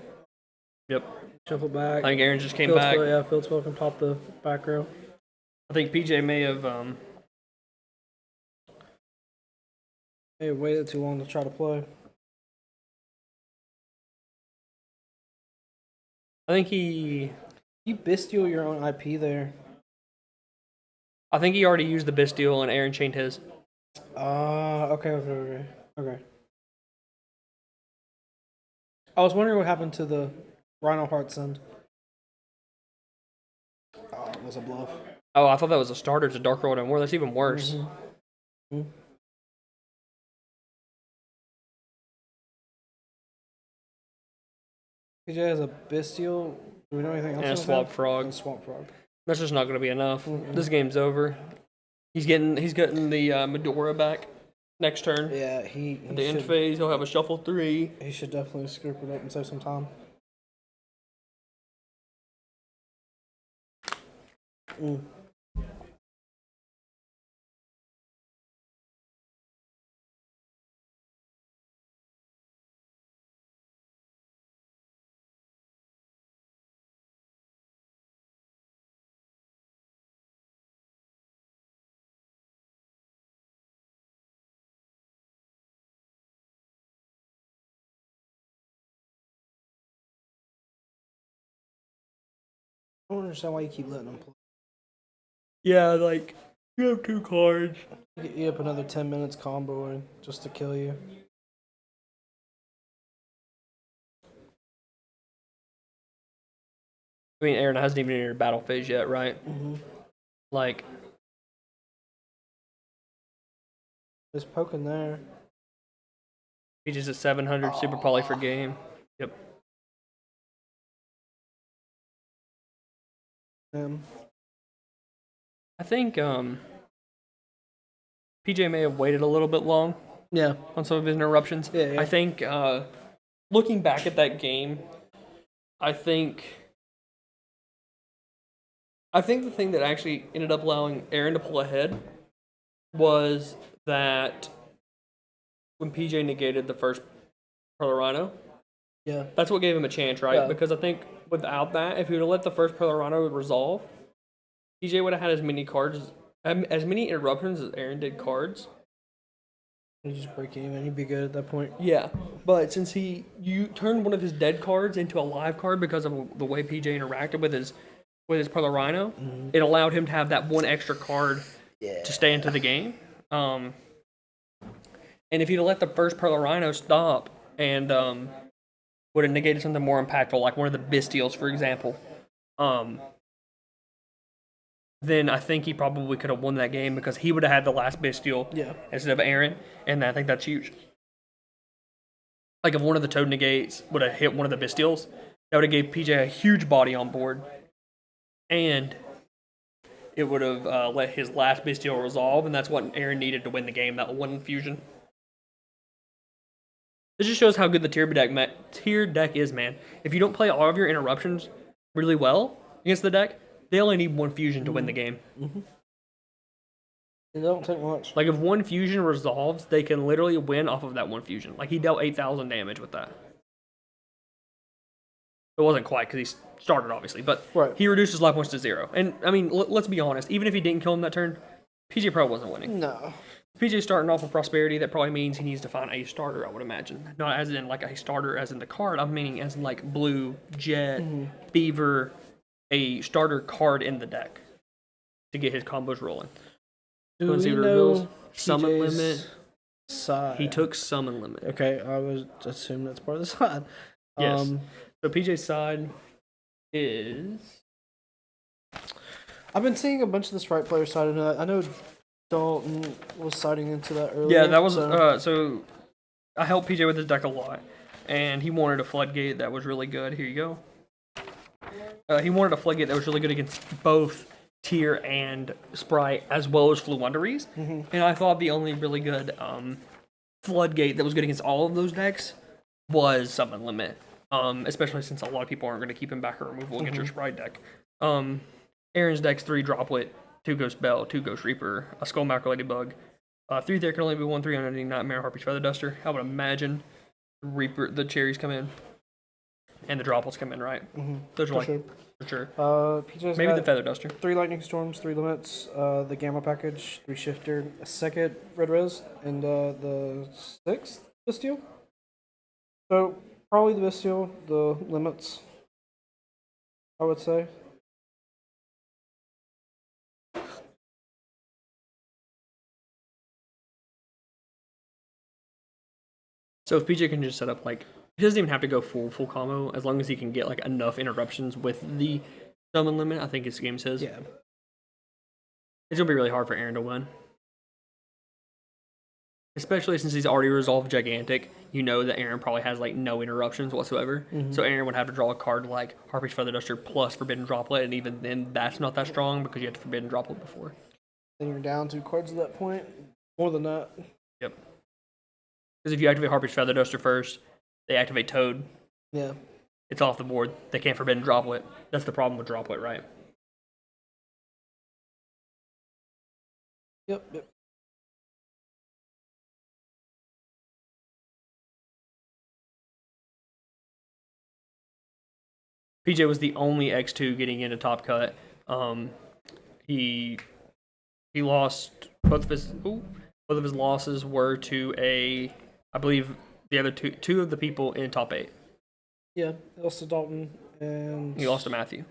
Yep. Shuffle back. I think Aaron just came back. Field spell can top the back row. I think PJ may have Hey, waited too long to try to play. I think he Bisteel your own IP there. I think he already used the Bisteel and Aaron chained his. Okay. I was wondering what happened to the Rhino Heart Send. Oh, it was a bluff. Oh, I thought that was a starter to Dark World and War. That's even worse. Mm-hmm. PJ has a Bisteel. Do we know anything else? And a Swamp Frog. And Swamp Frog. That's just not going to be enough. This game's over. He's getting the Medora back next turn. Yeah, At the end phase, he'll have a shuffle 3. He should definitely scoop it up and save some time. I don't understand why you keep letting them play. Yeah, like you have 2 cards. Get you up another 10 minutes comboing just to kill you. I mean, Aaron hasn't even entered battle phase yet, right? Mm-hmm. Like, Just poking there. he's just at 700 super poly for game. Yep. I think PJ may have waited a little bit long. Yeah. On some of his interruptions. Yeah. I think looking back at that game, I think the thing that actually ended up allowing Aaron to pull ahead was that when PJ negated the first Pearl Rhino. Yeah. That's what gave him a chance, right? Yeah. Because I think without that, if he would have let the first Pearl Rhino resolve, PJ would have had as many cards, as many interruptions as Aaron did cards. You just break even. You'd be good at that point. Yeah, but since you turned one of his dead cards into a live card because of the way PJ interacted with his Pearl Rhino, it allowed him to have that one extra card to stay into the game. And if he'd have let the first Pearl Rhino stop and would have negated something more impactful, like one of the Bistials, for example, then I think he probably could have won that game because he would have had the last Bistial instead of Aaron, and I think that's huge. Like if one of the Toad negates would have hit one of the Bistials, that would have gave PJ a huge body on board, and it would have let his last Bistial resolve, and that's what Aaron needed to win the game, that one fusion. This just shows how good the tier deck is, man. If you don't play all of your interruptions really well against the deck, they only need one fusion to win the game. Mm-hmm. It don't take much. Like if one fusion resolves, they can literally win off of that one fusion. Like he dealt 8,000 damage with that. It wasn't quite because he started obviously, but he reduced his life points to 0. And I mean, let's be honest. Even if he didn't kill him that turn, PJ Pro wasn't winning. No. PJ starting off with prosperity, that probably means he needs to find a starter, I would imagine. Not as in like a starter as in the card, I'm meaning as in like Blue, Jet, Beaver, a starter card in the deck to get his combos rolling. Do we know Summon PJ's limit. side? He took summon limit. Okay, I would assume that's part of the side. Yes. So PJ's side is... I've been seeing a bunch of the Sprite player side, and I know Dalton was siding into that earlier. Yeah, that was so I helped PJ with his deck a lot, and he wanted a floodgate that was really good. Here you go. He wanted a floodgate that was really good against both Tier and Sprite, as well as Fluunderies. And I thought the only really good floodgate that was good against all of those decks was Summon Limit, especially since a lot of people aren't going to keep him back or removal against your Sprite deck. Aaron's deck's 3 Droplet, 2 Ghost Bell, 2 Ghost Reaper, a Skullmaker Ladybug. 3 there can only be 1 300 Nightmare Harpy's Feather Duster. I would imagine the cherries come in. And the droplets come in, right? Those are for sure. PJ's maybe got the Feather Duster. 3 Lightning Storms, 3 Limits, the Gamma Package, 3 Shifter, a second Red Res, and the 6th Bestial. So, probably the Bestial, the Limits, I would say. So if PJ can just set up like, he doesn't even have to go full combo, as long as he can get like enough interruptions with the summon limit, I think his game says. Yeah. It's gonna be really hard for Aaron to win. Especially since he's already resolved Gigantic, you know that Aaron probably has like no interruptions whatsoever. So Aaron would have to draw a card like Harpy's Feather Duster plus Forbidden Droplet, and even then that's not that strong because you had to Forbidden Droplet before. Then you're down 2 cards at that point. More than that. Yep. Because if you activate Harpy's Feather Duster first, they activate Toad. Yeah. It's off the board. They can't Forbidden Droplet. That's the problem with Droplet, right? Yep. PJ was the only X2 getting into top cut. He lost both of his losses were to I believe the other two of the people in top 8. Yeah, he lost to Dalton and he lost to Matthew.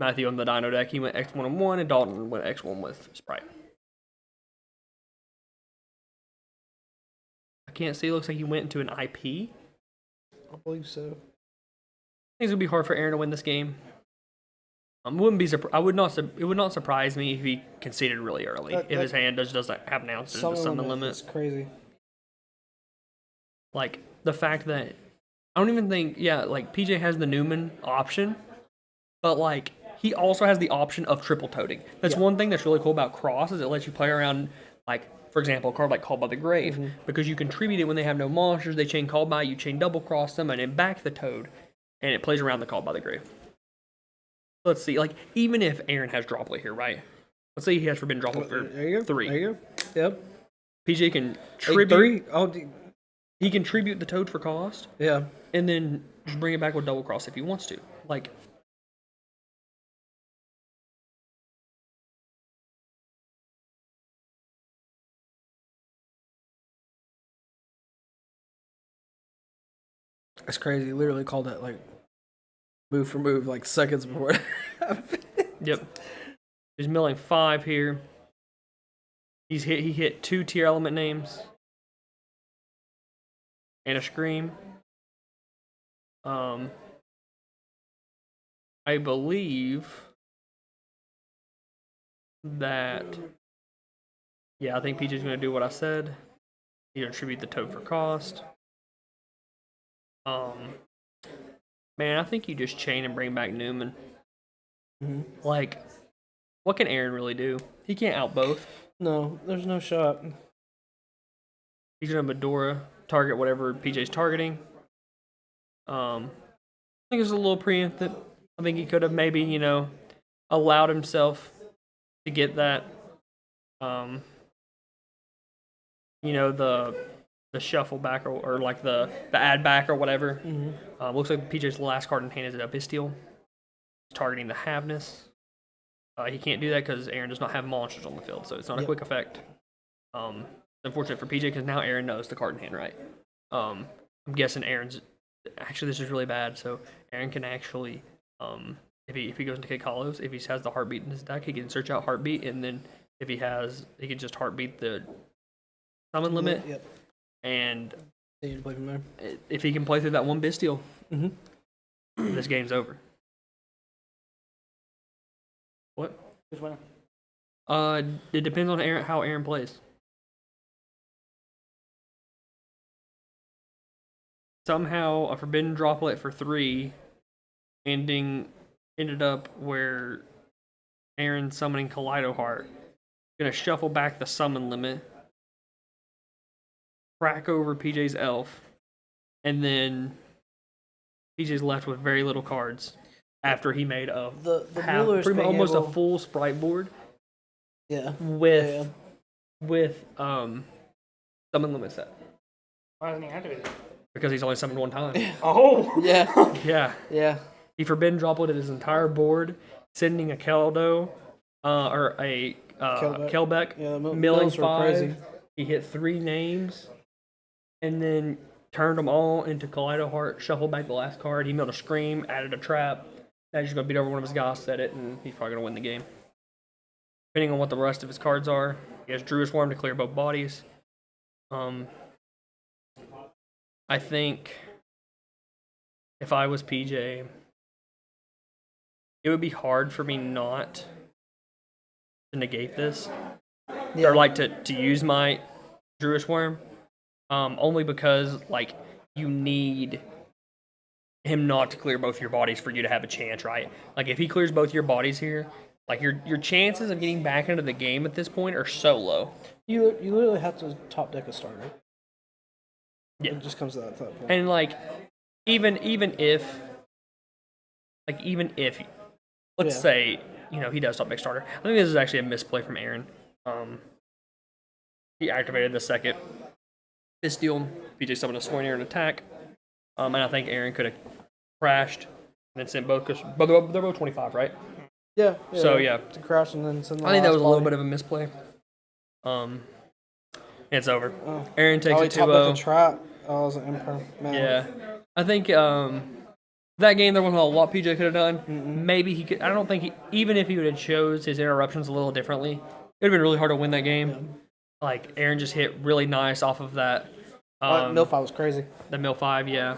Matthew on the Dino deck, he went X1 and 1, and Dalton went X1 with Sprite. I can't see. It looks like he went into an IP. I believe so. I think it's gonna be hard for Aaron to win this game. Wouldn't be I would not. It would not surprise me if he conceded really early. If his hand doesn't have an ounce to the summon limit. It's crazy. Like the fact that I don't even think like PJ has the Newman option, but like he also has the option of triple toting. That's one thing that's really cool about Cross is it lets you play around like. For example, a card like Called by the Grave, because you contribute it when they have no monsters, they chain Called by, you chain double cross them, and then back the Toad, and it plays around the Called by the Grave. Let's see, like, even if Aaron has Droplet here, right? Let's say he has Forbidden Droplet for 3. There you go. Yep. PJ can tribute. He can tribute the Toad for cost. Yeah. And then just bring it back with double cross if he wants to. Like, It's crazy. He literally called that like move for move, like seconds before it happened. Yep. He's milling 5 here. He hit 2 tier element names. And a Scream. I believe that I think PJ's gonna do what I said. He's gonna tribute the Toad for cost. Man, I think you just chain and bring back Newman. Like, what can Aaron really do? He can't out both. No, there's no shot. He's gonna Medora target whatever PJ's targeting. I think it's a little preemptive. I think he could have maybe, allowed himself to get that, the shuffle back or like the add back or whatever. Looks like PJ's last card in hand is a Bestial. He's targeting the Havness. He can't do that because Aaron does not have monsters on the field, so it's not a quick effect. It's unfortunate for PJ because now Aaron knows the card in hand, right? I'm guessing Aaron's... Actually, this is really bad, so Aaron can actually... if he goes into Kick Hollows, if he has the Heartbeat in his deck, he can search out Heartbeat, and then if he can just Heartbeat the summon limit. Yep. And They need to play from there. If he can play through that one Bestial, this game's over. What? Who's winning? It depends on how Aaron plays. Somehow a Forbidden Droplet for 3 ended up where Aaron summoning Kaleido Heart. Gonna shuffle back the summon limit. Crack over PJ's Elf. And then PJ's left with very little cards after he made almost a full Sprite board. Yeah. With summon limit set. Why doesn't he activate it? Because he's only summoned one time. Oh! Yeah. Yeah. He Forbidden Droplet his entire board, sending a Keldo, or a Kelbeck, milling 5. Crazy. He hit 3 names, and then turned them all into Kaleido Heart, shuffled back the last card. He milled a Scream, added a Trap. Now he's just going to beat over one of his guys, set it, and he's probably going to win the game. Depending on what the rest of his cards are. He has Druid Swarm to clear both bodies. I think if I was PJ, it would be hard for me not to negate this. Or like to use my Druid Worm. Only because like you need him not to clear both your bodies for you to have a chance, right? Like if he clears both your bodies here, like your chances of getting back into the game at this point are so low. You literally have to top deck a starter. Yeah. It just comes to that point. And like even if let's say, he does top deck starter. I think this is actually a misplay from Aaron. He activated the second Bestial. PJ summoned a Sworn Aaron attack. And I think Aaron could have crashed and then sent both, because they're both 25, right? Yeah. So yeah. To crash and then send the I think that was a last little body. bit of a misplay. It's over. Oh. Aaron takes it top deck a 2-0. trap. Oh, it was an Emperor. Man. Yeah. I think that game, there wasn't a lot PJ could have done. Maybe he could. I don't think even if he would have chose his interruptions a little differently, it would have been really hard to win that game. Like Aaron just hit really nice off of that. Mill 5 was crazy. The Mill 5, yeah.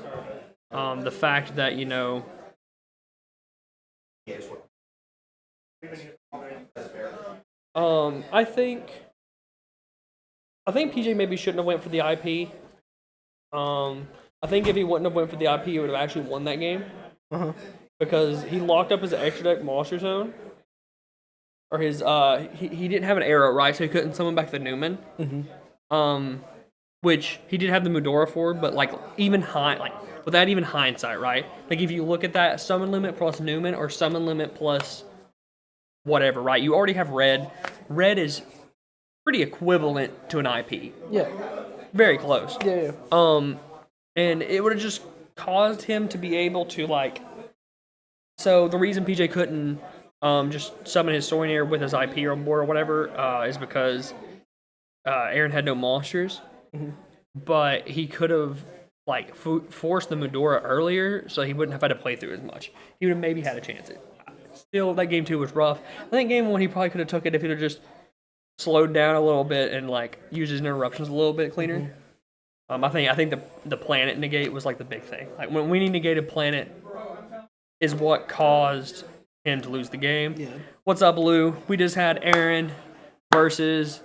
The fact that I think PJ maybe shouldn't have went for the IP. I think if he wouldn't have went for the IP, he would have actually won that game. Because he locked up his extra deck Monster Zone. Or his he didn't have an arrow, right? So he couldn't summon back the Newman. Which he did have the Mudora for, but without even hindsight, right? Like if you look at that summon limit plus Newman or summon limit plus whatever, right? You already have red. Red is pretty equivalent to an IP. Yeah. Very close. Yeah. And it would have just caused him to be able to so the reason PJ couldn't just summon his Soignir with his IP on board or whatever is because Aaron had no monsters. But he could have forced the Mudora earlier, so he wouldn't have had to play through as much. He would have maybe had a chance. Still, that game 2 was rough. I think game 1 he probably could have took it if he'd have just slowed down a little bit and used his interruptions a little bit cleaner. I think the planet negate was the big thing. When we negated planet is what caused him to lose the game. Yeah. What's up, Lou? We just had Aaron versus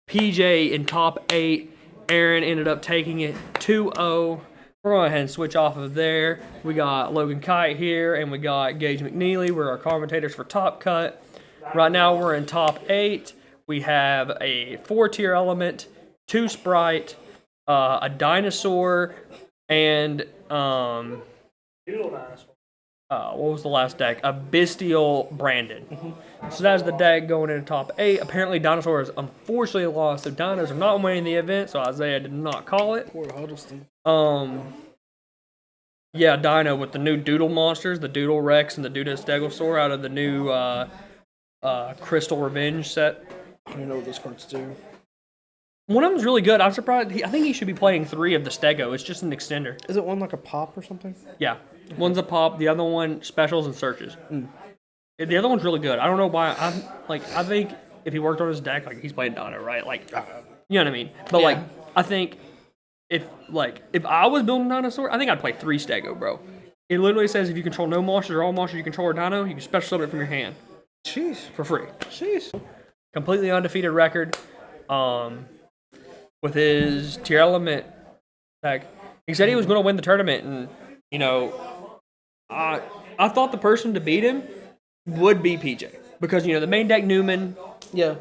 PJ in top 8. Aaron ended up taking it 2-0. We're going to go ahead and switch off of there. We got Logan Kite here, and we got Gage McNeely. We're our commentators for Top Cut. Right now, we're in top 8. We have a 4-tier element, 2 Sprite, a Dinosaur, and Doodle Dinosaur. what was the last deck? A Bestial Branded. So that's the deck going into top 8. Apparently, Dinosaur is unfortunately lost, so Dinos are not winning the event, so Isaiah did not call it. Poor Huddleston. Yeah, Dino with the new Doodle monsters, the Doodle Rex and the Doodle Stegosaur out of the new Crystal Revenge set. I don't know what those cards do. One of them's really good. I'm surprised. I think he should be playing 3 of the Stego. It's just an extender. Is it one like a pop or something? Yeah. One's a pop. The other one, specials and searches. The other one's really good. I don't know why. I think if he worked on his deck, he's playing Dino, right? You know what I mean? But I think if I was building Dinosaur, I think I'd play 3 Stego, bro. It literally says if you control no monsters or all monsters you control are Dino, you can special summon it from your hand. Jeez. For free. Jeez. Completely undefeated record. With his tier element deck. He said he was going to win the tournament, and I thought the person to beat him would be PJ because the main deck Newman. Yeah.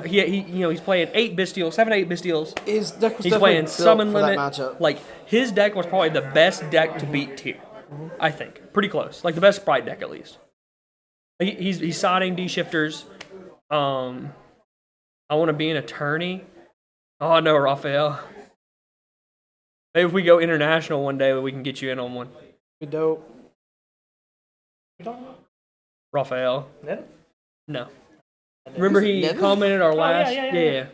He's playing 8 Bestials, 7-8 Bestials. His deck was he's playing summon for limit. that matchup. His deck was probably the best deck to beat tier. I think pretty close, the best Sprite deck at least. He's siding D shifters. I want to be an attorney. Oh no, Raphael. Maybe if we go international one day, we can get you in on one. Be dope. Raphael. Nevin? No. Remember he commented our last. Yeah.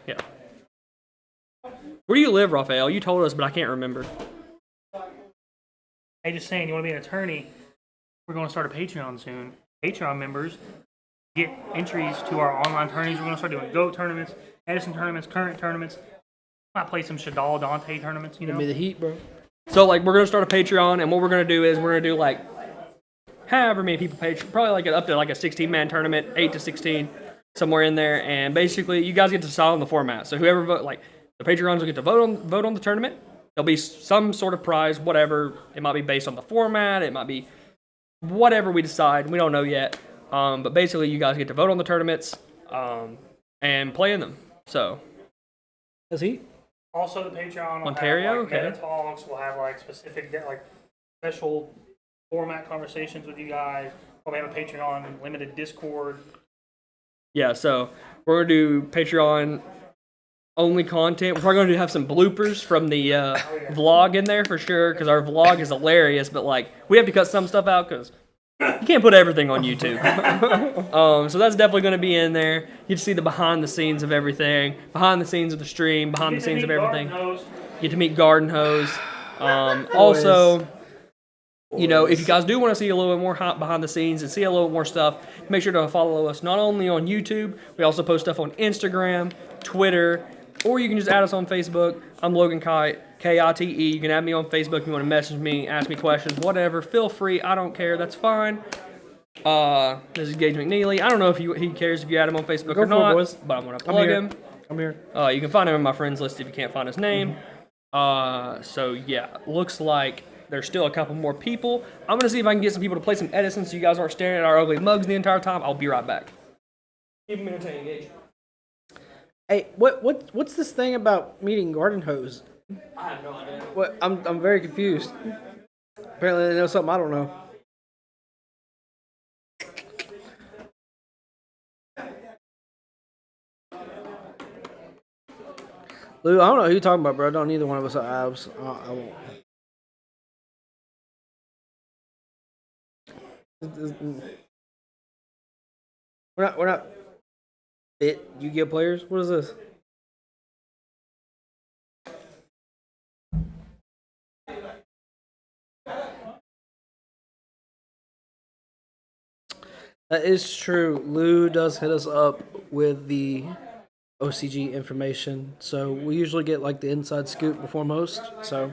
Where do you live, Raphael? You told us, but I can't remember. Hey, just saying, you want to be an attorney? We're going to start a Patreon soon. Patreon members get entries to our online tournaments. We're going to start doing GOAT tournaments, Edison tournaments, current tournaments. Might play some Shadal Dante tournaments, Give me the heat, bro. So, we're going to start a Patreon, and what we're going to do is we're going to do, however many people Patreon, probably up to a 16-man tournament, 8 to 16, somewhere in there, and basically, you guys get to decide on the format. So, whoever vote, the Patreons will get to vote on the tournament. There'll be some sort of prize, whatever. It might be based on the format. It might be whatever we decide. We don't know yet. But basically, you guys get to vote on the tournaments and play in them. So, is he? Also, the Patreon will Ontario, have, meta talks. We'll have specific, special format conversations with you guys. We'll have a Patreon limited Discord. Yeah, so we're gonna do Patreon only content. We're probably gonna have some bloopers from the vlog in there for sure, because our vlog is hilarious. But we have to cut some stuff out because you can't put everything on YouTube. So that's definitely going to be in there. You get to see the behind the scenes of everything, behind the scenes of the stream, behind the scenes of everything. You get to meet Garden Hose. Also, You know, if you guys do want to see a little bit more behind the scenes and see a little more stuff, make sure to follow us not only on YouTube, we also post stuff on Instagram, Twitter, or you can just add us on Facebook. I'm Logan Kite, Kite. You can add me on Facebook if you want to message me, ask me questions, whatever. Feel free. I don't care. That's fine. This is Gage McNeely. I don't know if he cares if you add him on Facebook or not, but I'm going to plug him. I'm here. You can find him in my friends list if you can't find his name. So yeah, looks like there's still a couple more people. I'm gonna see if I can get some people to play some Edison so you guys aren't staring at our ugly mugs the entire time. I'll be right back. Keep them entertaining, Gage. Hey, what's this thing about meeting garden hose? I have no idea. What? I'm very confused. Apparently they know something I don't know. Lou, I don't know who you're talking about, bro. Don't neither one of us have abs. I won't. We're not fit Yu-Gi-Oh players. What is this? That is true. Lou does hit us up with the OCG information, so we usually get like the inside scoop before most. So,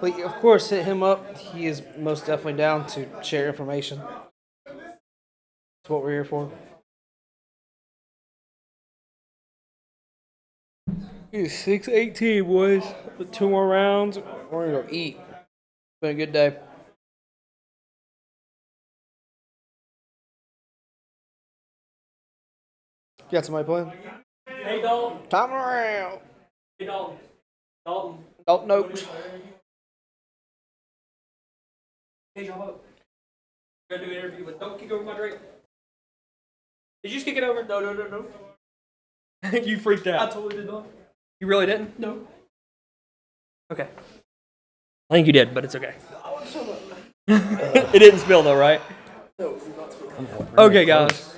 but of course, hit him up. He is most definitely down to share information. That's what we're here for. It's 6:18, boys. With 2 more rounds, we're gonna go eat. It's been a good day. Got somebody playing? Hey, Dalton. Time around. Hey, Dalton. Dalton. Dalton Oaks. Hey, y'all. We're gonna do an interview with. Don't kick over my drink. Did you just kick it over? No. You freaked out. I totally did not. You really didn't? No. Okay. I think you did, but it's okay. It didn't spill though, right? No, it's not spilling. Okay, guys.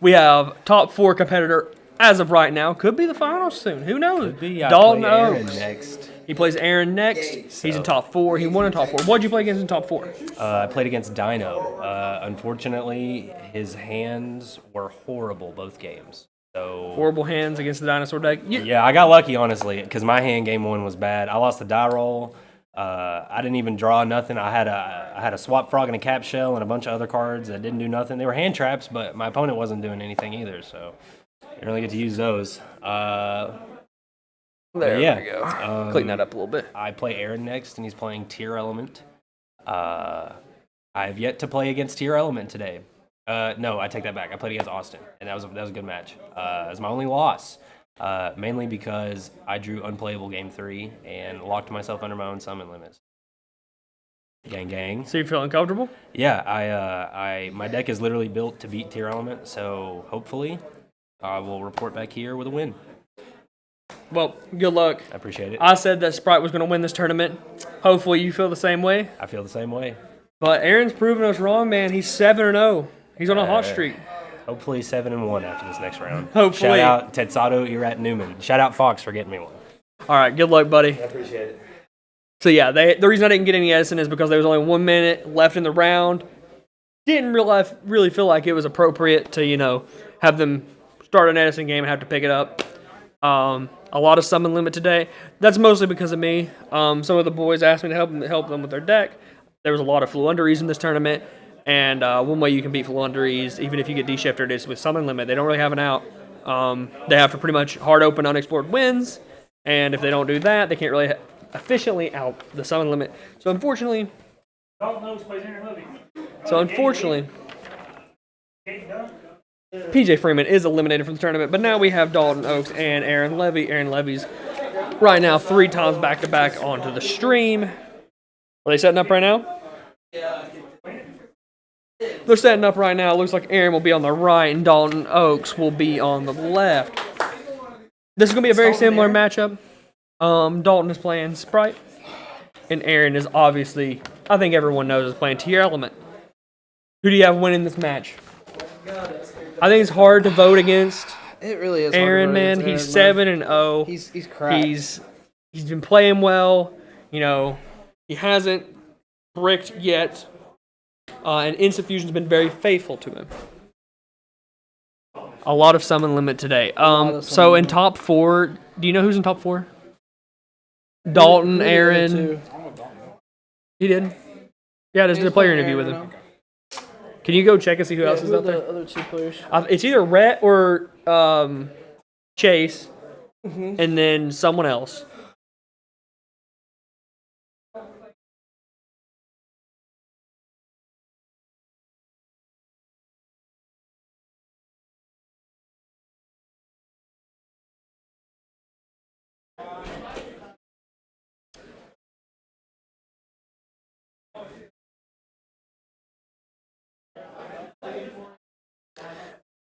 We have top 4 competitor as of right now. Could be the finals soon. Who knows? Dalton Oaks. Next. He plays Aaron next. So. He's in top 4. He won in top 4. What'd you play against in top 4? I played against Dino. Unfortunately, his hands were horrible both games. So horrible hands against the dinosaur deck. Yeah, I got lucky honestly because my hand game 1 was bad. I lost the die roll. I didn't even draw nothing. I had a swap frog and a cap shell and a bunch of other cards that didn't do nothing. They were hand traps, but my opponent wasn't doing anything either, so I didn't really get to use those. There we go. Clean that up a little bit. I play Aaron next, and he's playing Tier Element. I have yet to play against Tier Element today. No, I take that back. I played against Austin, and that was a good match. It was my only loss. Mainly because I drew unplayable game 3 and locked myself under my own summon limits. Gang. So you're feeling comfortable? Yeah, my deck is literally built to beat Tier Element, so hopefully I will report back here with a win. Well, good luck. I appreciate it. I said that Sprite was going to win this tournament. Hopefully you feel the same way. I feel the same way. But Aaron's proving us wrong, man. He's 7-0. He's on a hot streak. Hopefully 7-1 after this next round. Hopefully. Shout out Tetsato Erat Newman. Shout out Fox for getting me one. All right, good luck, buddy. I appreciate it. So yeah, the reason I didn't get any Edison is because there was only 1 minute left in the round. Didn't really feel like it was appropriate to, have them start an Edison game and have to pick it up. A lot of summon limit today. That's mostly because of me. Some of the boys asked me to help them with their deck. There was a lot of Fluunderies in this tournament. And one way you can beat Fluunderies, even if you get D-shifted, is with summon limit. They don't really have an out. They have to pretty much hard open unexplored wins, and if they don't do that, they can't really efficiently out the summon limit. So unfortunately, PJ Freeman is eliminated from the tournament. But now we have Dalton Oaks and Aaron Levy. Aaron Levy's right now 3 times back-to-back onto the stream. Are they setting up right now? They're setting up right now. It looks like Aaron will be on the right and Dalton Oaks will be on the left. This is going to be a very similar matchup. Dalton is playing Sprite. And Aaron is obviously, I think everyone knows, is playing Tier Element. Who do you have winning this match? I think it's hard to vote against. It really is. Aaron, man. He's 7-0. He's cracked. He's been playing well. He hasn't bricked yet, and Insuffusion's been very faithful to him. A lot of summon limit today. So in top 4, do you know who's in top 4? Dalton, Aaron. He did. Yeah, I just did a player interview with him. Can you go check and see who else is out there? The other 2 players. It's either Rhett or Chase, and then someone else.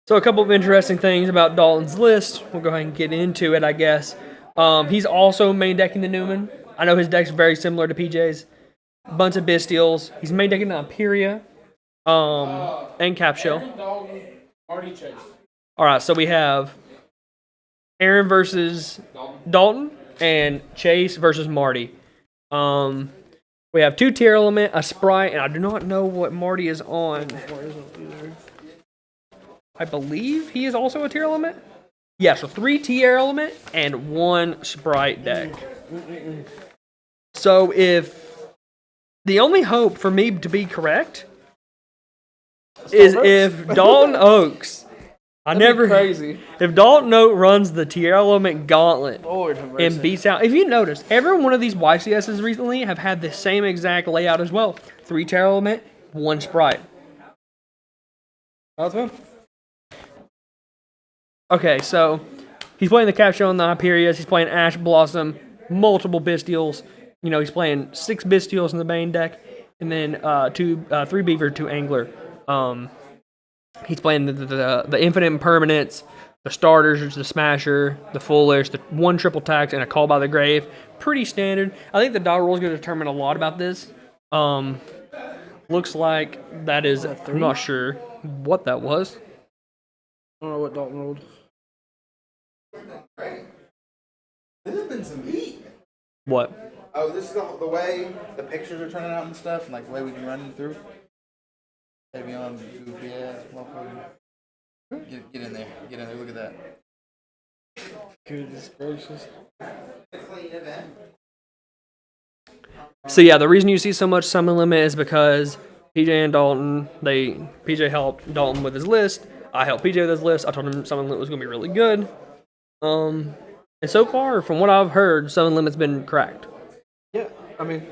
So a couple of interesting things about Dalton's list. We'll go ahead and get into it, I guess. He's also main decking the Newman. I know his deck's very similar to PJ's. Bunch of Bystials. He's main decking the Imperia and Cap Shell. All right, so we have Aaron versus Dalton and Chase versus Marty. We have 2 tier element, a Sprite, and I do not know what Marty is on. I believe he is also a tier element. Yeah, so 3 tier element and 1 Sprite deck. So if the only hope for me to be correct is if Dalton Oaks, crazy. If Dalton Oak runs the tier element gauntlet Lord have mercy. and beats out, if you notice, every one of these YCSs recently have had the same exact layout as well. 3 tier element, 1 Sprite. That's one. Okay, so he's playing the Capture on the Hyperias. He's playing Ash Blossom, multiple Bystials. You know, he's playing 6 Bystials in the main deck, and then 3 Beaver, 2 Angler. He's playing the Infinite Impermanence, the Starters, the Smasher, the Foolish, the 1 Triple Tax, and a Call by the Grave. Pretty standard. I think the die roll is going to determine a lot about this. Looks like that is. I'm not sure what that was. I don't know what Dalton rolled. This has been some heat. What? Oh, this is the way the pictures are turning out and stuff, and like the way we can run them through. Maybe on goofy ass motherfucker. Get in there. Get in there. Look at that. Goodness gracious. So yeah, the reason you see so much summon limit is because PJ and Dalton, PJ helped Dalton with his list. I helped PJ with his list. I told him summon limit was going to be really good. And so far, from what I've heard, summon limit's been cracked. Yeah, I mean,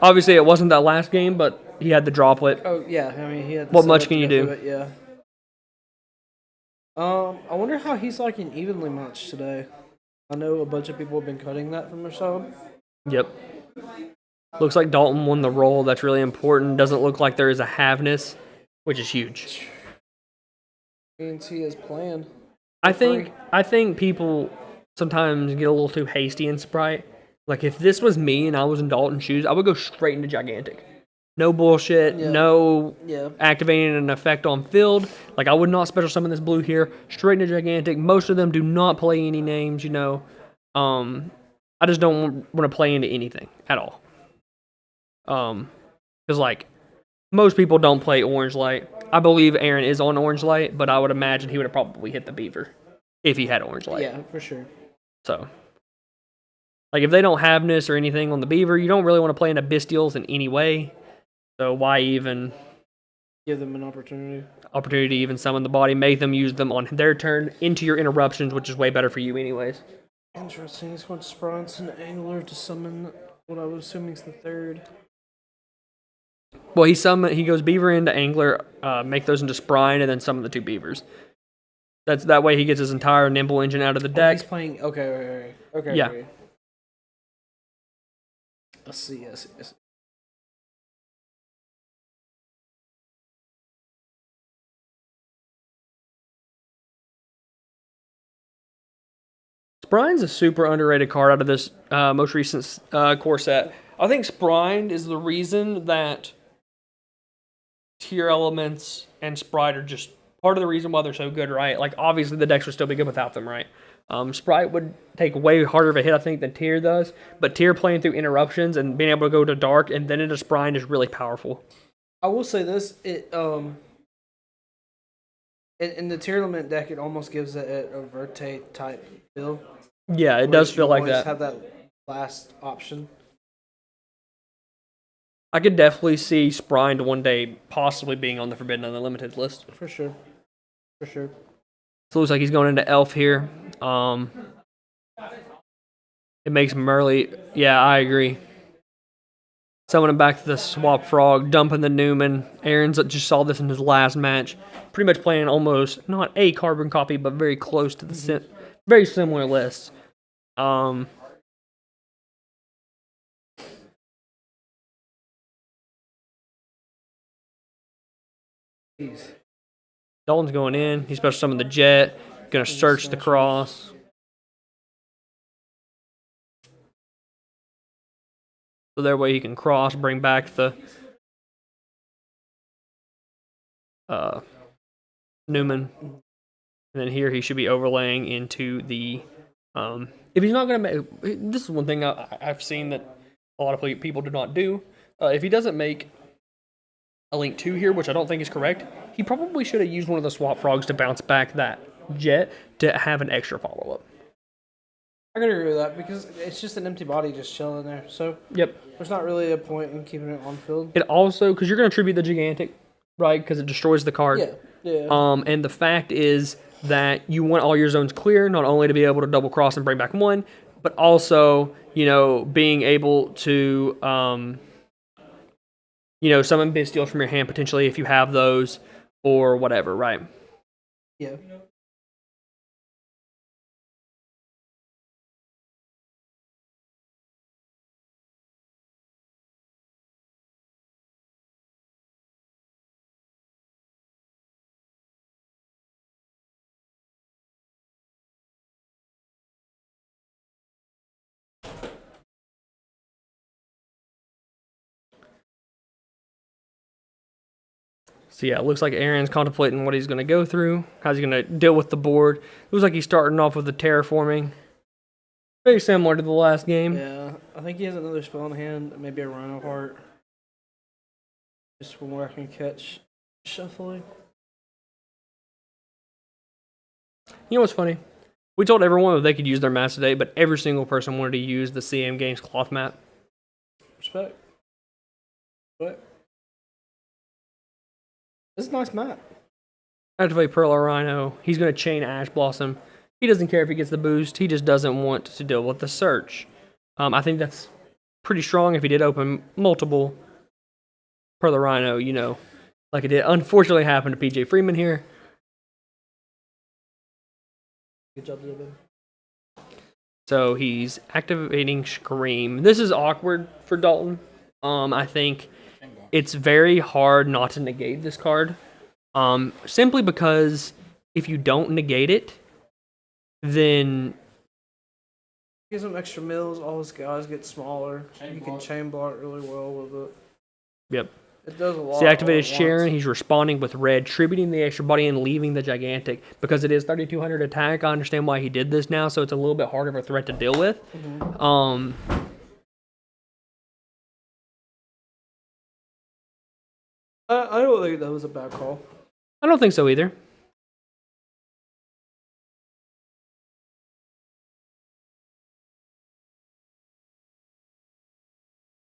obviously it wasn't that last game, but he had the droplet. oh yeah, I mean he had. What much can you do? It, yeah. I wonder how he's like in evenly matched today. I know a bunch of people have been cutting that from their sub. Yep. Looks like Dalton won the roll. That's really important. Doesn't look like there is a halveness, which is huge. Means he is playing. I think people sometimes get a little too hasty in Sprite. Like if this was me and I was in Dalton's shoes, I would go straight into Gigantic. No bullshit, no activating an effect on field. Like I would not special summon this blue here. Straight into Gigantic. Most of them do not play any names, you know. I just don't want to play into anything at all. Because like most people don't play Orange Light. I believe Aaron is on Orange Light, but I would imagine he would have probably hit the Beaver if he had Orange Light. Yeah, for sure. So, like if they don't have Ness or anything on the Beaver, you don't really want to play into Bystials in any way. So why even give them an opportunity? Opportunity to even summon the body, make them use them on their turn into your interruptions, which is way better for you anyways. Interesting. He's going Sprites and Angler to summon what I would assume is the 3rd. Well, he goes Beaver into Angler, make those into Sprine, and then summon the 2 Beavers. That way he gets his entire Nimble engine out of the deck. He's playing. Okay. Yeah. Okay. I see. Sprine's a super underrated card out of this most recent core set. I think Sprine is the reason that tier elements and Sprite are just part of the reason why they're so good, right? Like, obviously the decks would still be good without them, right? Sprite would take way harder of a hit, I think, than Tyr does. But Tyr playing through interruptions and being able to go to dark and then into Sprite is really powerful. I will say this: in the Tier Element deck, it almost gives it a Verte type feel. Yeah, it does feel like that. Have that last option. I could definitely see Sprite one day possibly being on the Forbidden Unlimited list. For sure. For sure. So it looks like he's going into Elf here. It makes Murley. Yeah, I agree. Summoning back to the Swap Frog, dumping the Newman. Aaron's just saw this in his last match. Pretty much playing almost, not a carbon copy, but very close to the very similar list. Dalton's going in. He's special summon the Jet. Gonna search the cross. So that way he can cross, bring back the Newman. And then here he should be overlaying into the if he's not gonna make, this is one thing I've seen that a lot of people do not do. If he doesn't make a Link 2 here, which I don't think is correct, he probably should have used one of the Swap Frogs to bounce back that Jet to have an extra follow-up. I can agree with that because it's just an empty body just chilling there. So yep, there's not really a point in keeping it on field. It also, because you're going to tribute the Gigantic, right? Because it destroys the card. Yeah. And the fact is that you want all your zones clear, not only to be able to double cross and bring back one, but also, being able to, summon Bystials from your hand potentially if you have those or whatever, right? Yeah. So yeah, it looks like Aaron's contemplating what he's going to go through, how's he going to deal with the board. It looks like he's starting off with the terraforming. Very similar to the last game. Yeah, I think he has another spell in hand, maybe a Rhino Heart. Just one where I can catch shuffling. You know what's funny? We told everyone that they could use their mats today, but every single person wanted to use the CM Games cloth mat. Respect. What? This is a nice map. Activate Pearl or Rhino. He's going to chain Ash Blossom. He doesn't care if he gets the boost. He just doesn't want to deal with the search. I think that's pretty strong if he did open multiple Pearl or Rhino, like it did unfortunately happen to PJ Freeman here. Good job, David. So he's activating Scream. This is awkward for Dalton. I think it's very hard not to negate this card. Simply because if you don't negate it, then Gives him extra mills, all his guys get smaller. You can chain block really well with it. Yep. It does a lot. So he activated Sharon. He's responding with red, tributing the extra body and leaving the Gigantic. Because it is 3,200 attack, I understand why he did this now, so it's a little bit harder of a threat to deal with. I don't think that was a bad call. I don't think so either.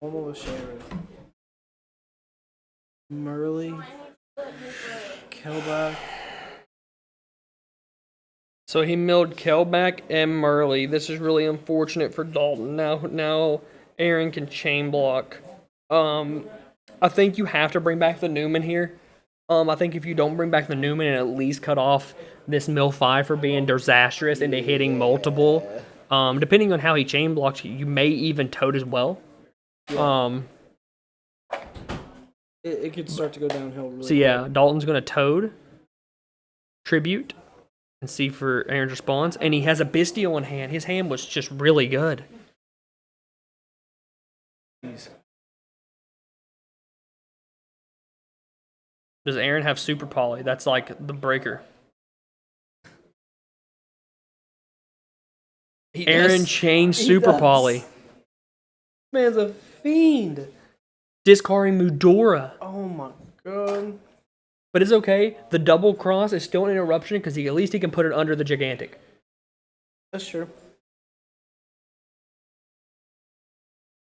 Almost Sharon. Murley. Kelback. So he milled Kelback and Murley. This is really unfortunate for Dalton. Now Aaron can chain block. I think you have to bring back the Newman here. I think if you don't bring back the Newman and at least cut off this mill 5 for being disastrous into hitting multiple, depending on how he chain blocks, you may even toad as well. It could start to go downhill really So yeah, Dalton's going to toad, tribute, and see for Aaron's response. And he has a Bistio in hand. His hand was just really good. Does Aaron have Super Poly? That's like the breaker. Aaron changed Super Poly. Man's a fiend. Discarding Mudora. Oh my god. But it's okay. The double cross is still an interruption because at least he can put it under the gigantic. That's true.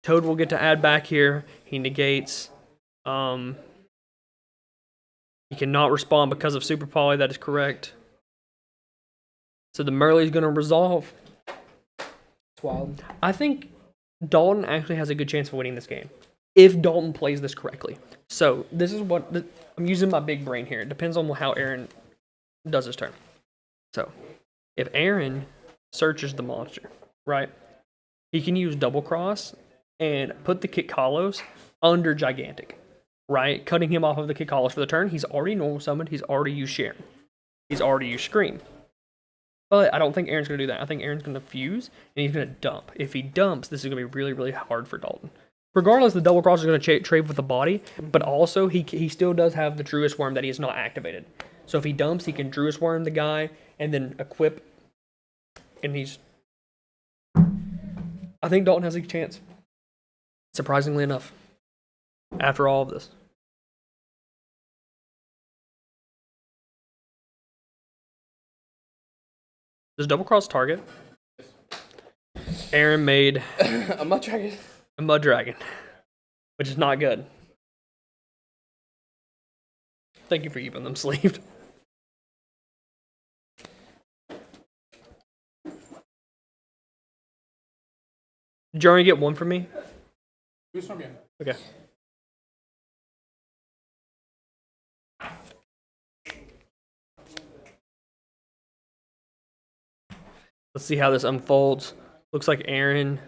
Toad will get to add back here. He negates. He cannot respond because of Super Poly. That is correct. So the Merle is going to resolve. It's wild. I think Dalton actually has a good chance of winning this game if Dalton plays this correctly. So this is what I'm using my big brain here. It depends on how Aaron does his turn. So if Aaron searches the monster, right, he can use double cross and put the Kikalos under gigantic, right, cutting him off of the Kikalos for the turn. He's already normal summoned. He's already used Sharon. He's already used Scream. But I don't think Aaron's going to do that. I think Aaron's going to fuse, and he's going to dump. If he dumps, this is going to be really, really hard for Dalton. Regardless, the double cross is going to trade with the body, but also he still does have the Druid's Worm that he has not activated. So if he dumps, he can Druid's Worm the guy, and then equip, and he's... I think Dalton has a chance. Surprisingly enough. After all of this. Does double cross target? Aaron made a mud dragon. A mud dragon, which is not good. Thank you for keeping them sleeved. Did you already get one from me? Okay. Let's see how this unfolds. Looks like Aaron.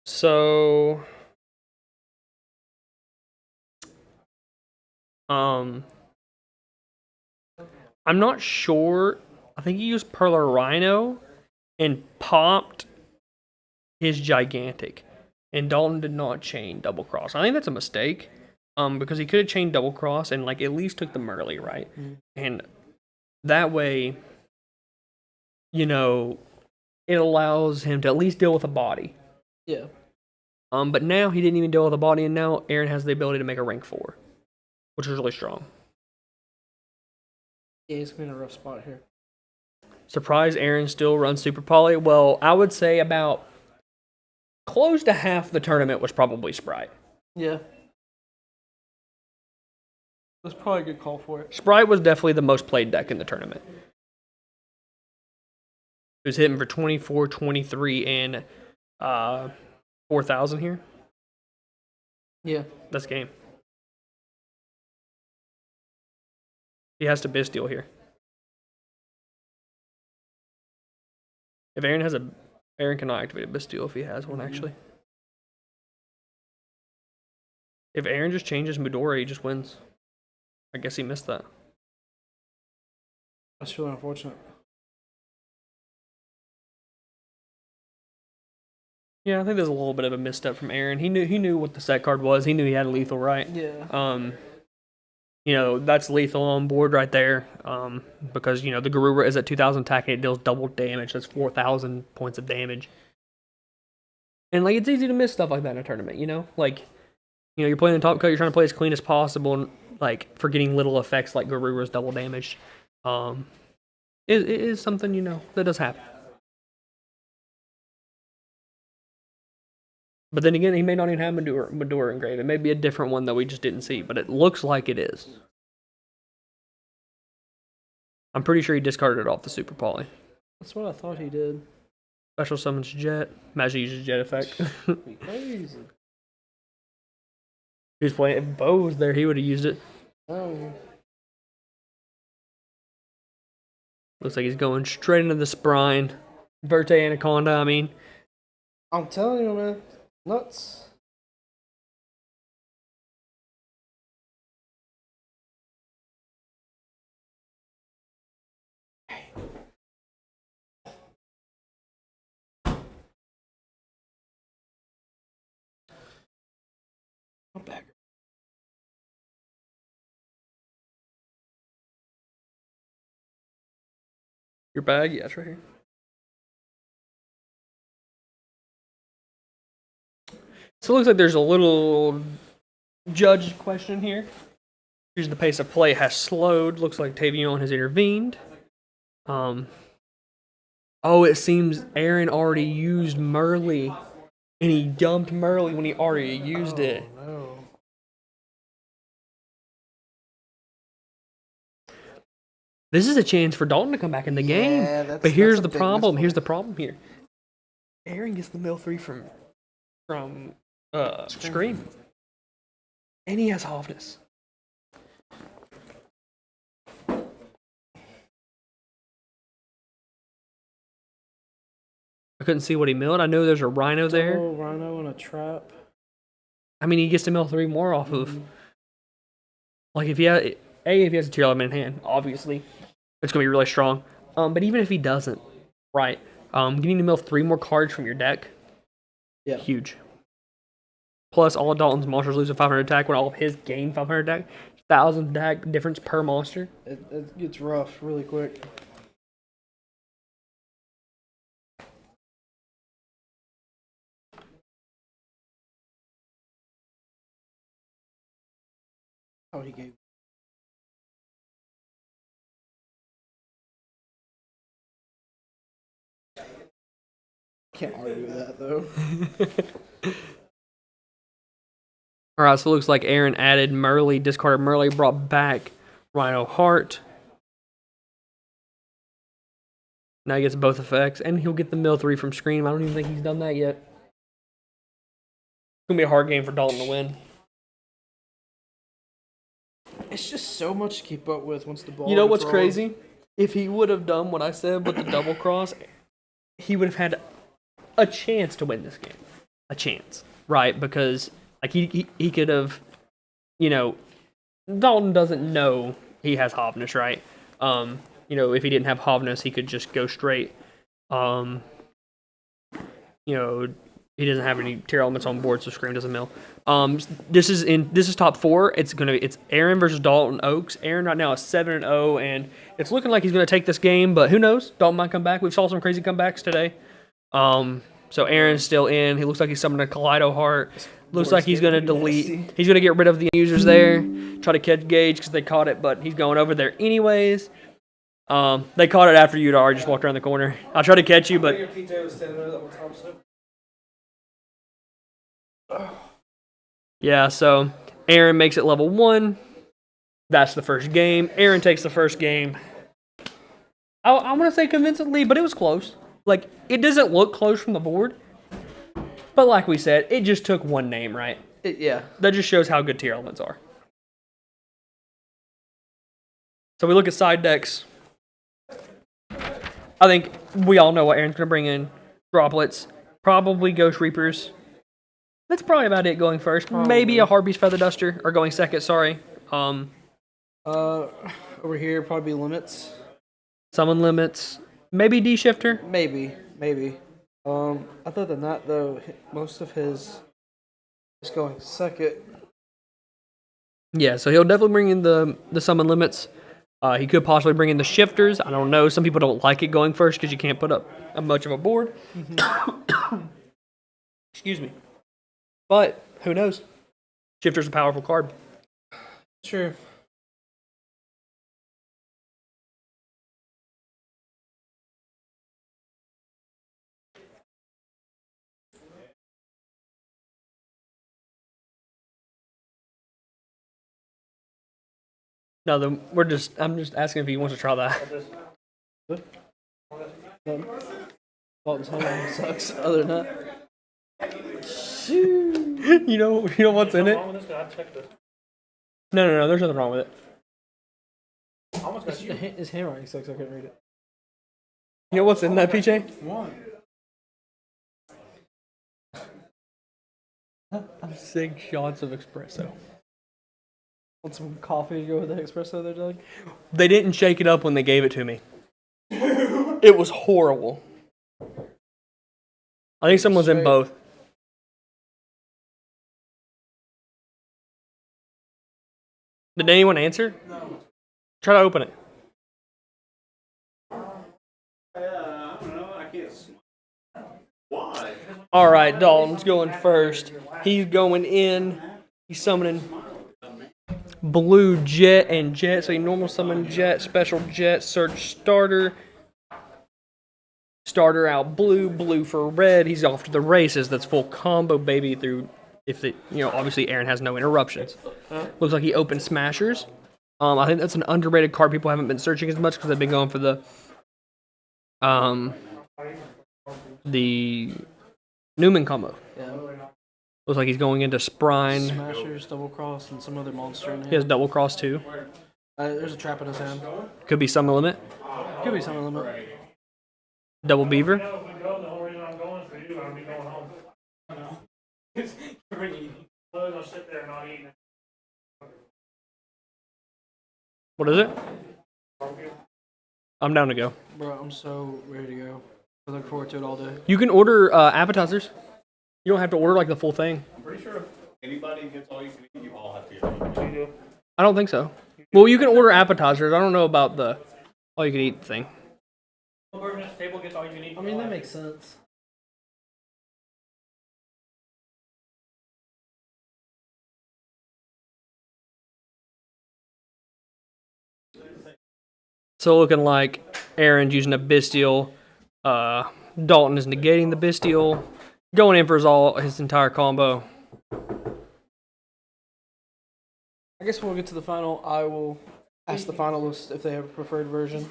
So, I'm not sure. I think he used Perler Rhino and popped his gigantic. And Dalton did not chain double cross. I think that's a mistake. Because he could have chained double cross and like at least took the Merle, right? And that way, you know, it allows him to at least deal with a body. Yeah. But now he didn't even deal with a body, and now Aaron has the ability to make a rank 4, which is really strong. Yeah, he's in a rough spot here. Surprise, Aaron still runs Super Poly. Well, I would say about close to half the tournament was probably Sprite. Yeah. That's probably a good call for it. Sprite was definitely the most played deck in the tournament. He was hitting for 24, 23, and 4,000 here. Yeah. That's game. He has to Bisteel here. If Aaron has Aaron cannot activate a Bisteel if he has one, actually. If Aaron just changes Mudora, he just wins. I guess he missed that. That's really unfortunate. Yeah, I think there's a little bit of a misstep from Aaron. He knew what the set card was. He knew he had lethal, right? Yeah. You know, that's lethal on board right there. Because, you know, the Garura is at 2,000 attack and it deals double damage. That's 4,000 points of damage. And, like, it's easy to miss stuff like that in a tournament, you know? Like, you know, you're playing the top cut, you're trying to play as clean as possible, and, like, forgetting little effects like Garura's double damage. It is something, you know, that does happen. But then again, he may not even have Mudora engraved. It may be a different one that we just didn't see, but it looks like it is. I'm pretty sure he discarded it off the Super Poly. That's what I thought he did. Special summons Jet. Imagine he uses Jet effect. Crazy. He was playing. If Bo was there, he would have used it. Oh. Looks like he's going straight into the Sprine. Verte Anaconda, I mean. I'm telling you, man. Nuts. I'm back. Your bag? Yeah, it's right here. So it looks like there's a little judge question here. Here's the pace of play has slowed. Looks like Tavion has intervened. Oh, it seems Aaron already used Murley, and he dumped Murley when he already used it. No. This is a chance for Dalton to come back in the game. Yeah, But here's that's the a big problem. misplay. Here's the problem here. Aaron gets the mill 3 from Scream. And he has Hovness. I couldn't see what he milled. I know there's a Rhino there. Oh, Rhino and a trap. I mean, he gets to mill 3 more off of. Like, if he has a tier element in hand, obviously, it's going to be really strong. But even if he doesn't, right, getting to mill 3 more cards from your deck, yeah, huge. Plus, all of Dalton's monsters lose a 500 attack when all of his gain 500 attack. 1,000 attack difference per monster. It gets rough really quick. Oh, he gave. Can't argue with that though. All right, so it looks like Aaron added Murley, discarded Murley, brought back Rhino Heart. Now he gets both effects, and he'll get the mill 3 from Scream. I don't even think he's done that yet. It's going to be a hard game for Dalton to win. It's just so much to keep up with once the ball. You know what's gets rolling. crazy? If he would have done what I said with the double cross, he would have had a chance to win this game. A chance, right? Because like he could have, you know, Dalton doesn't know he has Hovness, right? You know, if he didn't have Hovness, he could just go straight. You know, he doesn't have any tier elements on board, so Scream doesn't mill. This is top 4. It's Aaron versus Dalton Oaks. Aaron right now is 7-0, and it's looking like he's gonna take this game, but who knows? Dalton might come back. We saw some crazy comebacks today. So Aaron's still in. He looks like he's summoned a Kaleido Heart. Looks like he's gonna delete. He's gonna get rid of the users there. Try to catch Gage because they caught it, but he's going over there anyways. They caught it after you'd already just walked around the corner. I tried to catch you, but yeah, so Aaron makes it level 1. That's the first game. Aaron takes the first game. I want to say convincingly, but it was close. Like, it doesn't look close from the board. But like we said, it just took one name, right? Yeah. That just shows how good tier elements are. So we look at side decks. I think we all know what Aaron's going to bring in. Droplets. Probably Ghost Reapers. That's probably about it going first. Probably. Maybe a Harpy's Feather Duster. Or going second, sorry. Over here, probably limits. Summon Limits. Maybe D-Shifter. Maybe. Other than that, though, most of his is going second. Yeah, so he'll definitely bring in the Summon Limits. He could possibly bring in the Shifters. I don't know. Some people don't like it going first because you can't put up much of a board. Excuse me. But, who knows? Shifter's a powerful card. Sure. No, I'm just asking if he wants to try that. Dalton's home sucks. Other than that, you know what's in it? No, there's nothing wrong with it. his handwriting sucks. I couldn't read it. You know what's in that, PJ? One. 6 shots of espresso. Want some coffee to go with the espresso there, Doug? They didn't shake it up when they gave it to me. It was horrible. I think someone's in both. Did anyone answer? No. Try to open it. I don't know. I can't. Why? All right, Dalton's going first. He's going in. He's summoning blue jet and jet. So he normal summon jet, special jet, search starter. Starter out blue, blue for red. He's off to the races. That's full combo, baby. Through if the obviously Aaron has no interruptions. Looks like he opened Smashers. I think that's an underrated card. People haven't been searching as much because they've been going for the Newman combo. Yeah. Looks like he's going into Sprine. Smashers, double cross, and some other monster in here. He has double cross too. There's a trap in his hand. Could be Summon Limit. Could be some limit. Double Beaver. What is it? I'm down to go. Bro, I'm so ready to go. I look forward to it all day. You can order appetizers. You don't have to order like the full thing. I'm pretty sure if anybody gets all you can eat, you all have to get it. I don't think so. Well, you can order appetizers. I don't know about the all you can eat thing. I mean, that makes sense. So looking like Aaron's using a Bestial. Dalton is negating the Bestial. Going in for his entire combo. I guess when we get to the final, I will ask the finalists if they have a preferred version.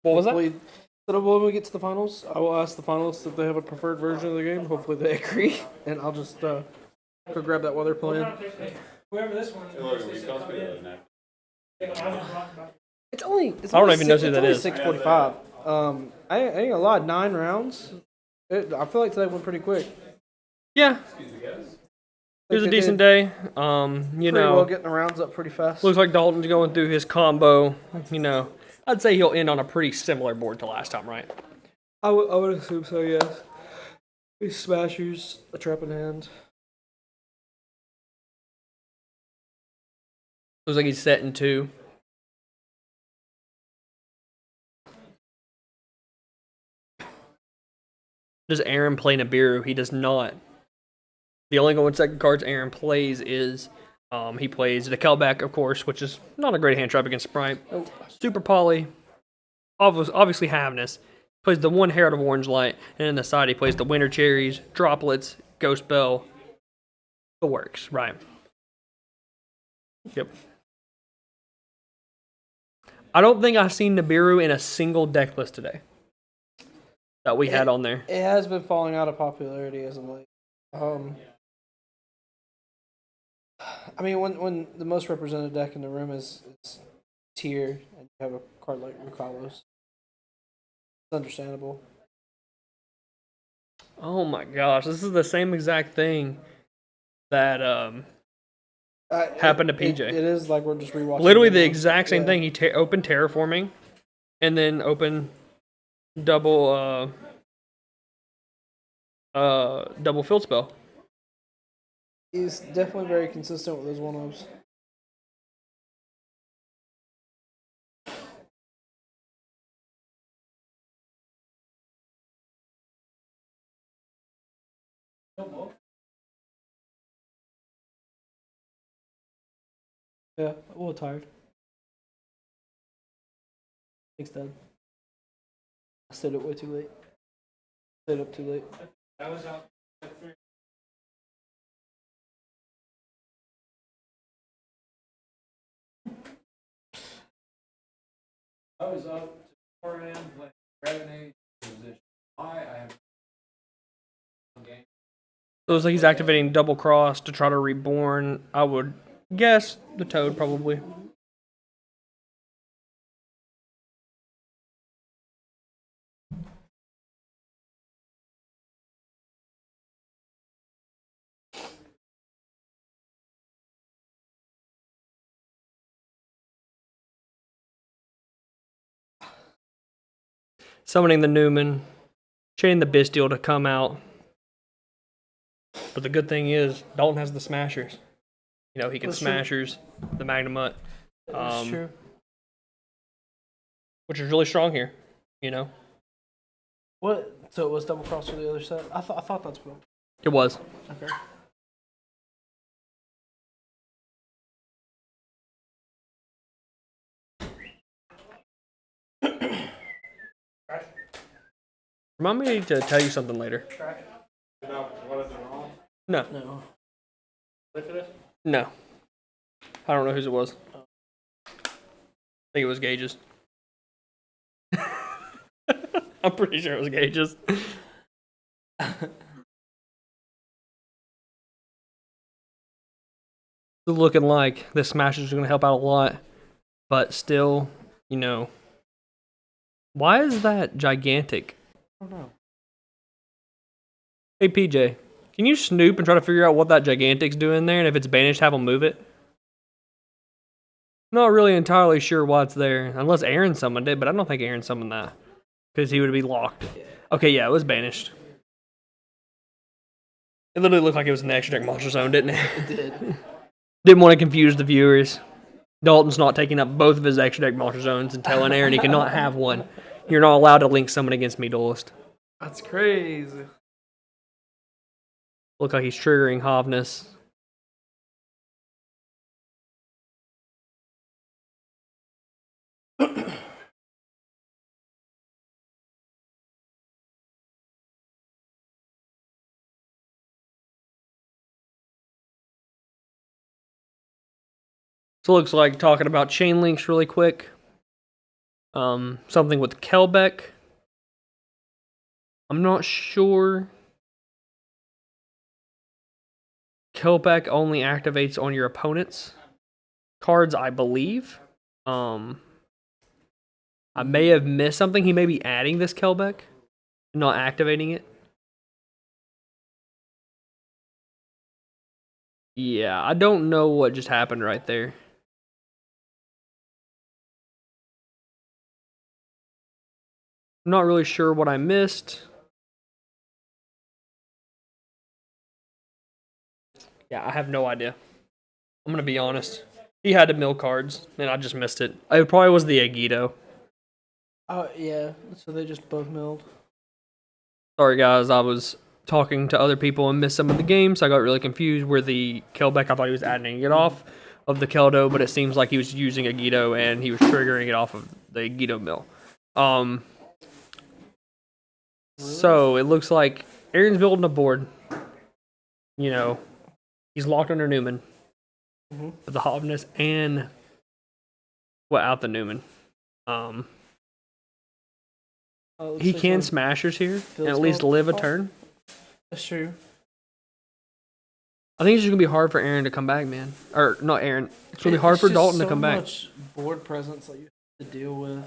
What was that? When we get to the finals, I will ask the finalists if they have a preferred version of the game. Hopefully they agree, and I'll just go grab that while they're playing. Whoever this one It's only. I don't even know who that is. 6:45. I ain't gonna lie. 9 rounds. I feel like today went pretty quick. Yeah. It was a decent day. Pretty well getting the rounds up pretty fast. Looks like Dalton's going through his combo. I'd say he'll end on a pretty similar board to last time, right? I would assume so. Yes. These smashers, a trap in hand. Looks like he's set in 2. Does Aaron play Nibiru? He does not. The only 1 second cards Aaron plays is he plays the Kelbeck, of course, which is not a great hand trap against Sprite. Super Poly, obviously Havness. Plays the 1 Herald of Orange Light, and in the side he plays the Winter Cherries, Droplets, Ghost Bell. The works, right? Yep. I don't think I've seen Nibiru in a single deck list today that we had on there. It has been falling out of popularity as of late. I mean, when the most represented deck in the room is tier, and you have a card like Rukalos, it's understandable. Oh my gosh, this is the same exact thing that happened to PJ. It is like we're just rewatching. Literally the exact same thing. He opened Terraforming, and then opened double Field Spell. He's definitely very consistent with those 1-ofs. Yeah, a little tired. Thanks, Dad. I stayed up way too late. Stayed up too late. I was out at 3. I was up to 4 a.m. playing Revenate position. I have game. So it looks like he's activating Double Cross to try to reborn. I would guess the Toad, probably. Summoning the Newman, chaining the Bestial to come out. But the good thing is, Dalton has the Smashers. He can That's Smashers, the Magnamut. That's true. Which is really strong here, you know. What? So it was double cross for the other set? I thought that's what. It was. Okay. Remind me to tell you something later. No. No. No. I don't know whose it was. I think it was Gage's. I'm pretty sure it was Gage's. Looking like this Smash is going to help out a lot, but still, you know, why is that gigantic? I don't know. Hey PJ, can you snoop and try to figure out what that gigantic's doing there, and if it's banished, have them move it? Not really entirely sure why it's there, unless Aaron summoned it, but I don't think Aaron summoned that, because he would be locked. Okay, yeah, it was banished. It literally looked like it was in the extra deck monster zone, didn't it? It did. Didn't want to confuse the viewers. Dalton's not taking up both of his extra deck monster zones and telling Aaron he cannot have one. You're not allowed to link summon against me, Duelist. That's crazy. Look like he's triggering Hovness. So it looks like talking about chain links really quick. Something with Kelbeck. I'm not sure. Kelbeck only activates on your opponent's cards, I believe. I may have missed something. He may be adding this Kelbeck, not activating it. Yeah, I don't know what just happened right there. I'm not really sure what I missed. Yeah, I have no idea. I'm gonna be honest. He had to mill cards, and I just missed it. It probably was the Agito. Oh yeah. So they just both milled. Sorry guys, I was talking to other people and missed some of the game, so I got really confused where the Kelbeck, I thought he was adding it off of the Keldo, but it seems like he was using Agito and he was triggering it off of the Agito mill. So it looks like Aaron's building a board. You know, he's locked under Newman. With the Hovness and without the Newman. He can smashers here and at least live a turn. That's true. I think it's just gonna be hard for Aaron to come back, man. Or not Aaron. It's gonna be hard for Dalton to come back. Much board presence that you have to deal with.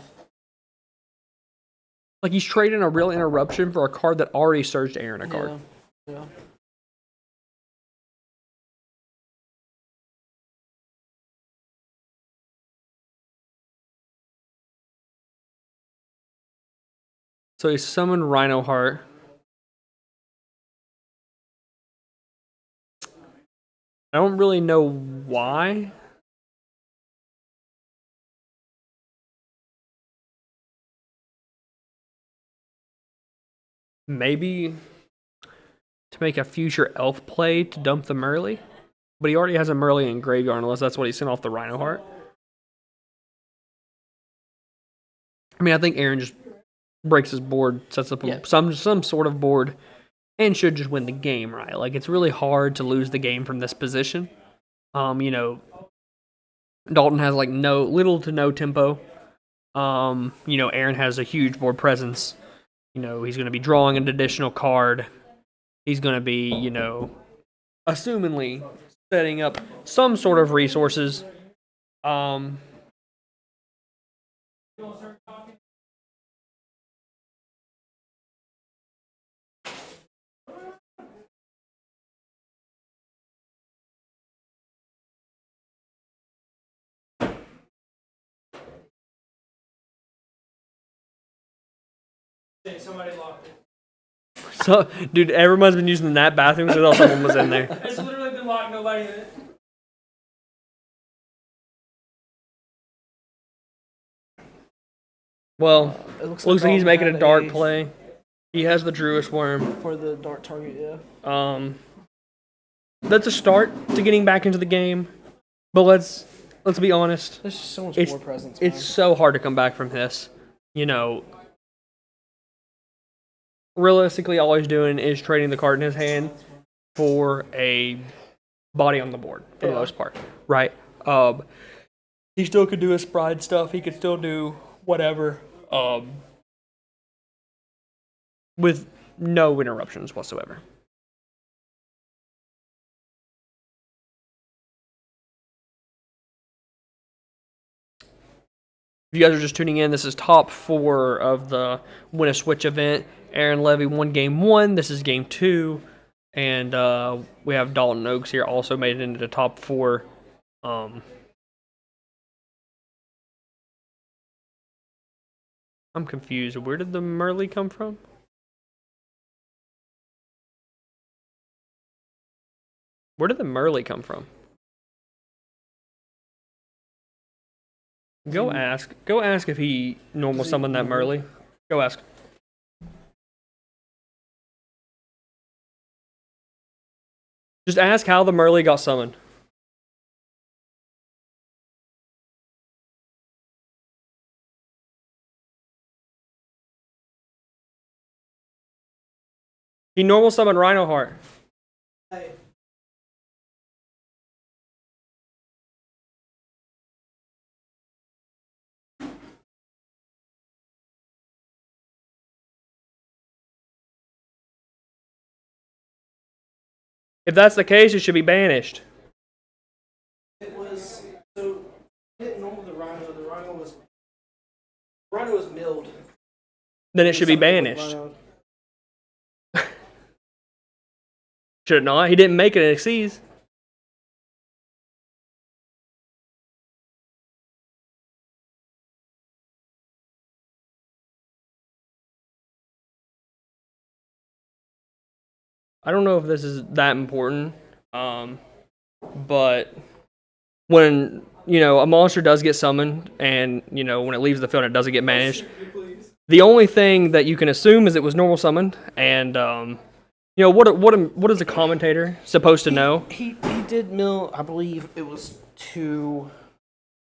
Like he's trading a real interruption for a card that already surged Aaron a card. Yeah. So he summoned Rhino Heart. I don't really know why. Maybe to make a future elf play to dump the Merly. But he already has a Merly in graveyard unless that's what he sent off the Rhino Heart. I mean, I think Aaron just breaks his board, sets up some sort of board, and should just win the game, right? Like, it's really hard to lose the game from this position. You know, Dalton has like little to no tempo. You know, Aaron has a huge board presence. You know, he's going to be drawing an additional card. He's going to be, you know, assumingly setting up some sort of resources. Somebody locked it. So, dude, everyone's been using that bathroom so that someone was in there. It's literally been locked, nobody in it. Well, It looks like he's Dalton making a had dart play. He has the Druis worm. for the dart target. Yeah. That's a start to getting back into the game. But let's be honest. There's just so much It's more presence. it's so hard to come back from this. You know, realistically, all he's doing is trading the card in his hand for a body on the board for the most part, right? He still could do his sprite stuff. He could still do whatever, with no interruptions whatsoever. If you guys are just tuning in, this is top 4 of the Win a Switch event. Aaron Levy won game 1. This is game 2. And we have Dalton Oaks here, also made it into the top 4. I'm confused. Where did the Murley come from? Where did the Murley come from? Go ask. Go ask if he normal summoned that Murley. Go ask. Just ask how the Murley got summoned. He normal summoned Rhino Heart. If that's the case, it should be banished. It was so hit normal the Rhino. The Rhino was milled. Then it should be banished. Should it not? He didn't make it an Xyz. I don't know if this is that important, but when, you know, a monster does get summoned and, you know, when it leaves the field and it doesn't get managed, the only thing that you can assume is it was normal summoned, and you know, what is a commentator supposed to know? He did mill, I believe it was 2.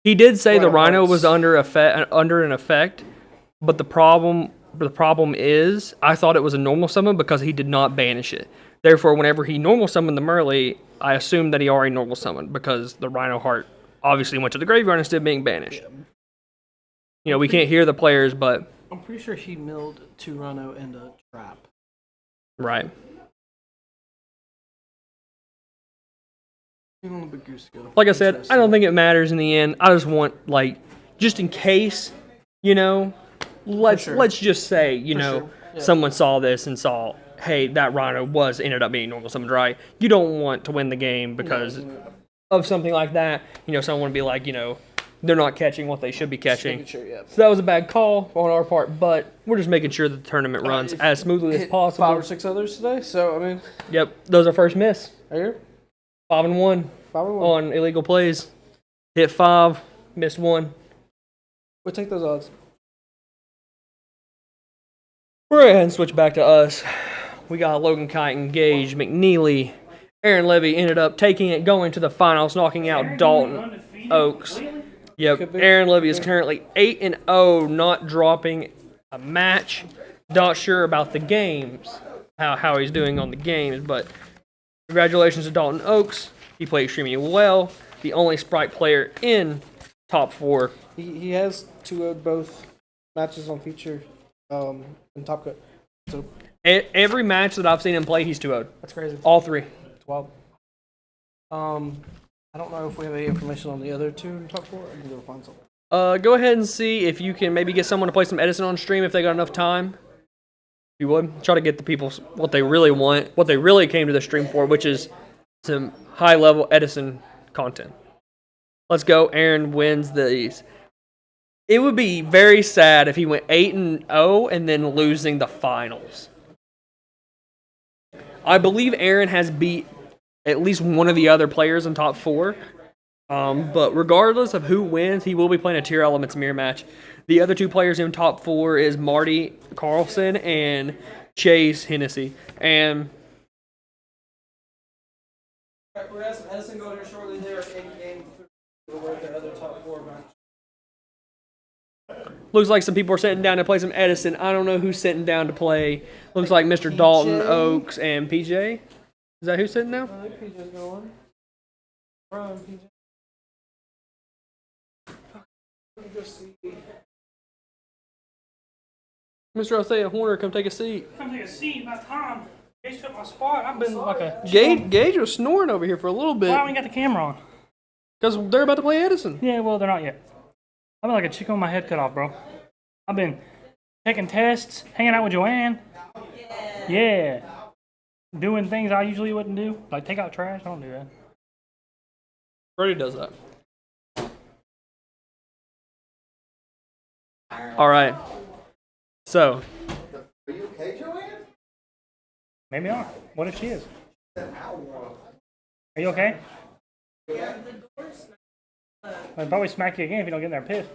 He did say the Rhino Rhino Hearts. was under an effect, but the problem is I thought it was a normal summon because he did not banish it. Therefore, whenever he normal summoned the Murley, I assumed that he already normal summoned because the Rhino Heart obviously went to the graveyard instead of being banished. You know, we can't hear the players, but I'm pretty sure he milled 2 Rhino and a trap. right. Like I said, I don't think it matters in the end. I just want, like, just in case, you know, let's just say, you know, someone saw this and saw, hey, that Rhino ended up being normal summoned, right? You don't want to win the game because of something like that. You know, someone would be like, you know, they're not catching what they should be catching. Sure, yeah. So that was a bad call on our part, but we're just making sure that the tournament runs as smoothly as possible. 5 or 6 others today, so I mean. Yep, those are first miss. Here. 5-1 on illegal plays. Hit 5, missed 1. We'll take those odds. We're going to go ahead and switch back to us. We got Logan Kite, Gage, McNeely. Aaron Levy ended up taking it, going to the finals, knocking out Dalton Oaks. Yep, Aaron Levy is currently 8-0, not dropping a match. Not sure about the games, how he's doing on the games, but congratulations to Dalton Oaks. He played extremely well. The only Sprite player in top 4. He has 2-0'd both matches on feature in Top Cut. So every match that I've seen him play, he's 2-0'd. That's crazy. All 3. It's wild. I don't know if we have any information on the other 2 in top 4. I can go find something. Go ahead and see if you can maybe get someone to play some Edison on stream if they got enough time. If you would, try to get the people what they really want, what they really came to the stream for, which is some high-level Edison content. Let's go. Aaron wins these. It would be very sad if he went 8-0 and then losing the finals. I believe Aaron has beat at least one of the other players in top 4, But regardless of who wins, he will be playing a Tier Elements mirror match. The other two players in top 4 is Marty Carlson and Chase Hennessy. And We're gonna have some Edison going here shortly there in game with the other top 4 match. looks like some people are sitting down to play some Edison. I don't know who's sitting down to play. Looks like Mr. Dalton, Oaks, and PJ. Is that who's sitting down? I think PJ's going. Run, PJ. Let me just see. Mr. Isaiah Horner, come take a seat. Come take a seat. About time. Gage took my spot. I've been like a Gage was snoring over here for a little bit. Why haven't we got the camera on? Because they're about to play Edison. Yeah, well, they're not yet. I've been like a chicken with my head cut off, bro. I've been taking tests, hanging out with Joanne. Yeah. Doing things I usually wouldn't do. Like take out trash. I don't do that. Brody does that. All right. So. Are you okay, Joanne? Maybe not. What if she is? Are you okay? I'd probably smack you again if you don't get in there pissed.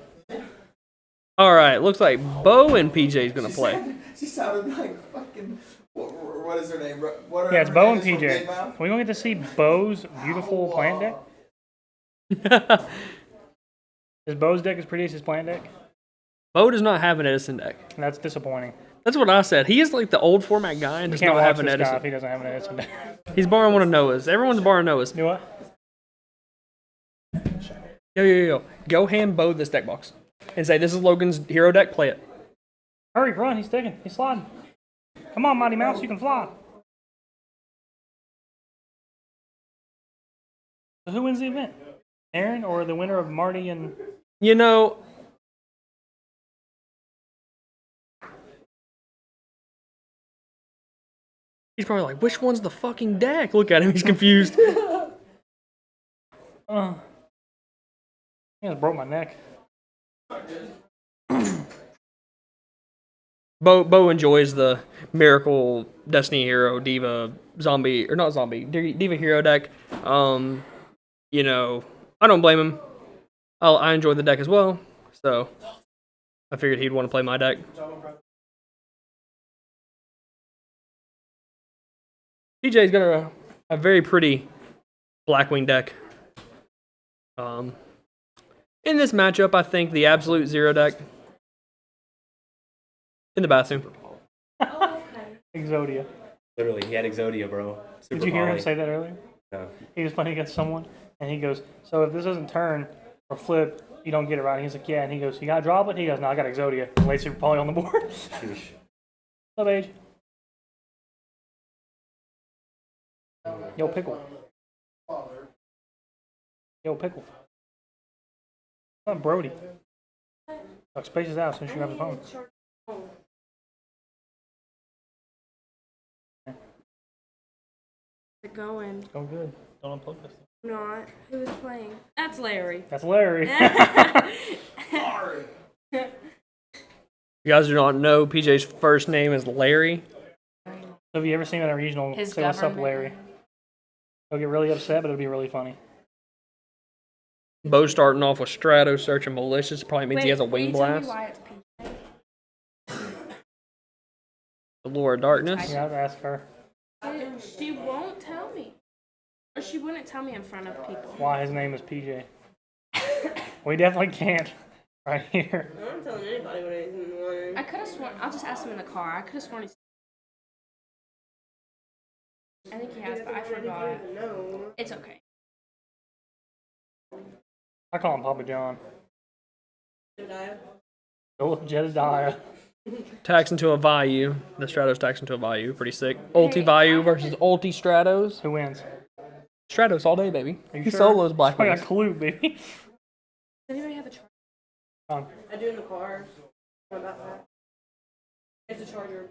All right. Looks like Bo and PJ's gonna play. She sounded like fucking. What is her name? Yeah, it's Bo and PJ. We gonna get to see Bo's beautiful plant deck. Is Bo's deck as pretty as his plant deck? Bo does not have an Edison deck. That's disappointing. That's what I said. He is like the old format guy and does not have an Edison. If he doesn't have an Edison deck. He's borrowing one of Noah's. Everyone's borrowing Noah's. Do what? Yo. Go hand Bo this deck box and say, this is Logan's hero deck, play it. Hurry, run, he's sticking. He's sliding. Come on, Mighty Mouse, you can fly. So who wins the event? Aaron or the winner of Marty and... You know... He's probably like, which one's the fucking deck? Look at him, he's confused. I just broke my neck. Bo enjoys the Miracle, Destiny Hero, Diva, Zombie, or not Zombie, Diva Hero deck. You know, I don't blame him. I enjoy the deck as well, so I figured he'd want to play my deck. PJ's got a very pretty Blackwing deck. In this matchup, I think the Absolute Zero deck in the bathroom. Exodia. Literally, he had Exodia, bro. Did you hear him say that earlier? No. He was playing against someone, and he goes, so if this doesn't turn or flip, you don't get it right. And he's like, yeah. And he goes, you got to drop it? He goes, no, I got Exodia. And lays Super Poly on the board. Love age. Yo, Pickle. Yo, Pickle. What's up, Brody? Oh, space is out since you have the phone. It's going. It's going good. Don't unplug this. Not. Who was playing? That's Larry. That's Larry. You guys do not know PJ's first name is Larry. So have you ever seen at a regional His say what's up, government. Larry? He'll get really upset, but it'll be really funny. Bo starting off with Strato, Search, and Malicious. Probably means he has a Wing Blast. The Lure of Darkness. Yeah, I've asked her. She won't tell me. Or she wouldn't tell me in front of people. Why his name is PJ. We definitely can't. Right here. I'm not telling anybody what it is in the morning. I could have sworn. I'll just ask him in the car. I could have sworn he's. I think he has, but I forgot. It's okay. I call him Papa John. Jedediah. Go with Jedediah. Tax into a Vayu. The Stratos tax into a Vayu. Pretty sick. Ulti Vayu versus Ulti Stratos. Who wins? Stratos all day, baby. Are you He sure? solos Black I got Wings. clue, baby. Does anybody have a charger? I do in the car. What about that? It's a charger.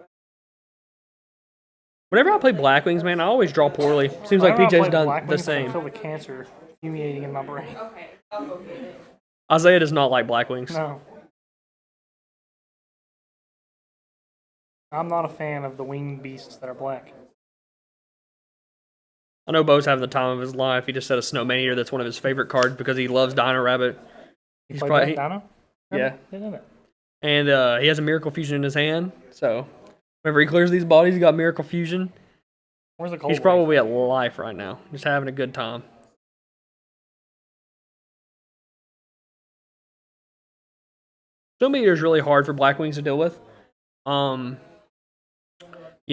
Whenever I play Black Wings, man, I always draw poorly. Seems like Whenever I PJ's play done Black the Wings, same. I feel the cancer fumigating in my brain. Okay, I'll go get it. Isaiah does not like Black Wings. No. I'm not a fan of the winged beasts that are black. I know Bo's having the time of his life. He just said a Snowman Eater. That's one of his favorite cards because he loves Dino Rabbit. He's Play probably Dino? yeah. Didn't it? And he has a Miracle Fusion in his hand. So whenever he clears these bodies, he got Miracle Fusion. Where's the cold He's probably at life right now, just having a good time. Snowman Eater is really hard for Black Wings to deal with. You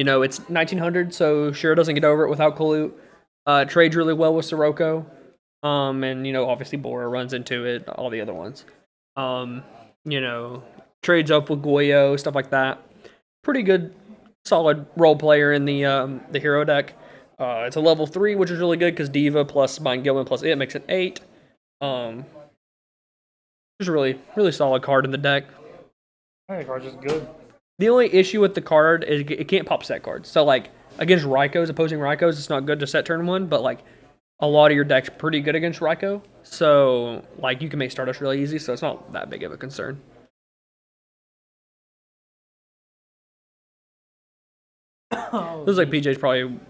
know, it's 1900, so sure doesn't get over it without Kalut. Trades really well with Sirocco. And, you know, obviously Bora runs into it, all the other ones. You know, trades up with Goyo, stuff like that. Pretty good, solid role player in the hero deck. It's a level 3, which is really good because Diva plus Mind Gilman plus it makes it 8. Just a really, really solid card in the deck. I think the card's just good. The only issue with the card is it can't pop set cards. So, like, against Raikos, opposing Raikos, it's not good to set turn 1, but, like, a lot of your deck's pretty good against Raiko. So, like, you can make Stardust really easy, so it's not that big of a concern. Looks like PJ's probably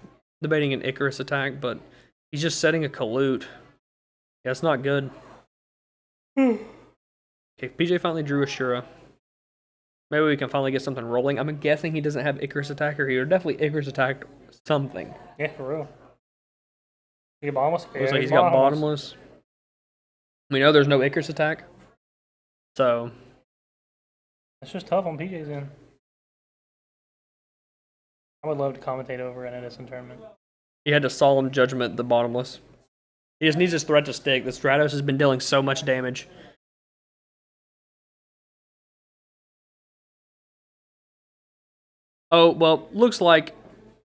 debating an Icarus attack, but he's just setting a Kalut. Yeah, it's not good. Okay, PJ finally drew a Shura. Maybe we can finally get something rolling. I'm guessing he doesn't have Icarus attack, or he would definitely Icarus attack something. Yeah, for real. He got bottomless? Looks like he's got bottomless. We know there's no Icarus attack. So. It's just tough on PJ's end. I would love to commentate over an Edison tournament. He had to solemn judgment the bottomless. He just needs his threat to stick. The Stratos has been dealing so much damage. Oh, well, looks like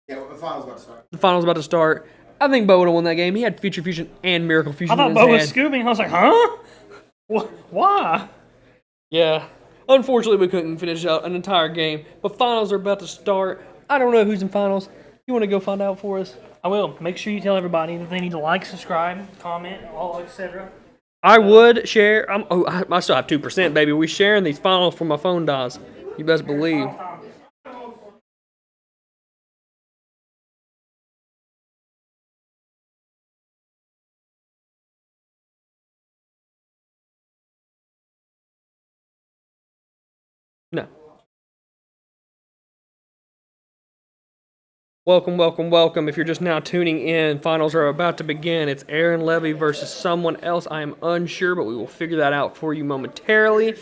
Yeah, well, the final's about to start. the final's about to start. I think Bo would have won that game. He had Future Fusion and Miracle Fusion I thought in Bo his was hand. scooping. I was like, huh? Why? Yeah. Unfortunately, we couldn't finish out an entire game. But finals are about to start. I don't know who's in finals. You want to go find out for us? I will. Make sure you tell everybody that they need to like, subscribe, comment, all etc. I would share. I still have 2%, baby. We sharing these finals before my phone dies. You best believe. No. Welcome, welcome, welcome. If you're just now tuning in, finals are about to begin. It's Aaron Levy versus someone else. I am unsure, but we will figure that out for you momentarily.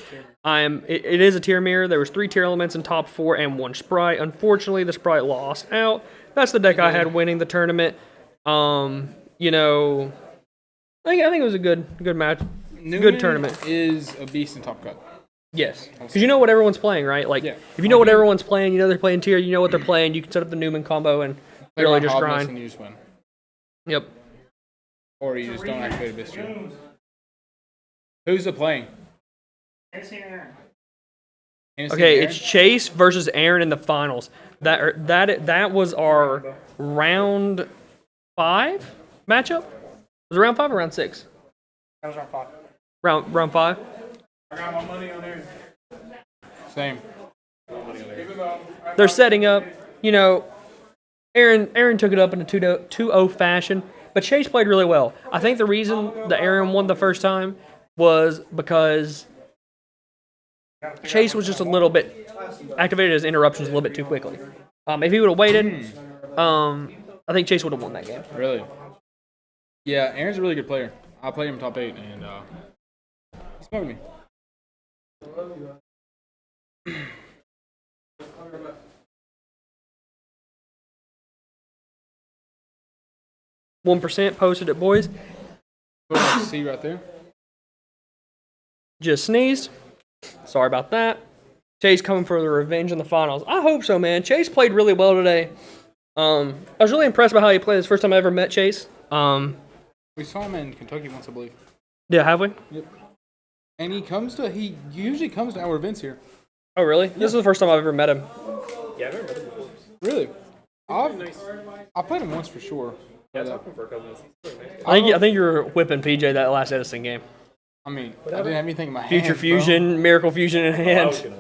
It is a tier mirror. There was 3 tier elements in top 4 and 1 Sprite. Unfortunately, the Sprite lost out. That's the deck I had winning the tournament. You know, I think it was a good match. Good tournament. Is a beast in Top Cut. Yes, because you know what everyone's playing, right? Like, Yeah. if you know what everyone's playing, you know they're playing tier, you know what they're playing, you can set up the Newman combo and Play really around just Hobness grind. and you just win. Yep. Or you just don't activate a Bistro. Who's it playing? Hennessy Okay, and it's Chase versus Aaron in the finals. That was our round 5 matchup. Was it round 5 or round 6? That was round 5. Round 5. I got my money on there. Same. They're setting up. You know, Aaron took it up in a 2-0 fashion, but Chase played really well. I think the reason that Aaron won the first time was because Chase was just a little bit activated his interruptions a little bit too quickly. If he would have waited, I think Chase would have won that game. Really? Yeah, Aaron's a really good player. I played him top 8, and he smoked me. 1% posted it, boys. See right there. Just sneezed. Sorry about that. Chase coming for the revenge in the finals. I hope so, man. Chase played really well today. I was really impressed by how he played. It's the first time I ever met Chase. We saw him in Kentucky once, I believe. Yeah, have we? Yep. And he usually comes to our events here. Oh, really? This is the first time I've ever met him. Yeah, I've never met him before. Really? I played him once for sure. Yeah, I talked to him for a couple minutes. He's pretty nice. I think you were whipping PJ that last Edison game. I mean, I didn't have anything in my hand. Future Fusion, Miracle Fusion in I was hand.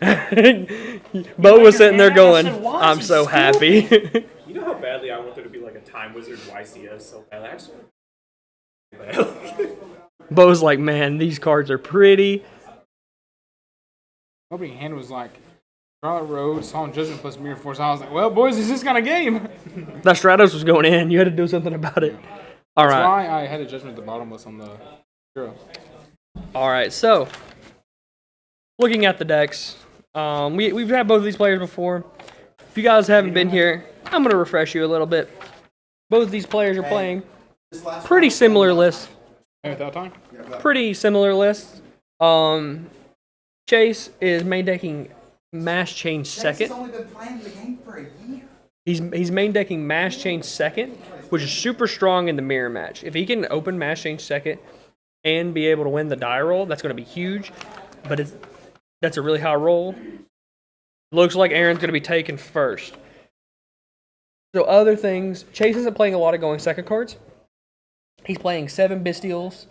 gonna win. Bo was sitting there going, I'm so happy. You know how badly I want there to be like a Time Wizard ICS so bad. I just want Bo's like, man, these cards are pretty. Opening hand was like Charlotte Road, Solemn Judgment plus Mirror Force. I was like, well, boys, is this kind of game? That Stratos was going in. You had to do something about it. All That's right. why I had a Judgment at the bottomless on the Hero. All right. So, looking at the decks, we've had both of these players before. If you guys haven't been here, I'm going to refresh you a little bit. Both of these players are playing pretty similar lists. Hey, without time? Pretty similar lists. Chase is main decking Mash Chain second. only been playing the game for a year. He's main decking Mash Chain second, which is super strong in the mirror match. If he can open Mash Chain second and be able to win the die roll, that's going to be huge. But that's a really high roll. Looks like Aaron's going to be taken first. So other things, Chase isn't playing a lot of going second cards. He's playing 7 Bestials,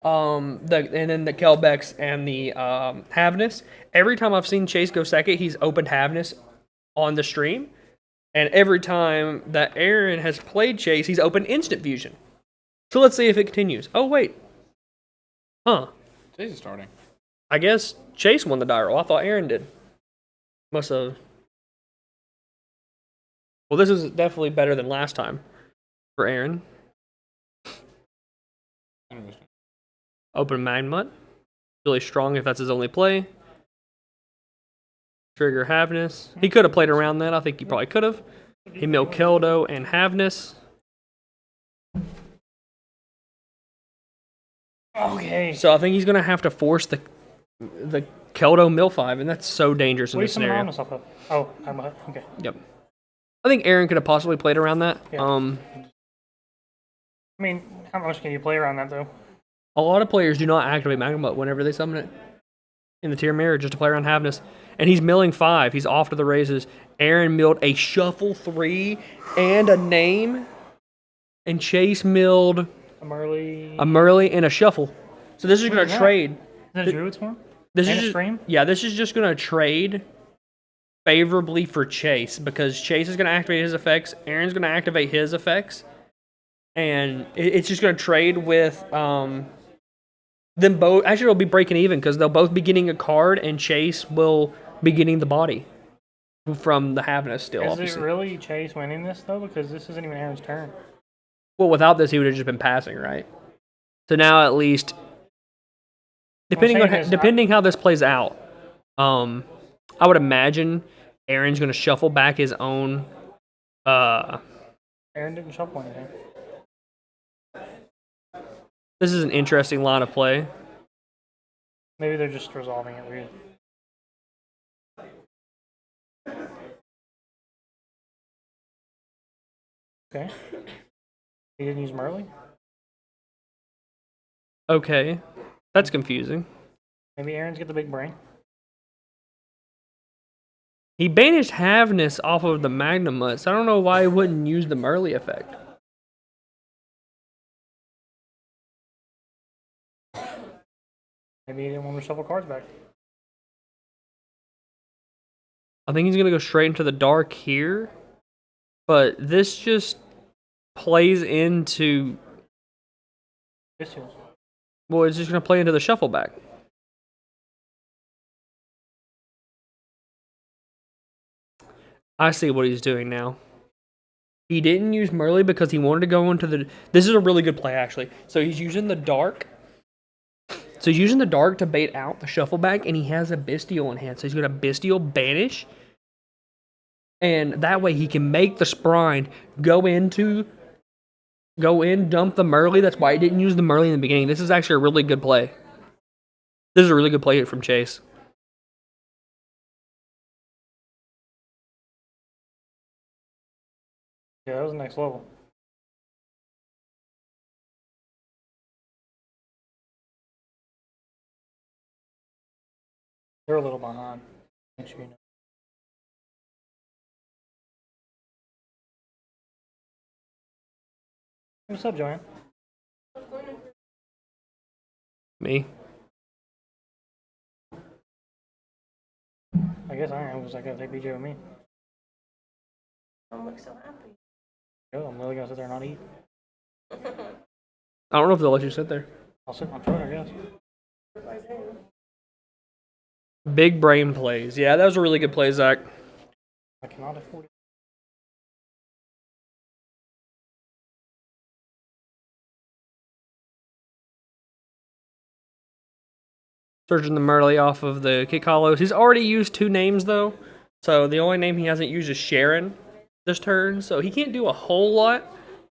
and then the Kelbex and the Havness. Every time I've seen Chase go second, he's opened Havness on the stream. And every time that Aaron has played Chase, he's opened Instant Fusion. So let's see if it continues. Oh, wait. Huh. Chase is starting. I guess Chase won the die roll. I thought Aaron did. Must have. Well, this is definitely better than last time for Aaron. Open Magmut. Really strong if that's his only play. Trigger Havness. He could have played around that. I think he probably could have. He milled Keldo and Havness. Okay. So I think he's going to have to force the Keldo mill 5, and that's so dangerous in What are you this summoning scenario. on myself up? Oh, I'm okay. Yep. I think Aaron could have possibly played around that. Yeah. I mean, how much can you play around that though? A lot of players do not activate Magmut whenever they summon it in the tier mirror just to play around Havness. And he's milling 5. He's off to the races. Aaron milled a shuffle 3 and a name. And Chase milled A Murley. a Murley and a shuffle. So this is What going is to that? trade. Is that a Druid's form? This And is a just, stream? yeah, this is just going to trade favorably for Chase because Chase is going to activate his effects. Aaron's going to activate his effects. And it's just going to trade with them both. Actually, it'll be breaking even because they'll both be getting a card, and Chase will be getting the body from the Havness still. Is Obviously. it really Chase winning this though? Because this isn't even Aaron's turn. Well, without this, he would have just been passing, right? So now, at least, depending how this plays out, I would imagine Aaron's going to shuffle back his own. Aaron didn't shuffle anything. This is an interesting line of play. Maybe they're just resolving it weird. Okay. He didn't use Murley? Okay, that's confusing. Maybe Aaron's got the big brain. He banished Havness off of the Magnamut, so I don't know why he wouldn't use the Murley effect. Maybe he didn't want to shuffle cards back. I think he's going to go straight into the dark here, but this just plays into... Bestials. Well, it's just going to play into the shuffle back. I see what he's doing now. He didn't use Murley because he wanted to go into the... This is a really good play, actually. So he's using the dark. So he's using the dark to bait out the shuffle back, and he has a Bestial in hand. So he's going to Bestial banish. And that way he can make the Sprine go in, dump the Murley. That's why he didn't use the Murley in the beginning. This is actually a really good play. This is a really good play from Chase. Yeah, that was next level. They're a little behind. Make sure you know. What's up, Joanne? Me. I guess I am because I got to take BJ with me. Don't look so happy. Yo, I'm really gonna sit there and not eat. I don't know if they'll let you sit there. I'll sit in my truck, I guess. Big brain plays. Yeah, that was a really good play, Zach. I cannot afford it. Searching the Murley off of the kick hollows. He's already used 2 names, though. So the only name he hasn't used is Sharon this turn. So he can't do a whole lot.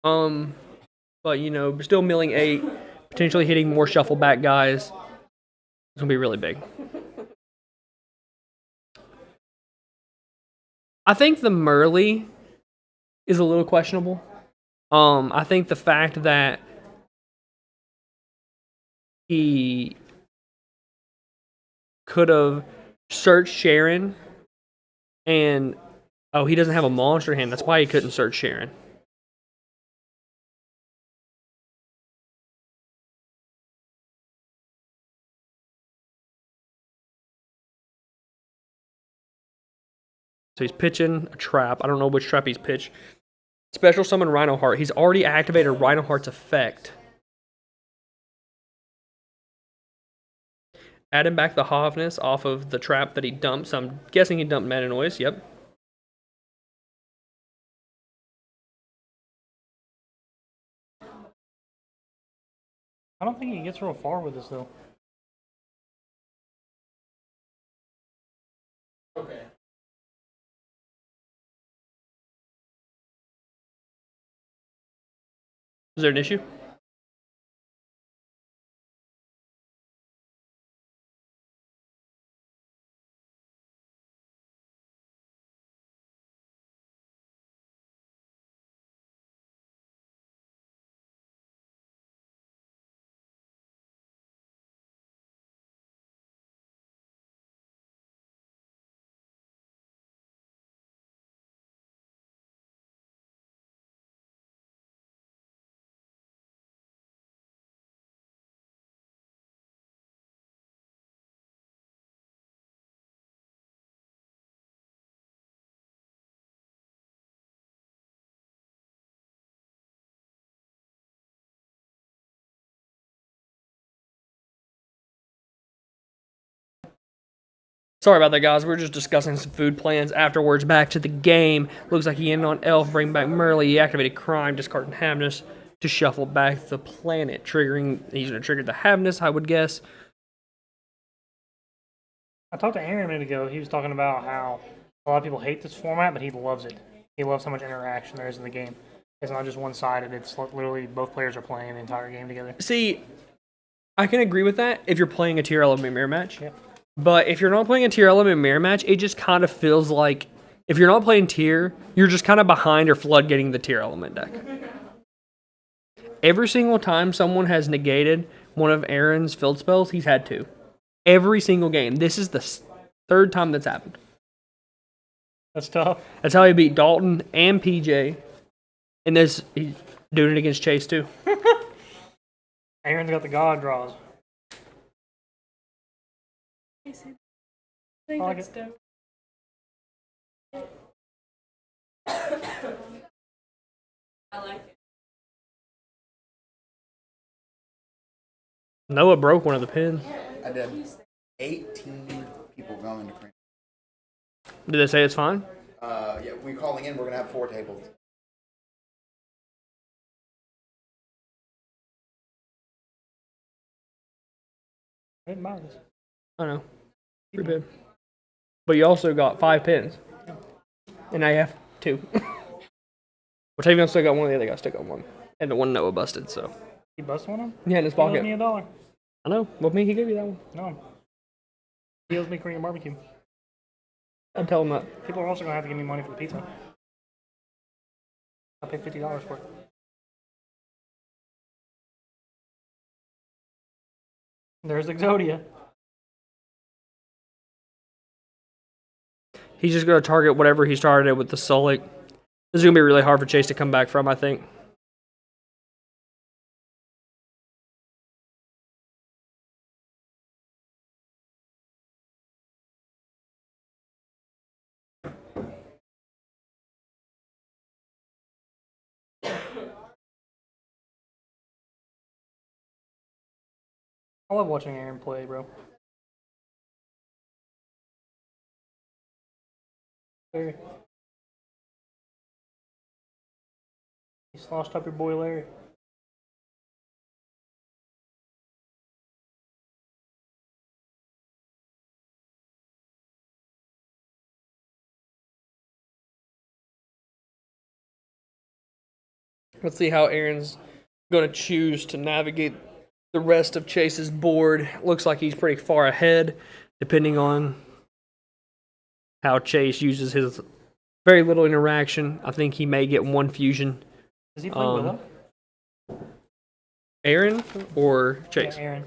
But, you know, still milling 8. Potentially hitting more shuffle back guys. It's going to be really big. I think the Murley is a little questionable. I think the fact that he could have searched Sharon and he doesn't have a monster hand. That's why he couldn't search Sharon. So he's pitching a trap. I don't know which trap he's pitched. Special summon Rhino Heart. He's already activated Rhino Heart's effect. Adding back the Hovness off of the trap that he dumped. So I'm guessing he dumped Mana Noise. Yep. I don't think he gets real far with this, though. Okay. Is there an issue? Sorry about that, guys. We were just discussing some food plans. Afterwards, back to the game. Looks like he ended on Elf, bring back Murley. He activated Crime, discarding Havness to shuffle back the planet, triggering. He's going to trigger the Havness, I would guess. I talked to Aaron a minute ago. He was talking about how a lot of people hate this format, but he loves it. He loves how much interaction there is in the game. It's not just one-sided. It's literally both players are playing the entire game together. See, I can agree with that if you're playing a tier element mirror match. Yeah. But if you're not playing a tier element mirror match, it just kind of feels like if you're not playing tier, you're just kind of behind or floodgating the tier element deck. Every single time someone has negated one of Aaron's field spells, he's had 2. Every single game. This is the 3rd time that's happened. That's tough. That's how he beat Dalton and PJ. And he's doing it against Chase, too. Aaron's got the God draws. I think I like that's it. dope. I like it. Noah broke one of the pins. I did. 18 people going to cream. Did they say it's fine? Yeah, we calling in. We're gonna have 4 tables. I didn't buy this. I know. Pretty bad. But you also got 5 pins. And I have 2. Octavian still got one, the other guy still got one. And the one Noah busted, so. He busted one of them? Yeah, in his He owes pocket. me $1. I know. Well, me, he gave you that one. No. He owes me Korean barbecue. I'd tell him that. People are also going to have to give me money for the pizza. I paid $50 for it. There's Exodia. He's just going to target whatever he started with the Sulic. This is going to be really hard for Chase to come back from, I think. I love watching Aaron play, bro. Larry. You sloshed up your boy Larry. Let's see how Aaron's going to choose to navigate the rest of Chase's board. Looks like he's pretty far ahead, depending on how Chase uses his very little interaction. I think he may get one fusion. Does he play Willow? Aaron or Chase? Yeah, Aaron.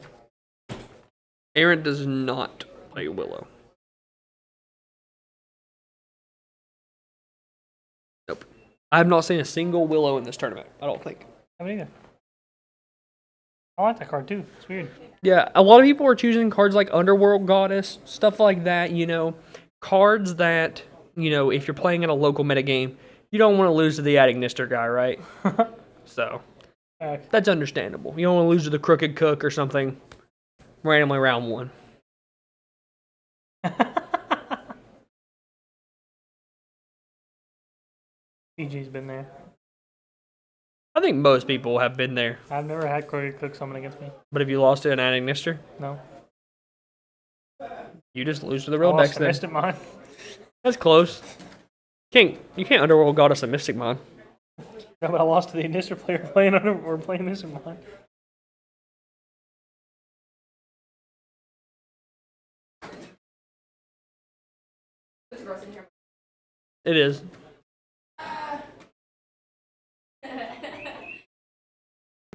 Aaron does not play Willow. Nope. I have not seen a single Willow in this tournament, I don't think. I haven't either. I like that card too. It's weird. Yeah, a lot of people are choosing cards like Underworld Goddess, stuff like that, you know. Cards that, you know, if you're playing in a local metagame, you don't want to lose to the Adagnister guy, right? So, that's understandable. You don't want to lose to the Crooked Cook or something randomly round one. PG's been there. I think most people have been there. I've never had Crooked Cook summon against me. But have you lost to an Adagnister? No. You just lose to the real I decks lost then. Mystic Mine. That's close. You can't Underworld Goddess a Mystic Mine. No, but I lost to the Adagnister player playing or playing Mystic Mine. It is.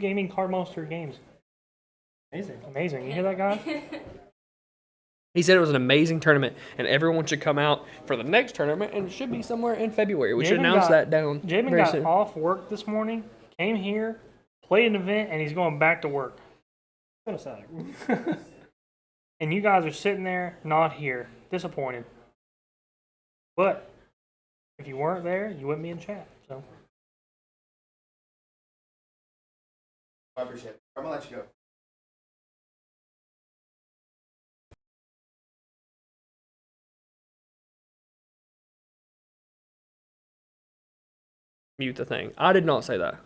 Gaming Card Monster Games. Amazing. Amazing. You hear that guy? He said it was an amazing tournament, and everyone should come out for the next tournament, and it should be somewhere in February. We should announce that down Jamin very got soon. off work this morning, came here, played an event, and he's going back to work. Kind of sad. And you guys are sitting there, not here, disappointed. But if you weren't there, you wouldn't be in chat. So I appreciate it. I'm gonna let you go. Mute the thing. I did not say that.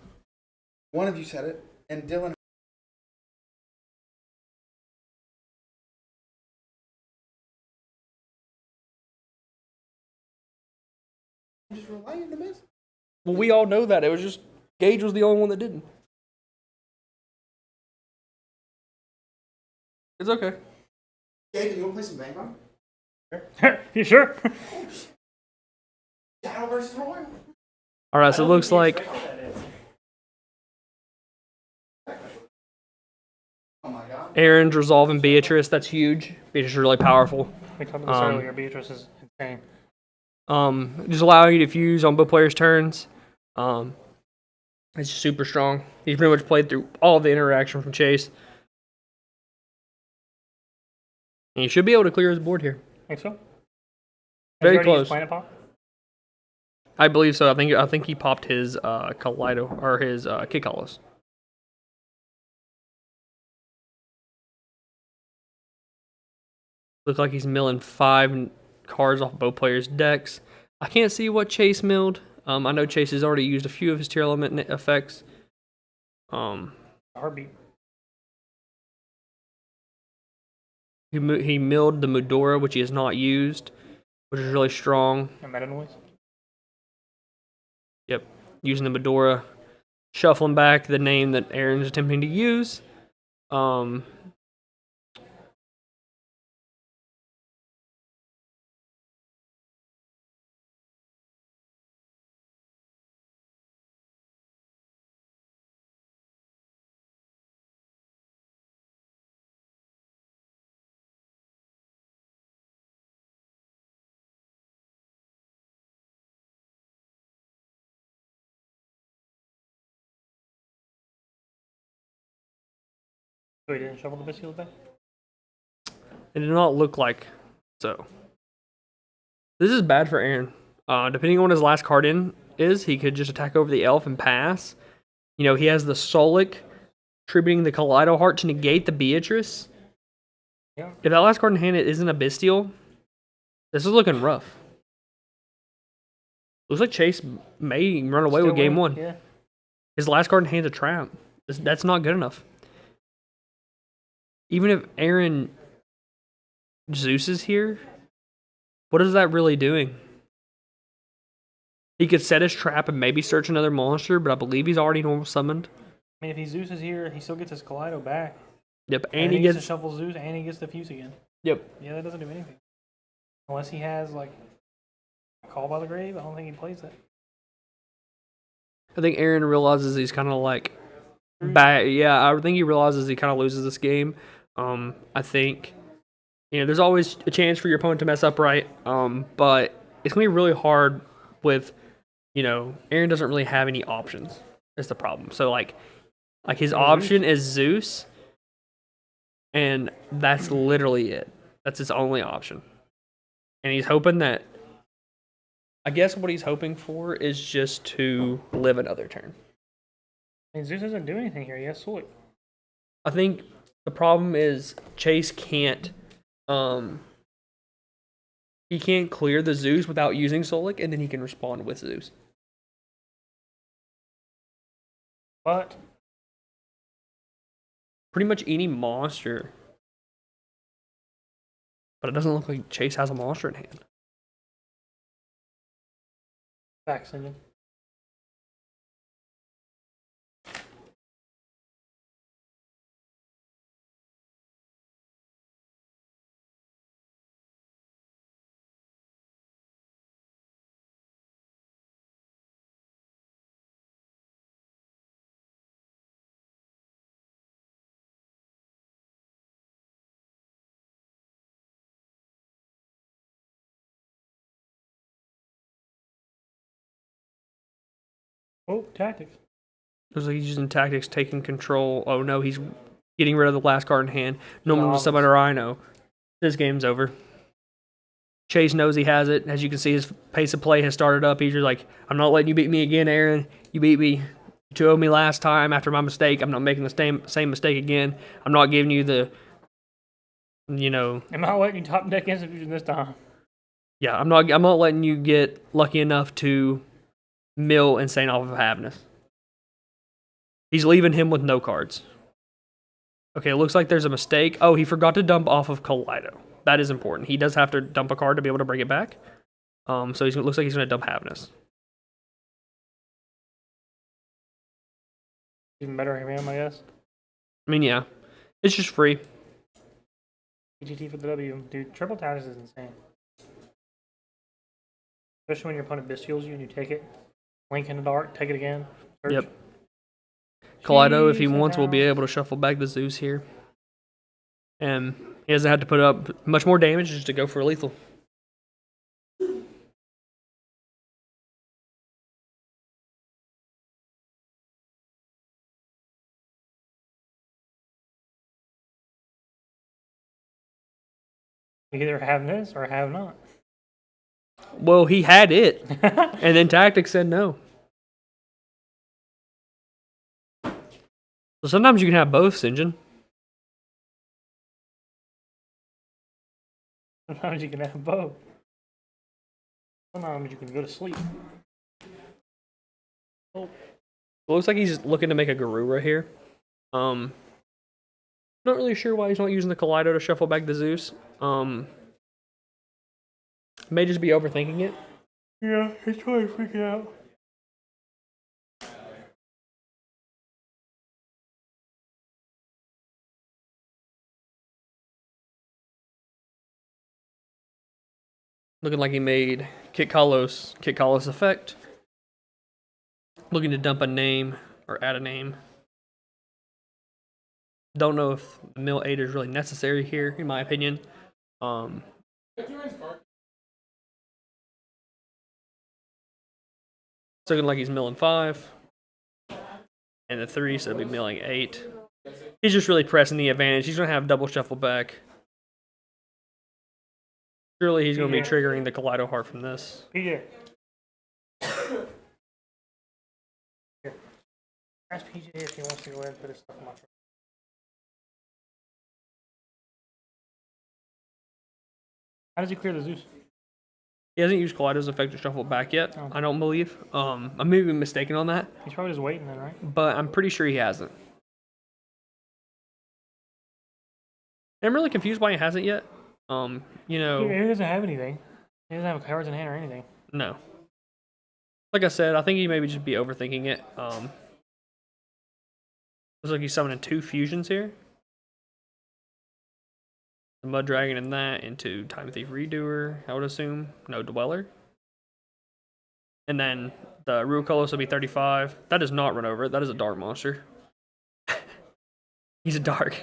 One of you said it, and Dylan. Just relying on the miss. Well, we all know that. It was just Gage was the only one that didn't. It's okay. Gabe, you wanna play some Bang Bang? You sure? Shadow versus Roy. All right, so it looks like Oh my god. Aaron's resolving Beatrice. That's huge. Beatrice is really powerful. We talked about this earlier. Beatrice is insane. Just allowing you to fuse on both players' turns. It's super strong. He's pretty much played through all the interaction from Chase. And he should be able to clear his board here. Think so? Very close. Planet Pop? I believe so. I think he popped his Kaleido or his Kikalos. Looks like he's milling 5 cards off both players' decks. I can't see what Chase milled. I know Chase has already used a few of his tier element effects. Heartbeat. He milled the Mudora, which he has not used, which is really strong. And Meta Noise? Yep, using the Medora, shuffling back the name that Aaron's attempting to use. So he didn't shuffle the Bastille back? It did not look like so. This is bad for Aaron. Depending on what his last card in is, he could just attack over the elf and pass. You know, he has the Solic tributing the Kaleido Heart to negate the Beatrice. Yeah. If that last card in hand isn't a Bestial, this is looking rough. Looks like Chase may run away with game one. Yeah. His last card in hand's a trap. That's not good enough. Even if Aaron Zeus is here, what is that really doing? He could set his trap and maybe search another monster, but I believe he's already normal summoned. I mean, if he Zeus is here, he still gets his Kaleido back. Yep, And he gets to shuffle Zeus, and he gets to fuse again. Yep. Yeah, that doesn't do anything. Unless he has, like, a Call by the Grave, I don't think he plays that. I think Aaron realizes he's kind of like bad. Yeah, I think he realizes he kind of loses this game. I think, there's always a chance for your opponent to mess up, right? But it's gonna be really hard with, Aaron doesn't really have any options. That's the problem. So like his option is Zeus, and that's literally it. That's his only option. And he's hoping that. I guess what he's hoping for is just to live another turn. I mean, Zeus doesn't do anything here. He has Solik. I think the problem is Chase can't he can't clear the Zeus without using Solik, and then he can respond with Zeus. But pretty much any monster. But it doesn't look like Chase has a monster in hand. Facts, engine. Oh, tactics. Looks like he's using tactics, taking control. Oh no, he's getting rid of the last card in hand. Normal to summon a Rhino. This game's over. Chase knows he has it. As you can see, his pace of play has started up. He's just like, I'm not letting you beat me again, Aaron. You beat me. You 2-0'd me last time after my mistake. I'm not making the same mistake again. I'm not giving you the, I'm not letting you top deck instant fusion this time. Yeah, I'm not letting you get lucky enough to mill Insane off of Havness. He's leaving him with no cards. Okay, it looks like there's a mistake. Oh, he forgot to dump off of Kaleido. That is important. He does have to dump a card to be able to bring it back. So it looks like he's going to dump Havness. Even better him, I guess. I mean, yeah. It's just free. PGT for the W. Dude, triple tactics is insane. Especially when your opponent bestials you and you take it. Link in the dark, take it again. Search. Yep. Kaleido, if he wants, will be able to shuffle back the Zeus here. And he doesn't have to put up much more damage just to go for a lethal. You either have this or have not. Well, he had it. And then Tactics said no. So sometimes you can have both, Sinjin. Sometimes you can have both. Sometimes you can go to sleep. Oh. It looks like he's looking to make a Garura here. Not really sure why he's not using the Kaleido to shuffle back the Zeus. May just be overthinking it. Yeah, he's totally freaking out. Looking like he made Kit Kalos effect. Looking to dump a name or add a name. Don't know if mill 8 is really necessary here, in my opinion. It's looking like he's milling 5. And the 3, so it'll be milling 8. He's just really pressing the advantage. He's going to have double shuffle back. Surely he's going to be triggering the Kaleido Heart from this. PJ. Here. Ask PJ if he wants to go ahead and put his stuff in my truck. How does he clear the Zeus? He hasn't used Kaleido's effect to shuffle it back yet, Oh. I don't believe. I may be mistaken on that, He's probably just waiting then, right? but I'm pretty sure he hasn't. I'm really confused why he hasn't yet. You He know, doesn't have anything. He doesn't have cards in hand or anything. no. Like I said, I think he maybe just be overthinking it. Looks like he's summoning 2 fusions here. The Mud Dragon and that into Time Thief Redoer, I would assume. No Dweller. And then the Rucolos will be 35. That does not run over it. That is a dark monster. He's a dark.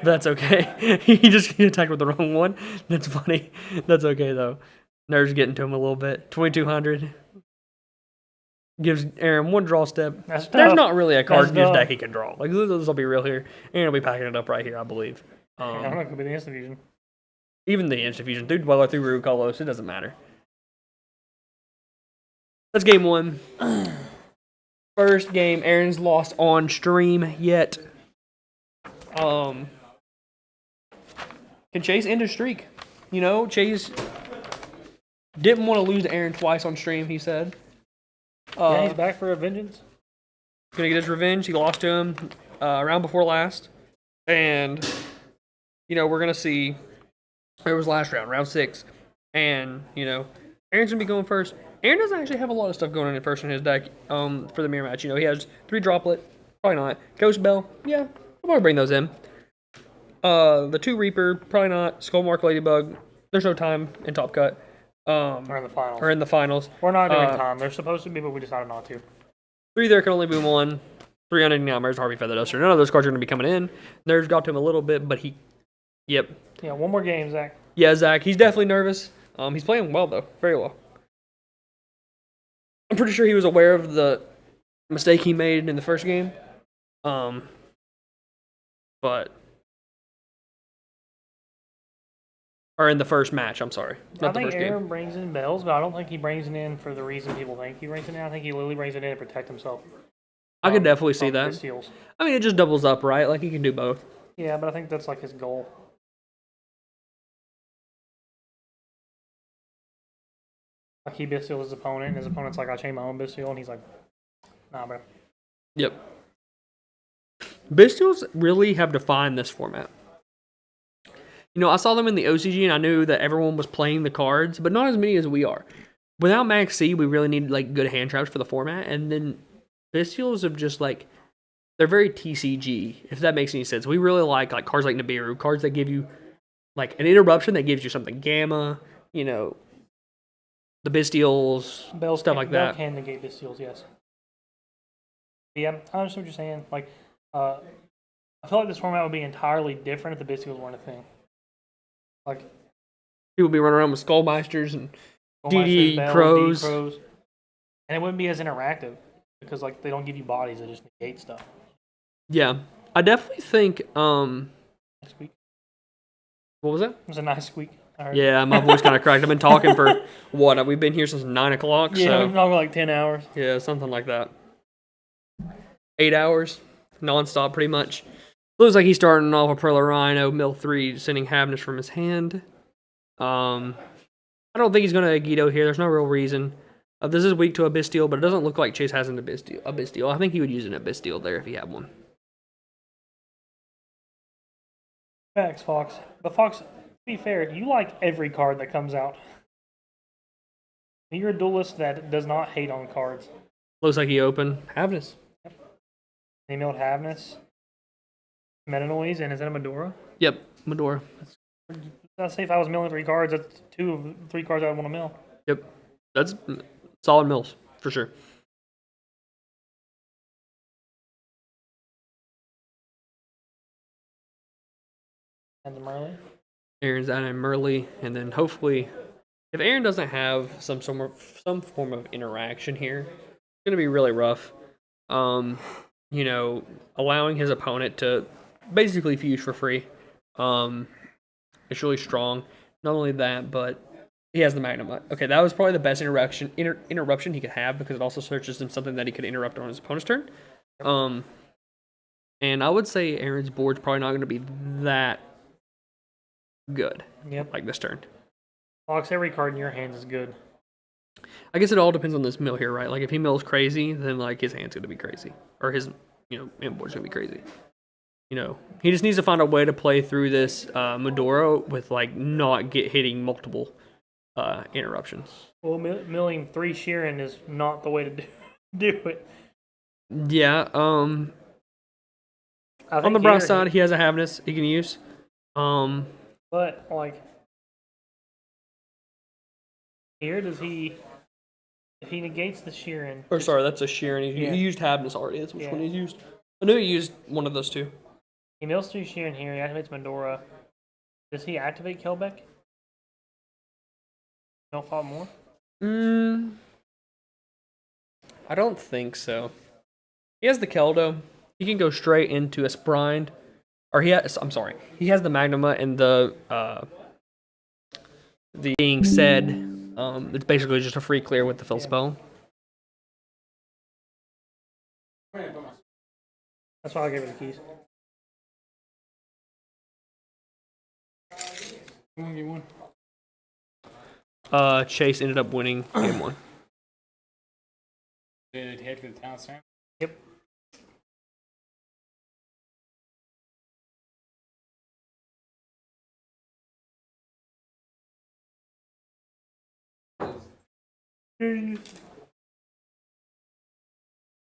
That's okay. He just attacked with the wrong one. That's funny. That's okay, though. Nerves getting to him a little bit. 2200. Gives Aaron 1 draw step. That's There's tough. not really a card That's in his tough. deck he can draw. Like, this will be real here. Aaron will be packing it up right here, I believe. I don't know, it could be the instant fusion. Even the instant fusion. Through Dweller, through Rucolos, it doesn't matter. That's game 1. First game, Aaron's lost on stream yet. Can Chase end his streak? You know, Chase didn't want to lose to Aaron twice on stream, he said. Yeah, he's back for a vengeance. Gonna get his revenge. He lost to him round before last. And, you know, we're gonna see. It was last round, round 6. And, you know, Aaron's gonna be going first. Aaron doesn't actually have a lot of stuff going on in first in his deck for the mirror match. You know, he has 3 droplet, probably not. Ghost Bell, yeah, I'll probably bring those in. The 2 Reaper, probably not. Skullmark Ladybug, there's no time in Top Cut. Or in the finals. Or in the finals. We're not doing time. They're supposed to be, but we decided not to. 3 there can only be 1. 300 Nightmares, Harvey Feather Duster. None of those cards are going to be coming in. Nerves got to him a little bit, but he... Yep. Yeah, one more game, Zach. Yeah, Zach. He's definitely nervous. He's playing well, though. Very well. I'm pretty sure he was aware of the mistake he made in the first game. But... Or in the first match, I'm sorry. Not I the think first Aaron game. brings in bells, but I don't think he brings it in for the reason people think he brings it in. I think he literally brings it in to protect himself. I could definitely see from that. his steals. I mean, it just doubles up, right? Like, he can do both. Yeah, but I think that's like his goal. Like he Bistils his opponent, and his opponent's like, I chain my own Bistil, and he's like, nah, bro. Yep. Bistils really have defined this format. You know, I saw them in the OCG, and I knew that everyone was playing the cards, but not as many as we are. Without Max C, we really need like good hand traps for the format, and then Bistils have just like, they're very TCG, if that makes any sense. We really like cards like Nibiru, cards that give you like an interruption that gives you something gamma, you know, the Bistils, stuff like Bell that. can negate Bistils, yes. Yeah, I understand what you're saying. Like, I feel like this format would be entirely different if the Bistils weren't a thing. Like, People be running around with Skullmeisters and Skullmasters, DD Bells, Crows. DD Crows. And it wouldn't be as interactive because like they don't give you bodies, they just negate stuff. Yeah, I definitely think. Next week. What was that? It was a nice squeak. I heard. Yeah, my voice kind of cracked. I've been talking for what? We've been here since 9 o'clock. Yeah, so. we've been talking like 10 hours. Yeah, something like that. 8 hours, nonstop, pretty much. Looks like he's starting off a Perla Rhino, mill 3, sending Havness from his hand. I don't think he's going to Agido here. There's no real reason. This is weak to a Bisteel, but it doesn't look like Chase has an Bisteel. I think he would use an Bisteel there if he had one. Facts, Fox. But Fox, to be fair, you like every card that comes out. You're a duelist that does not hate on cards. Looks like he opened Havness. He milled Havness, Metanoise, and is that a Medora? Yep, Medora. I'd say if I was milling 3 cards, that's 2 of 3 cards I'd want to mill. Yep, that's solid mills, for sure. And the Merlin. Aaron's adding Merle, and then hopefully, if Aaron doesn't have some form of interaction here, it's gonna be really rough. You know, allowing his opponent to basically fuse for free. It's really strong. Not only that, but he has the Magnum. Okay, that was probably the best interruption he could have because it also searches him something that he could interrupt on his opponent's turn. And I would say Aaron's board's probably not going to be that good. Yep. Like this turn. Fox, every card in your hands is good. I guess it all depends on this mill here, right? Like if he mills crazy, then like his hand's gonna be crazy, or his inboard's gonna be crazy. He just needs to find a way to play through this Medora with like not hitting multiple interruptions. Well, milling 3 Sheeran is not the way to do it. Yeah. On the bright side, he has a Havness he can use. But like here, does he? If he negates the Sheeran. Or sorry, that's a Sheeran. He used Havness already. That's which one he used. I knew he used one of those two. He mills 3 Sheeran here. He activates Medora. Does he activate Kelbeck? No fault more. I don't think so. He has the Keldo. He can go straight into a Sprined. Or he has the Magnuma and the being said, it's basically just a free clear with the fill spell. That's why I gave her the keys. Game 1. Chase ended up winning game 1. Did he head to the town center? Yep.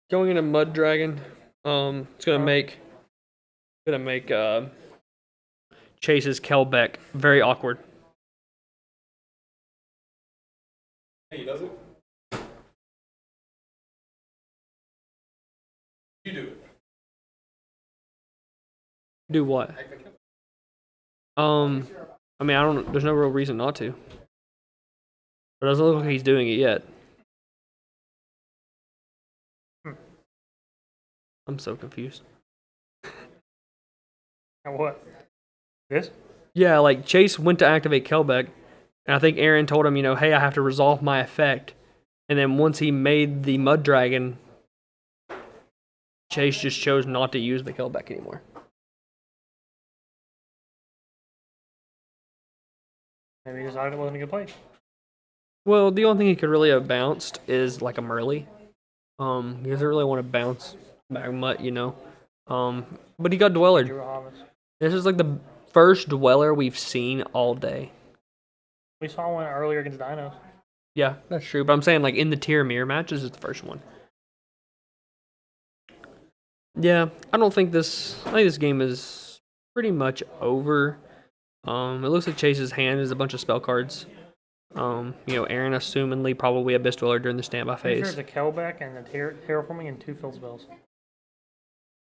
Going into Mud Dragon, it's gonna make Chase's Kelbeck very awkward. Hey, does it? You do it. Do what? I mean, I don't. There's no real reason not to. But it doesn't look like he's doing it yet. I'm so confused. And what? This? Yeah, like Chase went to activate Kelbeck, and I think Aaron told him, hey, I have to resolve my effect. And then once he made the Mud Dragon, Chase just chose not to use the Kelbeck anymore. Maybe he decided it wasn't a good play. Well, the only thing he could really have bounced is like a Merly. He doesn't really want to bounce Magmut, but he got Dweller. This is like the first Dweller we've seen all day. We saw one earlier against Dinos. Yeah, that's true. But I'm saying like in the tier mirror match, this is the first one. Yeah, I think this game is pretty much over. It looks like Chase's hand is a bunch of spell cards. Aaron assumingly probably Abyss Dweller during the standby phase. Sure, the Kelbeck and the terraforming and 2 fill spells.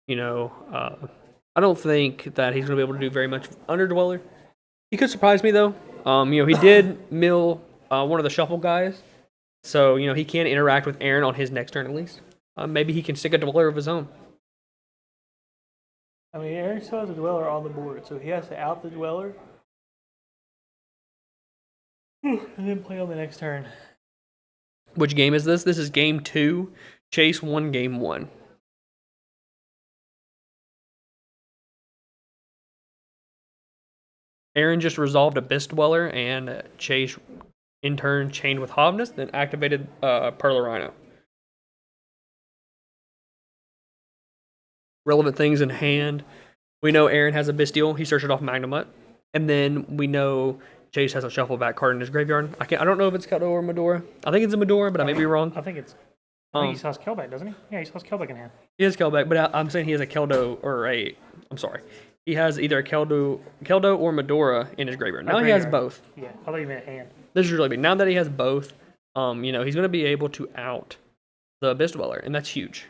I don't think that he's going to be able to do very much under Dweller. He could surprise me though. He did mill one of the shuffle guys, so he can interact with Aaron on his next turn at least. Maybe he can stick a Dweller of his own. I mean, Aaron still has a Dweller on the board, so he has to out the Dweller and then play on the next turn. Which game is this? This is game 2. Chase won game 1. Aaron just resolved Abyss Dweller, and Chase in turn chained with Hovness, then activated Pearl Rhino. Relevant things in hand. We know Aaron has a Bestial. He searched it off Magnamut. And then we know Chase has a shuffle back card in his graveyard. I don't know if it's Keldo or Medora. I think it's a Medora, but I may be wrong. I think he still has Kelbeck, doesn't he? Yeah, he still has Kelbeck in hand. He has Kelbeck, but I'm saying he has a Keldo or a... I'm sorry. He has either a Keldo or Medora in his graveyard. Now he has both. Yeah, I thought you meant hand. This is really big. Now that he has both, he's going to be able to out the Abyss Dweller, and that's huge.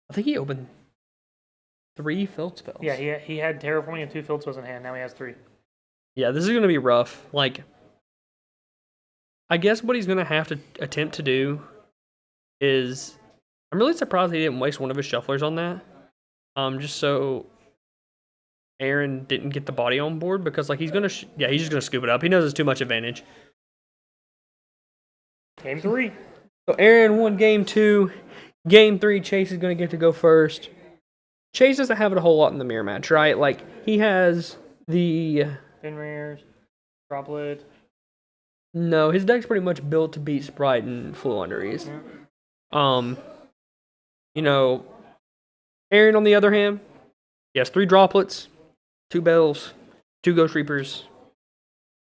I think he opened 3 field spells. Yeah, he had terraforming and 2 field spells in hand. Now he has 3. Yeah, this is going to be rough. Like, I guess what he's going to have to attempt to do is... I'm really surprised he didn't waste one of his shufflers on that. Just so Aaron didn't get the body on board, because like he's just gonna scoop it up. He knows it's too much advantage. Game 3. So Aaron won game 2. Game 3, Chase is gonna get to go first. Chase doesn't have it a whole lot in the mirror match, right? Like he has the Fin rares, droplet, No, his deck's pretty much built to beat Sprite and Flu Underease. You know, Aaron, on the other hand, he has 3 droplets, 2 bells, 2 Ghost Reapers,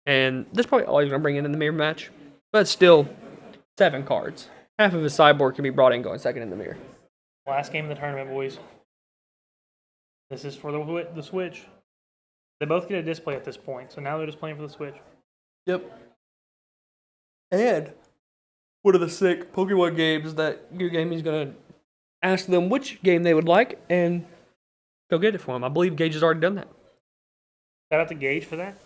and this is probably all he's going to bring in the mirror match. But still, 7 cards. Half of his sideboard can be brought in going second in the mirror. Last game of the tournament, boys. This is for the Switch. They both get a display at this point, so now they're just playing for the Switch. Yep. And one of the sick Pokemon games that Gear Gaming's going to ask them which game they would like and go get it for them. I believe Gage has already done that. Shout out to Gage for that.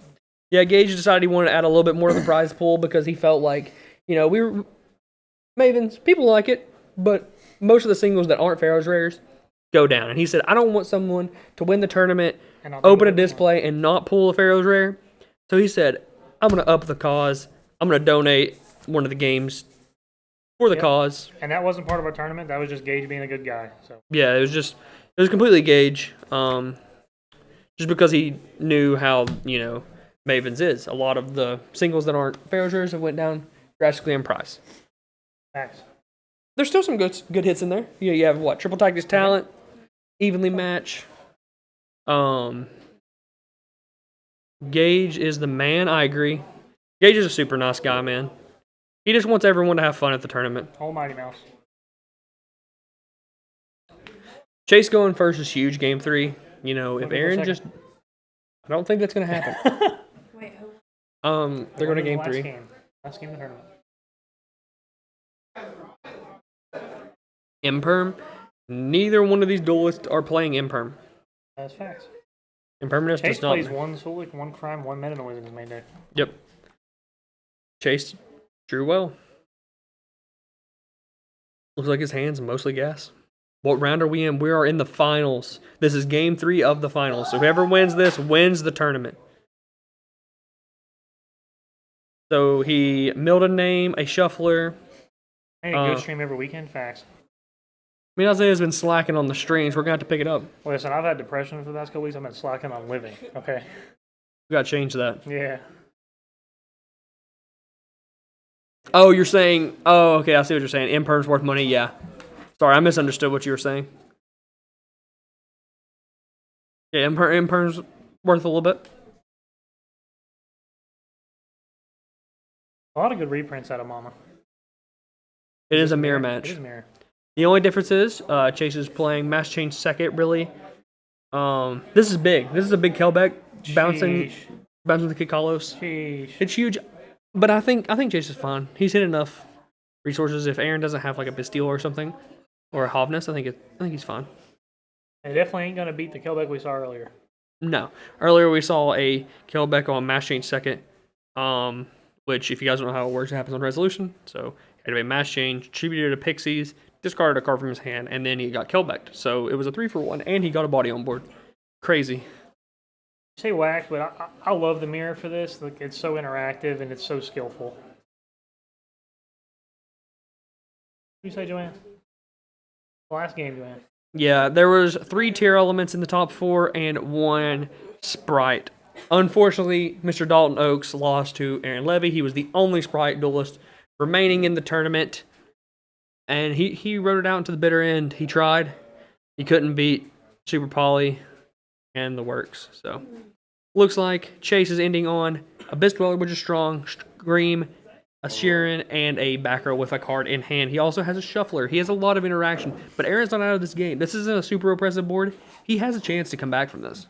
Yeah, Gage decided he wanted to add a little bit more to the prize pool because he felt like, we were Mavens, people like it, but most of the singles that aren't Pharaoh's Rares go down. And he said, I don't want someone to win the tournament, open a display, and not pull a Pharaoh's Rare. So he said, I'm going to up the cause. I'm going to donate one of the games for the cause. And that wasn't part of our tournament. That was just Gage being a good guy. So yeah, it was completely Gage. Just because he knew how, Mavens is. A lot of the singles that aren't Pharaoh's Rares have went down drastically in price. Thanks. There's still some good hits in there. You have what? Triple Tactics Talent, Evenly Match. Gage is the man. I agree. Gage is a super nice guy, man. He just wants everyone to have fun at the tournament. Almighty Mouse. Chase going first is huge. Game 3. If Aaron just, I don't think that's gonna happen. Wait, who? They're going to game 3. Last game of the tournament. Imperm. Neither one of these duelists are playing Imperm. That's facts. Impermanence Chase does not. plays 1 Solik, 1 Crime, 1 Meta Noise in his main deck. Yep. Chase drew well. Looks like his hand's mostly gas. What round are we in? We are in the finals. This is game 3 of the finals. So whoever wins this wins the tournament. So he milled a name, a shuffler. Hey, good stream every weekend. Facts. I mean, Isaiah's been slacking on the streams. We're going to have to pick it up. Listen, I've had depression for the last couple weeks. I've been slacking on living. Okay. We got to change that. Yeah. Oh, you're saying... Oh, okay, I see what you're saying. Imperm's worth money? Yeah. Sorry, I misunderstood what you were saying. Yeah, Imperm's worth a little bit. A lot of good reprints out of Mama. It is a mirror match. It is a mirror. The only difference is Chase is playing Mass Change second, really. This is big. This is a big Kelbeck bouncing the Kikalos. It's huge. But I think Chase is fine. He's hit enough resources. If Aaron doesn't have like a Bastille or something, or a Hovness, I think he's fine. It definitely ain't gonna beat the Kelbeck we saw earlier. No. Earlier we saw a Kelbeck on Mass Change second. Which, if you guys don't know how it works, it happens on Resolution. So, had a Mass Change, attributed to Pixies, discarded a card from his hand, and then he got Kelbecked. So, it was a 3-for-1, and he got a body on board. Crazy. You say whack, but I love the mirror for this. Like, it's so interactive and it's so skillful. What do you say, Joanne? Last game, Joanne. Yeah, there was 3 tier elements in the top 4 and 1 Sprite. Unfortunately, Mr. Dalton Oaks lost to Aaron Levy. He was the only Sprite duelist remaining in the tournament. And he wrote it out into the bitter end. He tried. He couldn't beat Super Poly and the works. So, looks like Chase is ending on a Abyss Dweller, which is strong, Scream, a Sheeran, and a back row with a card in hand. He also has a Shuffler. He has a lot of interaction. But Aaron's not out of this game. This isn't a super oppressive board. He has a chance to come back from this.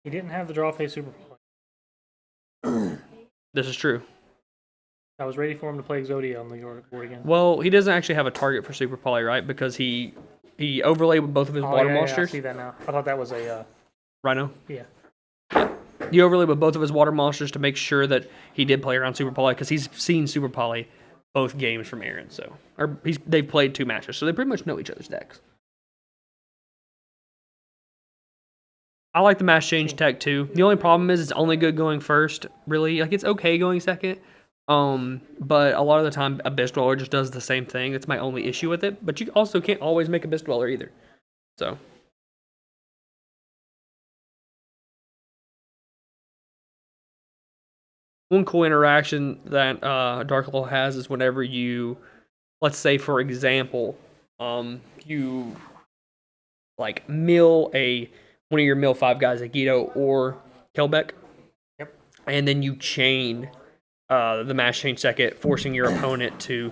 He didn't have the draw phase Super Poly. This is true. I was ready for him to play Exodia on the board again. Well, he doesn't actually have a target for Super Poly, right? Because he overlaid with both of his water monsters. I see that now. I thought that was a... Rhino? Yeah. He overlaid with both of his water monsters to make sure that he did play around Super Poly, because he's seen Super Poly both games from Aaron. They've played 2 matches, so they pretty much know each other's decks. I like the Mass Change tech too. The only problem is it's only good going first, really. Like, it's okay going second. But a lot of the time, Abyss Dweller just does the same thing. That's my only issue with it. But you also can't always make Abyss Dweller either. So... one cool interaction that Dark Law has is whenever you, let's say for example, you like mill one of your mill 5 guys, a Guido or Kelbeck. Yep. And then you chain the mass change second, forcing your opponent to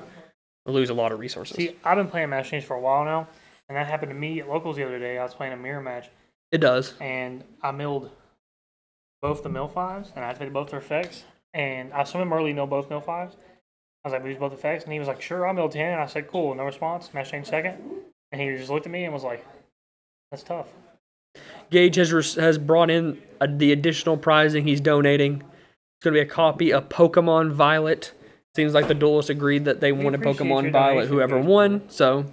lose a lot of resources. See, I've been playing mass change for a while now, and that happened to me at locals the other day. I was playing a mirror match. It does. And I milled both the mill 5s, and I activated both their effects. And I saw him early mill both mill 5s. I was like, we use both effects, and he was like, sure, I'll mill 10. And I said, cool, no response. Mass change second, and he just looked at me and was like, that's tough. Gage has brought in the additional prizing he's donating. It's going to be a copy of Pokemon Violet. Seems like the duelists agreed that they wanted Pokemon Violet, whoever won. So,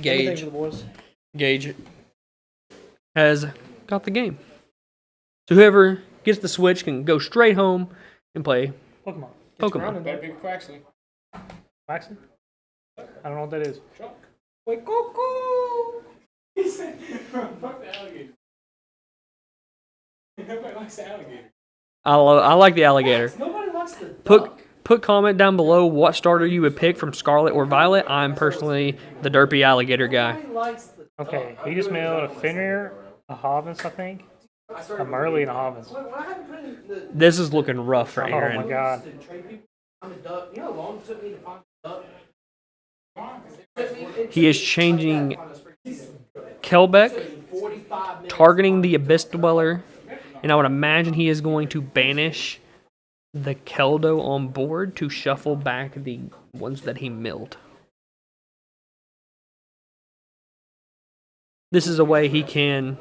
Gage has got the game. So whoever gets the Switch can go straight home and play Pokemon. That big Quaxley. Quaxley? I don't know what that is. Wait, Coco! He said, fuck the alligator. Nobody likes the alligator. I like the alligator. Nobody likes the Put comment down below what starter you would pick from Scarlet or Violet. I'm personally the derpy alligator guy. Okay, he just milled a Fenrir, a Hobbins, I think, a Merly, and a Hobbins. This is looking rough for Aaron. Oh my god. He is changing Kelbeck, targeting the Abyss Dweller, and I would imagine he is going to banish the Keldo on board to shuffle back the ones that he milled. This is a way he can...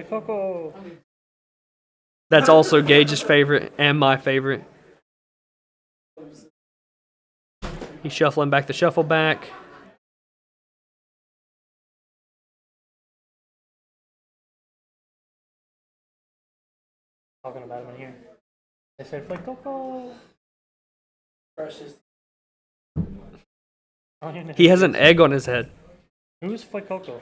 Coco. That's also Gage's favorite and my favorite. He's shuffling back the shuffle back. Talking about him in here. They said, play Coco. He has an egg on his head. Who's Flake Coco?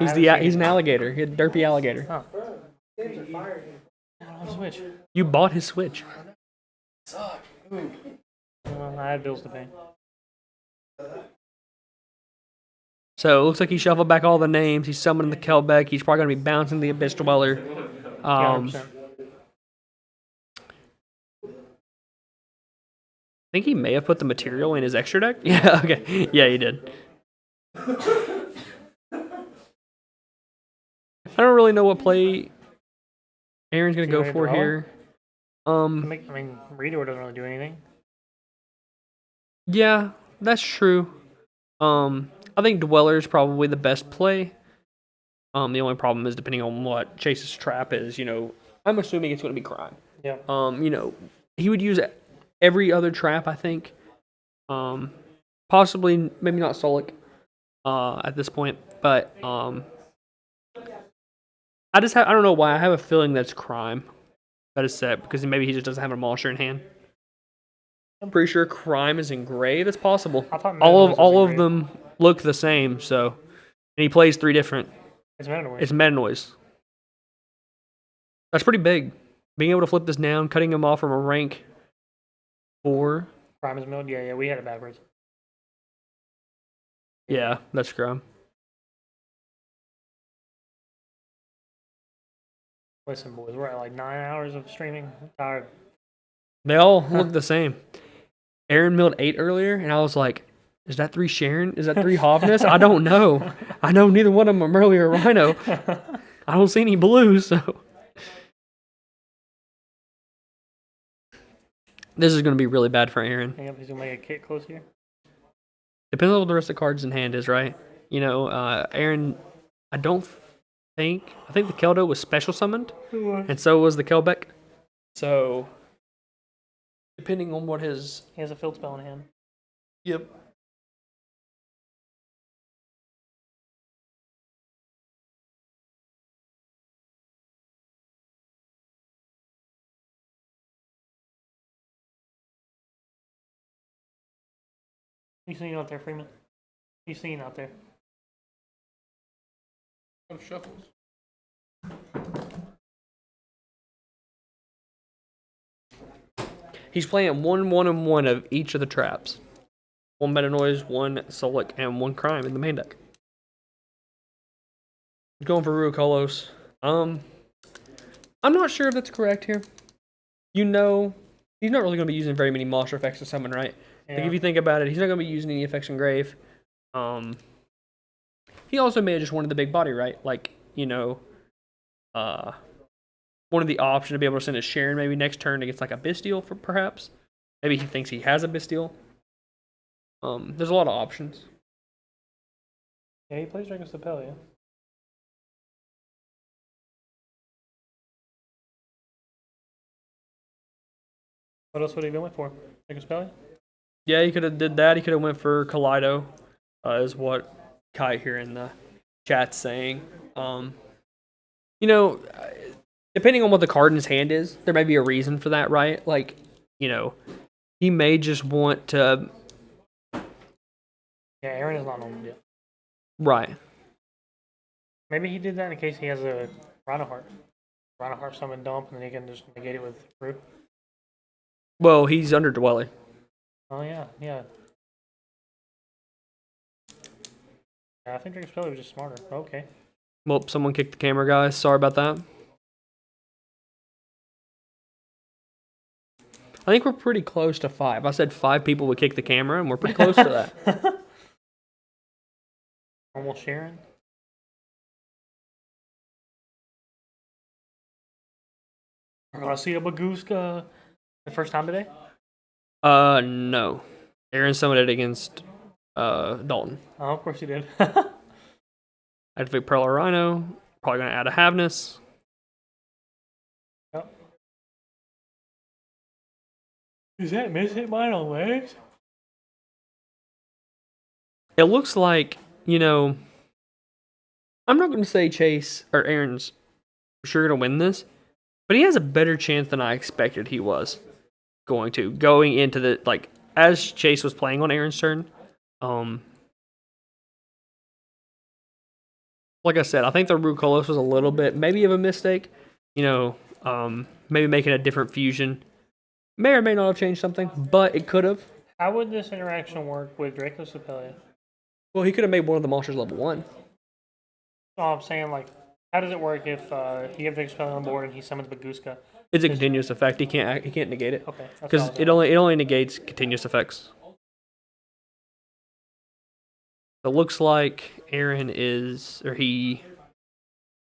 He's an alligator. He's a derpy alligator. Huh. I don't have a Switch. You bought his Switch. Well, I had bills to pay. So it looks like he shuffled back all the names. He's summoning the Kelbeck. He's probably going to be bouncing the Abyss Dweller. I think he may have put the material in his extra deck. Yeah, okay. Yeah, he did. I don't really know what play Aaron's going to go for here. I mean, Reader doesn't really do anything. Yeah, that's true. I think Dweller is probably the best play. The only problem is depending on what Chase's trap is, I'm assuming it's going to be Crime. Yeah. He would use every other trap, I think. Possibly, maybe not Solik at this point, but I don't know why. I have a feeling that's Crime that is set because maybe he just doesn't have a Molsher in hand. I'm pretty sure Crime is in gray. That's possible. All of them look the same, so. And he plays 3 different. It's Meta Noise. It's Meta Noise. That's pretty big. Being able to flip this down, cutting him off from a rank 4. Crime is milled? Yeah, we had it backwards. Yeah, that's Crime. Listen, boys, we're at like 9 hours of streaming. I'm tired. They all look the same. Aaron milled 8 earlier, and I was like, is that 3 Sharon? Is that 3 Hovness? I don't know. I know neither one of them are Merly or Rhino. I don't see any blues, so. This is going to be really bad for Aaron. Yep, he's going to make a kick close here. Depends on what the rest of the cards in hand is, right? Aaron, I think the Keldo was special summoned, and so was the Kelbeck. So, depending on what his... He has a field spell in hand. Yep. You seen out there, Freeman? You seen out there? Of shuffles. He's playing 1/1 of each of the traps. 1 Meta Noise, 1 Solic, and 1 Crime in the main deck. He's going for Rucolos. I'm not sure if that's correct here. You know, he's not really going to be using very many monster effects to summon, right? Yeah. Like if you think about it, he's not going to be using any effects in Grave. He also may have just wanted the big body, right? Like, you know, wanted the option to be able to send a Sharon maybe next turn against like a Bestial, for perhaps. Maybe he thinks he has a Bestial. There's a lot of options. Yeah, he plays Dragon Stapelia. What else would he have went for? Dragon Stapelia? Yeah, he could have did that. He could have went for Kaleido, is what Kai here in the chat's saying. You know, depending on what the card in his hand is, there may be a reason for that, right? Like, you know, he may just want to. Yeah, Aaron is not on him yet. Right. Maybe he did that in case he has a Rhinoheart. Rhinoheart summon dump, and then he can just negate it with Fruit. Well, he's under Dweller. Oh, yeah, yeah. Yeah, I think Dragon Stapelia was just smarter. Okay. Well, someone kicked the camera, guys. Sorry about that. I think we're pretty close to 5. I said 5 people would kick the camera, and we're pretty close to that. Normal Sharon. We're gonna see a Baguska the first time today? No. Aaron summoned it against Dalton. Oh, of course he did. Activate Pearl or Rhino. Probably gonna add a Havness. Yep. Is that miss hit mine on legs? It looks like, you know, I'm not gonna say Chase or Aaron's for sure gonna win this, but he has a better chance than I expected he was going into the, like, as Chase was playing on Aaron's turn. Like I said, I think the Rucolos was a little bit maybe of a mistake. You know, maybe making a different fusion may or may not have changed something, but it could have. How would this interaction work with Draco Stapelia? Well, he could have made one of the monsters level 1. Oh, I'm saying, like, how does it work if you have Draco Stapelia on board and he summons Baguska? It's a continuous effect. He can't negate it. Okay. Because it only negates continuous effects. It looks like Aaron is, or he.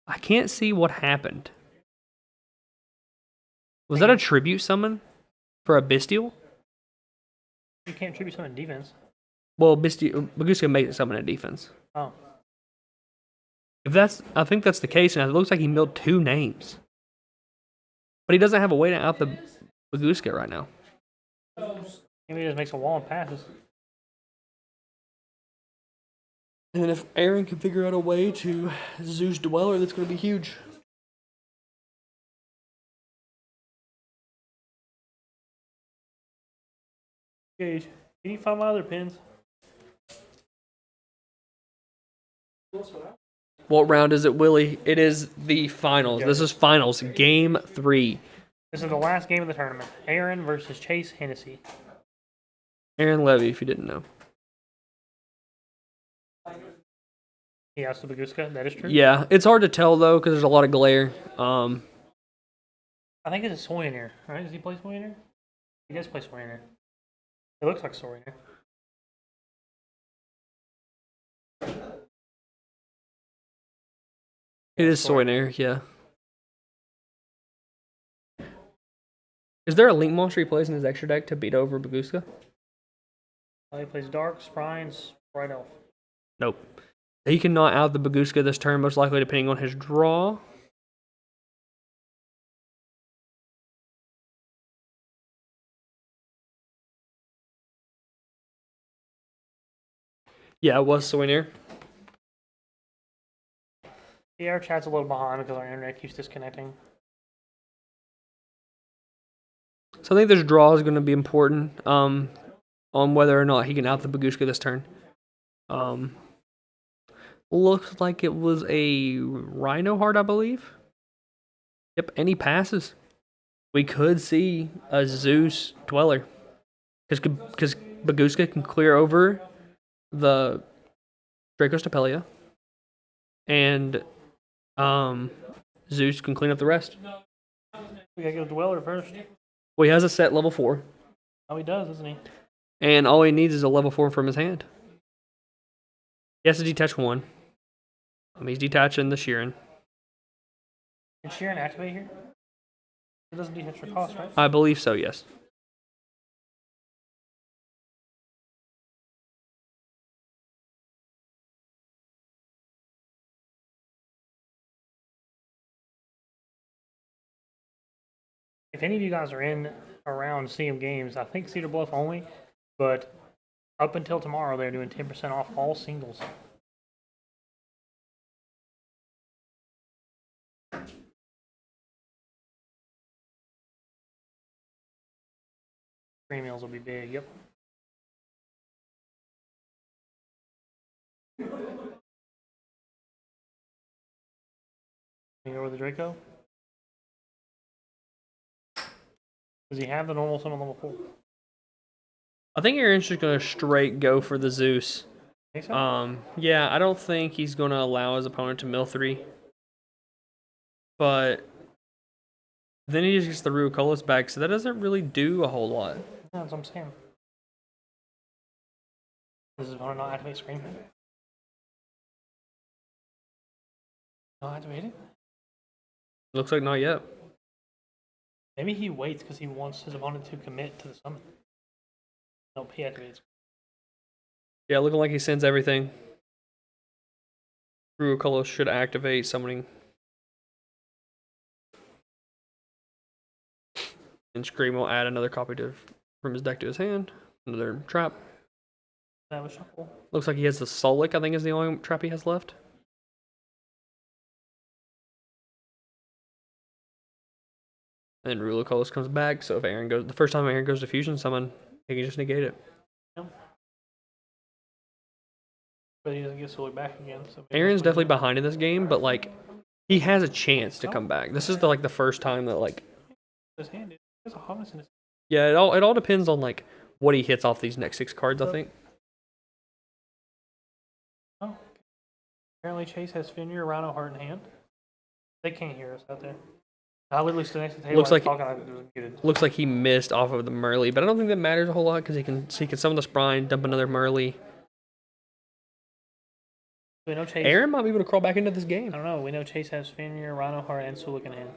I can't see what happened. Was that a tribute summon for a Bestial? You can't tribute summon defense. Well, Baguska made it summon a defense. Oh. I think that's the case, and it looks like he milled 2 names. But he doesn't have a way to out the Baguska right now. Maybe he just makes a wall and passes. And if Aaron can figure out a way to Zeus Dweller, that's going to be huge. Gage, can you find my other pins? What round is it, Willie? It is the finals. This is finals, game 3. This is the last game of the tournament. Aaron versus Chase Hennessy. Aaron Levy, if you didn't know. He asked the Baguska. That is true. Yeah, it's hard to tell though because there's a lot of glare. I think it's a Soyonair, right? Does he play Soyonair? He does play Soyonair. It looks like Soyonair. It is Soyonair, yeah. Is there a Link monster he plays in his extra deck to beat over Baguska? He plays Dark, Sprines, Bright Elf. Nope. He cannot out the Baguska this turn, most likely depending on his draw. Yeah, it was Soyonair. Yeah, our chat's a little behind because our internet keeps disconnecting. So I think this draw is going to be important on whether or not he can out the Baguska this turn. Looks like it was a Rhino Heart, I believe. Yep, and he passes. We could see a Zeus Dweller. Because Baguska can clear over the Draco Stapelia. And Zeus can clean up the rest. We gotta go Dweller first. Well, he has a set level 4. Oh, he does, doesn't he? And all he needs is a level 4 from his hand. He has to detach 1. He's detaching the Sheeran. Can Sheeran activate here? It doesn't detach your cost, right? I believe so, yes. If any of you guys are in around CM Games, I think Cedar Bluff only, but up until tomorrow, they're doing 10% off all singles. Free meals will be big, yep. You go with the Draco? Does he have the normal summon level 4? I think Aaron's just going to straight go for the Zeus. Think so? Yeah, I don't think he's going to allow his opponent to mill 3. But then he just gets the Ruicolos back, so that doesn't really do a whole lot. No, that's what I'm saying. Does his opponent not activate Scream? Not activate it? Looks like not yet. Maybe he waits because he wants his opponent to commit to the summon. Nope, he activates. Yeah, looking like he sends everything. Ruicolos should activate summoning. And Scream will add another copy from his deck to his hand. Another trap. That was shuffle. Looks like he has the Solic, I think is the only trap he has left. And Ruicolos comes back, so if Aaron goes, the first time Aaron goes to Fusion Summon, he can just negate it. Yep. But he doesn't get Solik back again. So Aaron's definitely behind in this game, but like, he has a chance to come back. This is the first time that like. His hand, dude. He has a Hummus in his. Yeah, it all depends on like what he hits off these next 6 cards, I think. Oh. Apparently Chase has Fenrir, Rhino Heart in hand. They can't hear us out there. I literally stood next to the table. Looks like he missed off of the Merly, but I don't think that matters a whole lot because he can summon the Sprine, dump another Merly. We know Chase. Aaron might be able to crawl back into this game. I don't know. We know Chase has Fenrir, Rhino Heart, and Sulik in hand.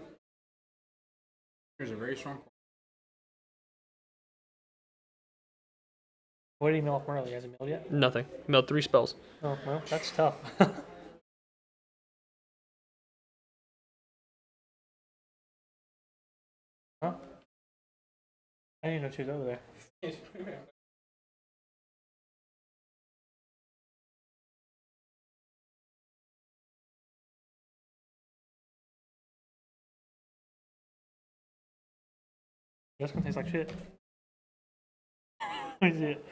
Here's a very strong. What did he mill off Merly? Has he milled yet? Nothing. He milled 3 spells. Oh, well, that's tough. Huh? I didn't know she was over there. That's gonna taste like shit. Let me see it.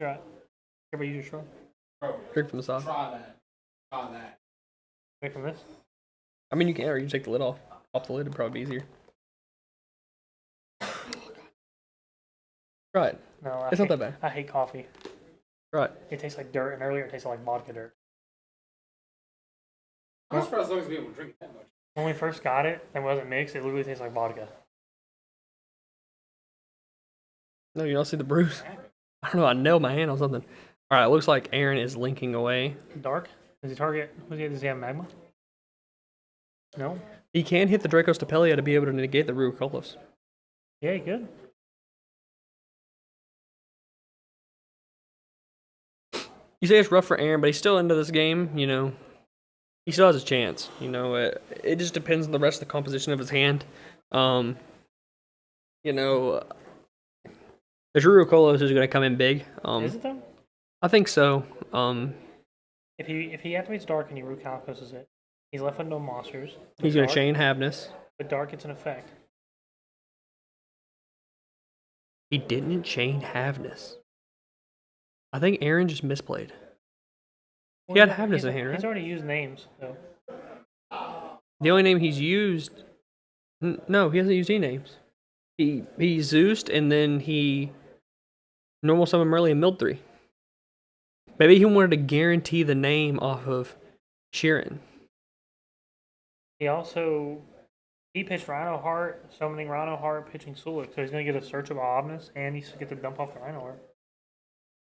Try it. Everybody use your straw. Drink from the side. Try that. Try that. Drink from this? I mean, you can, or you can take the lid off. Off the lid would probably be easier. Try it. No, it's not that bad. I hate coffee. Right. It tastes like dirt, and earlier it tasted like vodka dirt. I'm surprised as long as we able to drink it that much. When we first got it, and it wasn't mixed, it literally tastes like vodka. No, you don't see the bruise. I don't know. I nailed my hand on something. All right. It looks like Aaron is linking away. Dark? Does he target? Does he have magma? No. He can hit the Draco Stapelia to be able to negate the Ruicolos. Yeah, he could. You say it's rough for Aaron, but he's still into this game. You know, he still has a chance. You know, it just depends on the rest of the composition of his hand. You know, the Ruicolos is going to come in big. Is it though? I think so. If he activates Dark and he Ruicolos it, he's left with no monsters. He's going to chain Havness. But Dark gets an effect. He didn't chain Havness. I think Aaron just misplayed. He had Havness in hand, He's right? already used names, so. The only name he's used. No, he hasn't used any names. He Zeused and then he normal summon Merly and milled 3. Maybe he wanted to guarantee the name off of Sheeran. He also pitched Rhino Heart, summoning Rhino Heart, pitching Sulik, so he's gonna get a search of Obnus, and he's gonna get to dump off the Rhino Heart.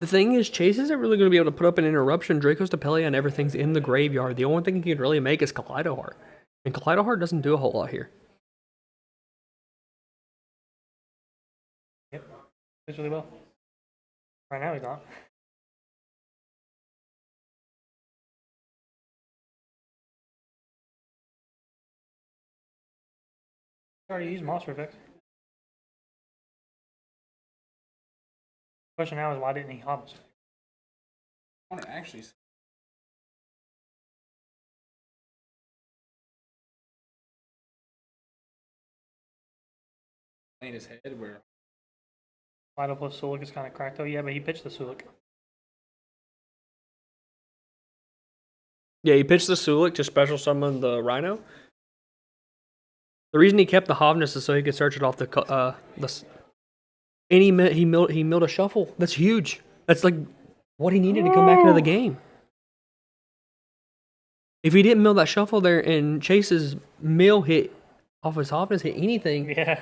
The thing is, Chase isn't really going to be able to put up an interruption. Draco's Stapelia and everything's in the graveyard. The only thing he can really make is Kaleido Heart. And Kaleido Heart doesn't do a whole lot here. Yep, plays really well. Right now he's not. Already used Monster Effect. Question now is why didn't he Hobbs? I want to actually. In his head where. Lido plus Sulik is kind of cracked though. Yeah, but he pitched the Sulik. Yeah, he pitched the Sulik to special summon the Rhino. The reason he kept the Havness is so he could search it off the and he milled a shuffle. That's huge. That's like what he needed to come back into the game. If he didn't mill that shuffle there and Chase's mill hit off his Havness hit anything, yeah,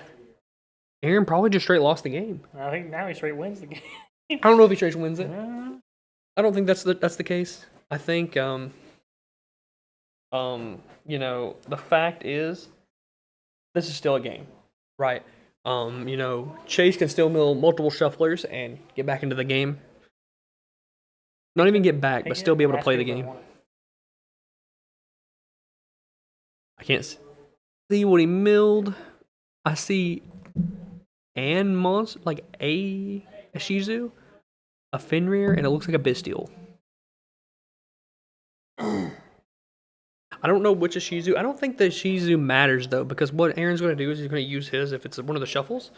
Aaron probably just straight lost the game. I think now he straight wins the game. I don't know if he straight wins it. I don't think that's the case. I think you know, the fact is this is still a game, right? You know, Chase can still mill multiple shufflers and get back into the game. Not even get back, but still be able to play the game. I can't see what he milled. I see an monster, like a Shizu, a Fenrir, and it looks like a Bisteel. I don't know which is Shizu. I don't think the Shizu matters though, because what Aaron's going to do is he's going to use his if it's one of the shuffles.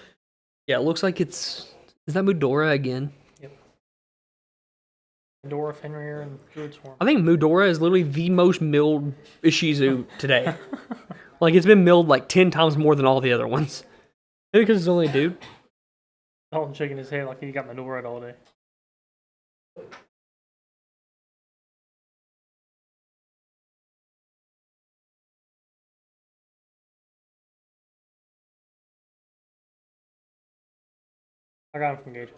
Yeah, it looks like is that Mudora again? Yep. Mudora, Fenrir, and Druid Swarm. I think Mudora is literally the most milled Shizu today. Like it's been milled like 10 times more than all the other ones. Maybe because it's only a dude. Dalton shaking his head like he got Mudora all day. I got him from Gage.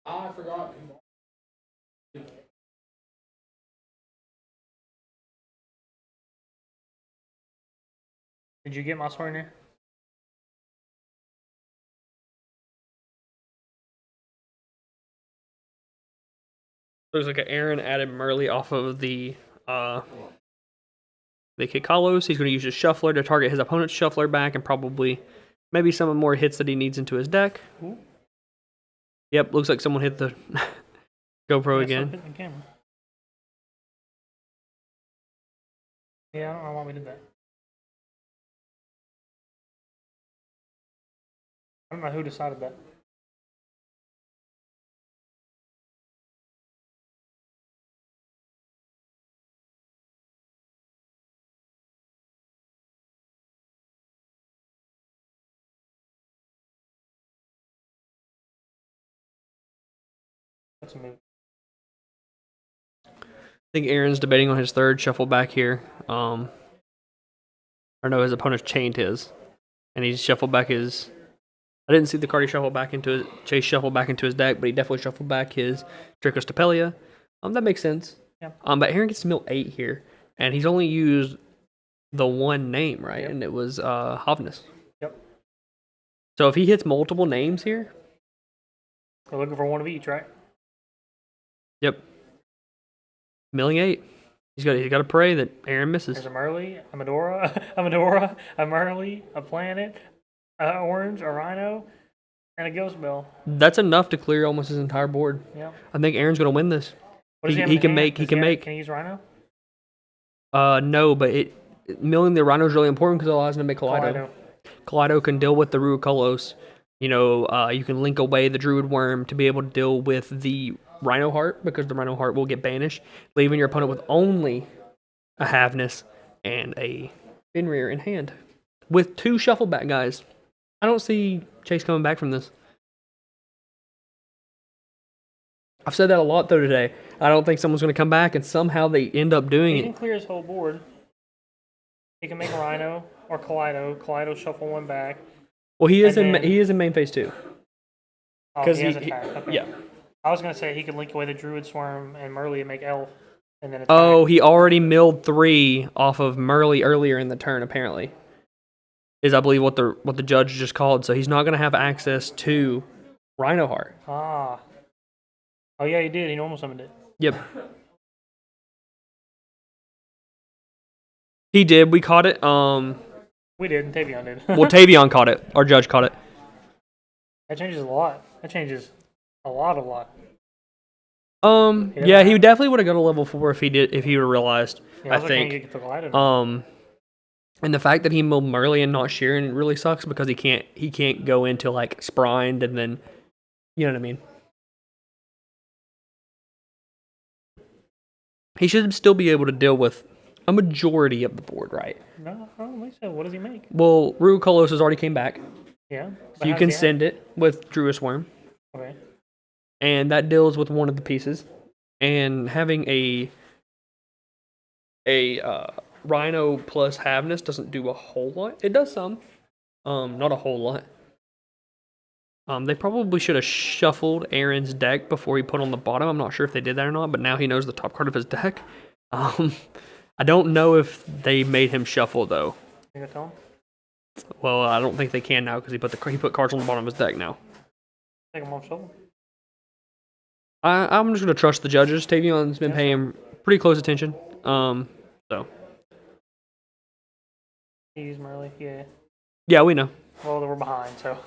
I forgot. Did you get my sword in there? Looks like Aaron added Merly off of the Kikalos. He's going to use his Shuffler to target his opponent's Shuffler back and probably maybe some more hits that he needs into his deck. Ooh. Yep, looks like someone hit the GoPro again. The camera. Yeah, I don't know why we did that. I don't know who decided that. That's a move. I think Aaron's debating on his third shuffle back here. Or no, his opponent's chained his. And he's shuffled back his... I didn't see the card he shuffled back into his... Chase shuffled back into his deck, but he definitely shuffled back his Draco Stapelia. That makes sense. Yeah. But Aaron gets to mill 8 here. And he's only used the one name, right? Yep. And it was Havness. Yep. So if he hits multiple names here... We're looking for one of each, right? Yep. Milling 8. He's got to pray that Aaron misses. There's a Merly, a Medora, a Medora, a Merly, a Planet, a Orange, a Rhino, and a Ghost Bell. That's enough to clear almost his entire board. Yeah. I think Aaron's going to win this. What does He have in can hand? make. Can he use Rhino? No, but milling the Rhino is really important because it allows him to make Kaleido. Kaleido can deal with the Ruicolos. You know, you can link away the Druid Worm to be able to deal with the Rhino Heart because the Rhino Heart will get banished, leaving your opponent with only a Havness and a Fenrir in hand. With 2 shuffle back guys. I don't see Chase coming back from this. I've said that a lot though today. I don't think someone's going to come back, and somehow they end up doing He it. can clear his whole board. He can make Rhino or Kaleido. Kaleido shuffle 1 back. Well, he is And then- in main phase 2. Oh, 'Cause he has he- attack. Okay. yeah. I was gonna say he could link away the Druid Swarm and Merly and make Elf, and then attack. Oh, he already milled 3 off of Merly earlier in the turn. Apparently, is I believe what the judge just called. So he's not going to have access to Rhino Heart. Ah. Oh yeah, he did. He normal summoned it. Yep. He did. We caught it. We did, and Tavion did. Well, Tavion caught it. Our judge caught it. That changes a lot. That changes a lot. Yeah, he definitely would have got a level 4 if he would have realized. Yeah, I was looking think. to get the Kaleido. And the fact that he milled Merly and not Sheeran really sucks because he can't go into like Sprined and then, you know what I mean. He should still be able to deal with a majority of the board, right? No, I don't think so. What does he make? Well, Rue Kolos has already came back. Yeah. So you can send it with Druid Worm. Okay. And that deals with one of the pieces. And having a Rhino plus Havness doesn't do a whole lot. It does some. Not a whole lot. They probably should have shuffled Aaron's deck before he put on the bottom. I'm not sure if they did that or not, but now he knows the top card of his deck. I don't know if they made him shuffle though. You gonna tell him? Well, I don't think they can now because he put cards on the bottom of his deck now. Take him off shoulder. I'm just gonna trust the judges. Tavion's been paying pretty close attention. So He used Merly. Yeah. yeah, we know. Well, we're behind, so.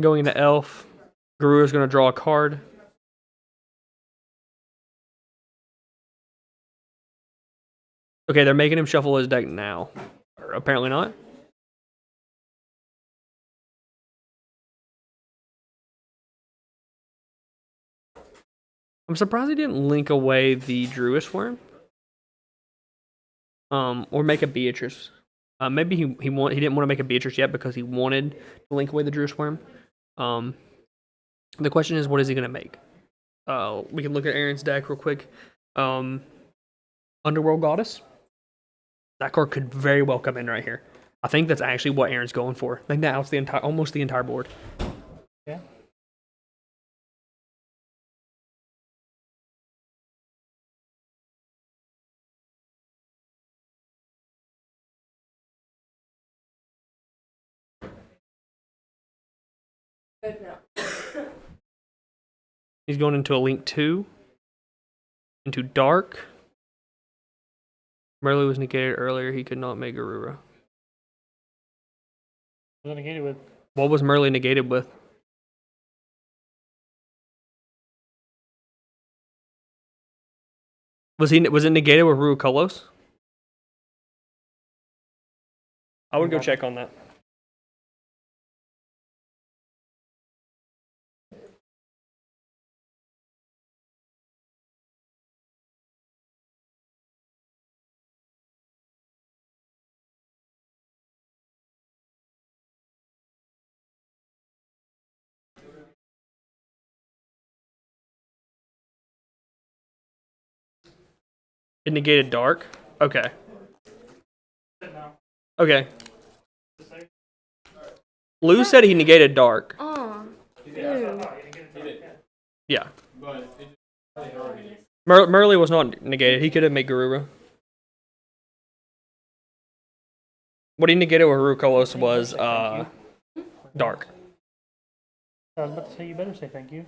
Going into Elf, Guru is gonna draw a card. Okay, they're making him shuffle his deck now. Or apparently not. I'm surprised he didn't link away the Druid Worm. Or make a Beatrice. Maybe he didn't want to make a Beatrice yet because he wanted to link away the Druid Worm. The question is, what is he gonna make? We can look at Aaron's deck real quick. Underworld Goddess. That card could very well come in right here. I think that's actually what Aaron's going for. I think that outs almost the entire board. Yeah. He's going into a Link 2. Into Dark. Merly was negated earlier. He could not make Garura. What was it negated with? What was Merly negated with? Was it negated with Rue Kolos? I would go check on that. It negated Dark? Okay. Okay. Lou said he negated Dark. Oh. Yeah. Merly was not negated. He could have made Garura. What he negated with Rukolos was Dark. I was about to say, you better say thank you.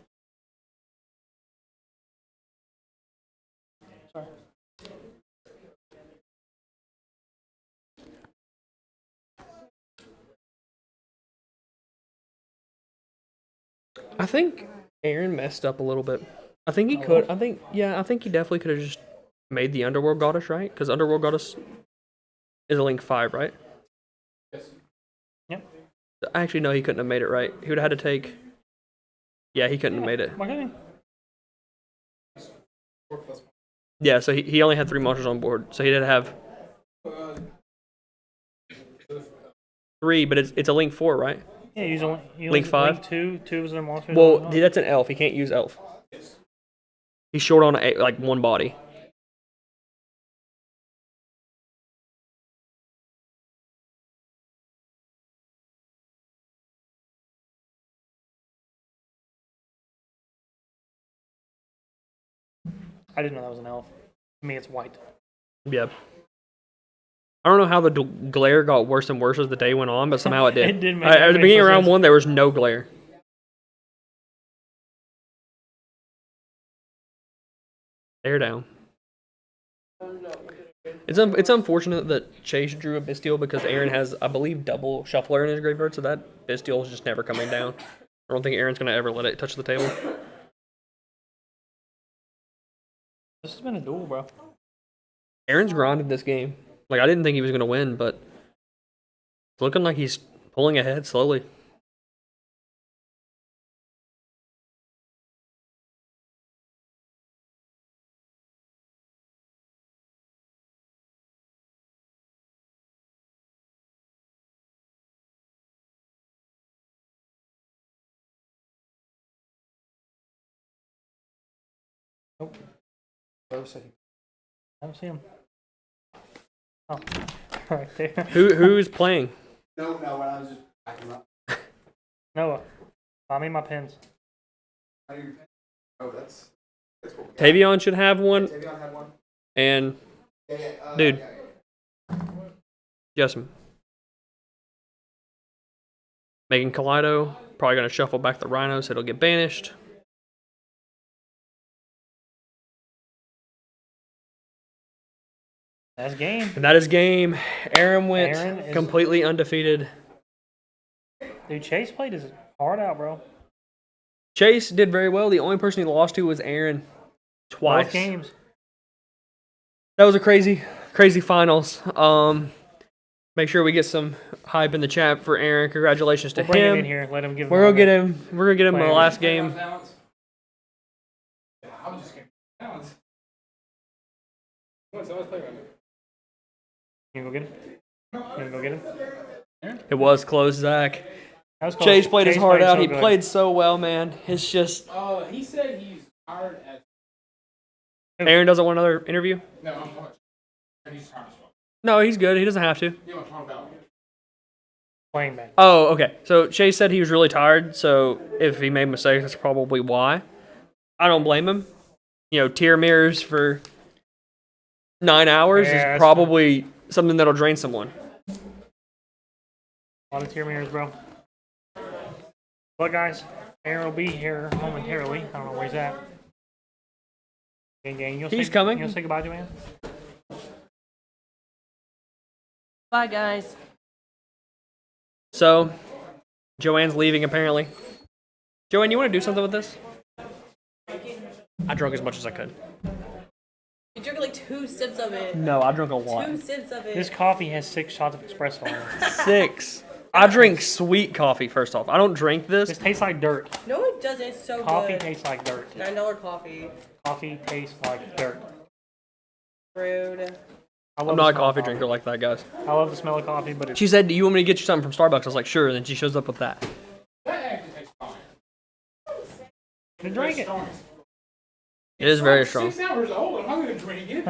Sorry. I think Aaron messed up a little bit. I think he could. I think he definitely could have just made the Underworld Goddess, right? Because Underworld Goddess is a link 5, right? Yep. Actually, no, he couldn't have made it right. He would have had to take. Yeah, he couldn't have made it. Okay. Yeah, so he only had 3 monsters on board, so he did have 3, but it's a link 4, right? Yeah, use Link 5? Link 2. 2 is a monster. Well, that's an elf. He can't use elf. He's short on like 1 body. I didn't know that was an elf. To me, it's white. Yep. I don't know how the glare got worse and worse as the day went on, but somehow it did. It did make At the beginning of round sense. 1, there was no glare. Air down. It's unfortunate that Chase drew a Bestial because Aaron has, I believe, double Shuffler in his graveyard, so that Bestial is just never coming down. I don't think Aaron's going to ever let it touch the table. This has been a duel, bro. Aaron's grinded this game. Like, I didn't think he was going to win, but it's looking like he's pulling ahead slowly. Nope. I don't see him. Oh, right there. Who's playing? No, when I was just backing up. Noah, buy me my pens. Oh, that's what we got. Tavion should have one. Tavion had one. And, Yeah, dude, yeah. Jessamine. Megan Kaleido. Probably going to shuffle back the Rhino so it'll get banished. That's game. And that is game. Aaron went Aaron is- completely undefeated. Dude, Chase played his heart out, bro. Chase did very well. The only person he lost to was Aaron twice. Both games. That was a crazy finals. Make sure we get some hype in the chat for Aaron. Congratulations to We'll bring him. him in here. Let him give. We're gonna get him. We're gonna get him in the Players. last game. I'm just kidding. Balance. What's always play right now? You gonna go get him? You gonna go get him? It was close, Zach. That was close. Chase played his Chase heart played out. so He good. played so well, man. It's just He said he's tired at. Aaron doesn't want another interview. No, I'm watching. And he's tired as fuck. No, he's good. He doesn't have to. You know what I'm talking about? Playing back. Oh, okay. So Chase said he was really tired. So if he made mistakes, that's probably why. I don't blame him. You know, tear mirrors for 9 hours Yeah, is that's probably something that'll drain someone. A lot of tear mirrors, bro. But guys, Aaron will be here momentarily. I don't know where he's at. Gang, He's coming. You'll say goodbye, Joanne? Bye, guys. So, Joanne's leaving apparently. Joanne, you want to do something with this? I drank as much as I could. You drank like 2 sips of it. No, I drank a lot. 2 sips of it. This coffee has 6 shots of espresso in it. 6. I drink sweet coffee, first off. I don't drink this. This tastes like dirt. No, it doesn't. It's so Coffee good. tastes like dirt. $9 coffee. Coffee tastes like dirt. Rude. I'm not a coffee drinker like that, guys. I love the smell of coffee, but it's... She said, "Do you want me to get you something from Starbucks?" I was like, "Sure." And then she shows up with that. That actually tastes fine. Then drink it. It is very strong. 6 hours old. I'm not gonna drink it.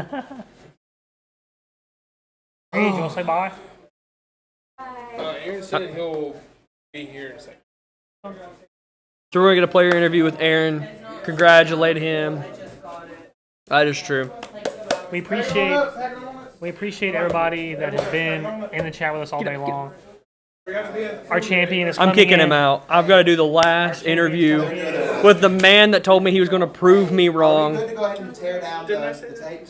Hey, do you want to say bye? Aaron said he'll be here in a second. So we're gonna get a player interview with Aaron. Congratulate him. That is true. We appreciate everybody that has been in the chat with us all day long. Our champion is I'm coming kicking in. him out. I've got to do the last interview with the man that told me he was going to prove me wrong. Good to go ahead and tear down the tape.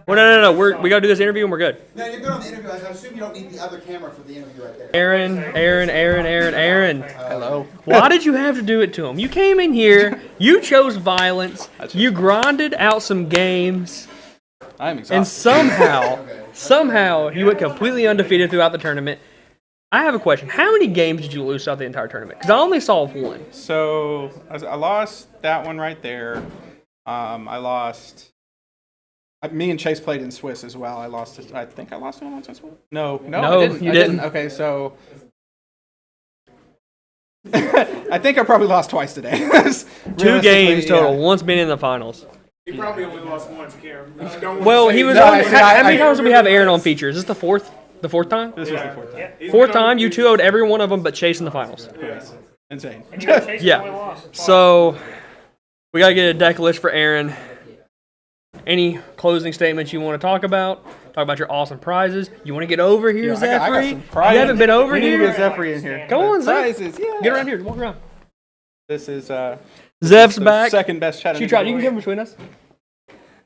Well, no. We got to do this interview and we're good. No, you're good on the interview. I assume you don't need the other camera for the interview right there. Aaron. Hello. Why did you have to do it to him? You came in here, you chose violence, you grinded out some games, I'm exhausted. And somehow, you went completely undefeated throughout the tournament. I have a question. How many games did you lose throughout the entire tournament? Because I only saw one. So I lost that one right there. I lost. Me and Chase played in Swiss as well. I think I lost one once in Swiss. No, I didn't. You didn't. Okay, so I think I probably lost twice today. 2 games total. Once being in the finals. He probably only lost once, Cam. Well, he was. How many times did we have Aaron on feature? Is this the fourth? The fourth time? This was the fourth time. Fourth time, you 2-0'd every one of them but Chase in the finals. Insane. Yeah. So, we got to get a deck list for Aaron. Any closing statements you want to talk about? Talk about your awesome prizes. You want to get over here, Zephyr? I got some prizes. You haven't been over we here? We need to get Zephyr in here. Come on, Zeph. Prizes, yeah. Get around here. Walk around. This is Zeph's the back. second best chat. You can come between us.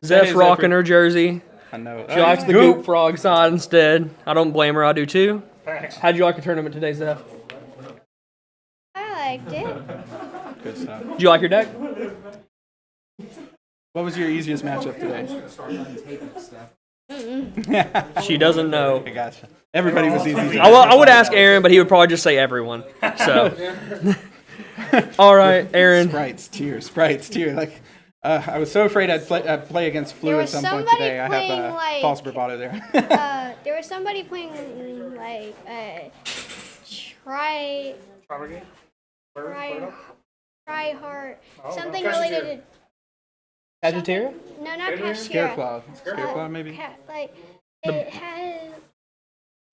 Zeph's rocking her jersey. I know. She likes the Goop Frog side instead. I don't blame her. I do too. How'd you like the tournament today, Zeph? I liked it. Good stuff. Did you like your deck? What was your easiest matchup today? She doesn't know. I gotcha. Everybody was easy. I would ask Aaron, but he would probably just say everyone. So, all right, Aaron. Sprites, tears. Like, I was so afraid I'd play against Flu at some point today. I have false bravado there. There was somebody playing like try hard, something related to. Sagittaria? No, not Cashier. Scareclaw, maybe. It has.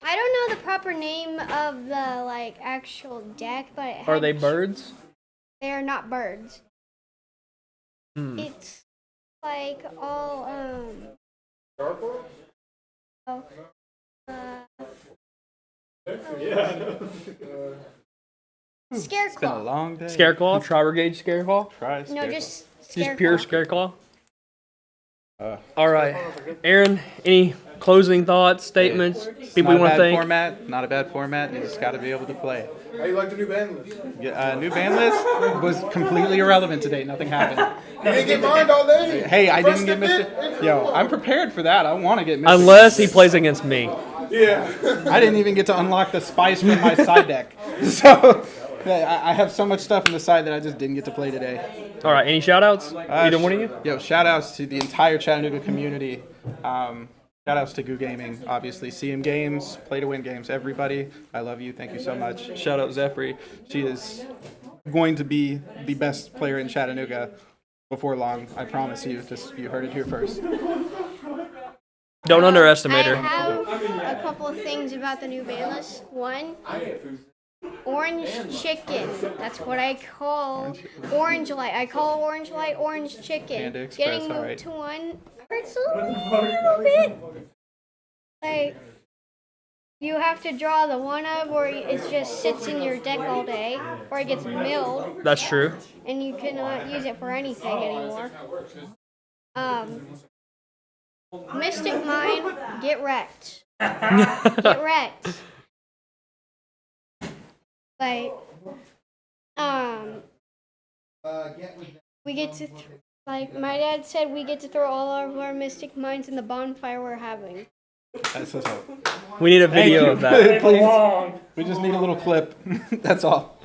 I don't know the proper name of the like actual deck, but it Are they birds? They are not birds. Hmm. It's like all Scareclaw. It's been a long day. Scareclaw? Tri-Brigade Scareclaw? No, just Just pure Scareclaw? All right. Aaron, any closing thoughts, statements, people you want to thank? Not a bad format. You just got to be able to play. How you like the new band list? Yeah, new band list was completely irrelevant today. Nothing happened. You didn't get mined all day. Hey, I didn't get Mr. Yo, I'm prepared for that. I want to get Mr. Unless he plays against me. Yeah. I didn't even get to unlock the spice from my side deck. So I have so much stuff on the side that I just didn't get to play today. All right, any shout-outs? Either one of you? Yo, shout-outs to the entire Chattanooga community. Shout-outs to Goo Gaming, obviously. CM Games, Play to Win Games, everybody. I love you. Thank you so much. Shout-out Zephyr. She is going to be the best player in Chattanooga before long. I promise you. Just you heard it here first. Don't underestimate her. I have a couple of things about the new band list. One, orange chicken. That's what I call orange light. I call orange light orange chicken. Panda Express, Getting moved alright. to one hurts a little bit. Like, you have to draw the one of where it just sits in your deck all day, or it gets milled, That's true. and you cannot use it for anything anymore. Mystic Mine, get wrecked. Get wrecked. Like, we get to, like, my dad said we get to throw all of our Mystic Mines in the bonfire we're having. That's what's up. We need a video of that. Please. We just need a little clip. That's all.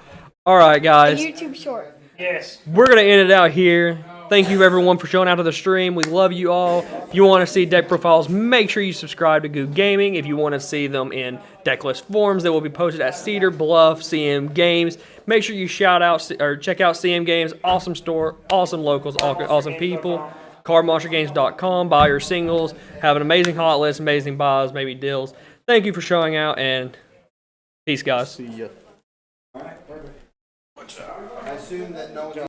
All right, A guys. YouTube short. Yes. We're going to end it out here. Thank you, everyone, for showing out to the stream. We love you all. If you want to see deck profiles, make sure you subscribe to Goo Gaming. If you want to see them in deck list forms, they will be posted at Cedar Bluff CM Games. Make sure you shout out or check out CM Games. Awesome store, awesome locals, awesome people. CardMonsterGames.com. Buy your singles. Have an amazing hot list, amazing buys, maybe deals. Thank you for showing out, and peace, guys. See ya. I assume that no one's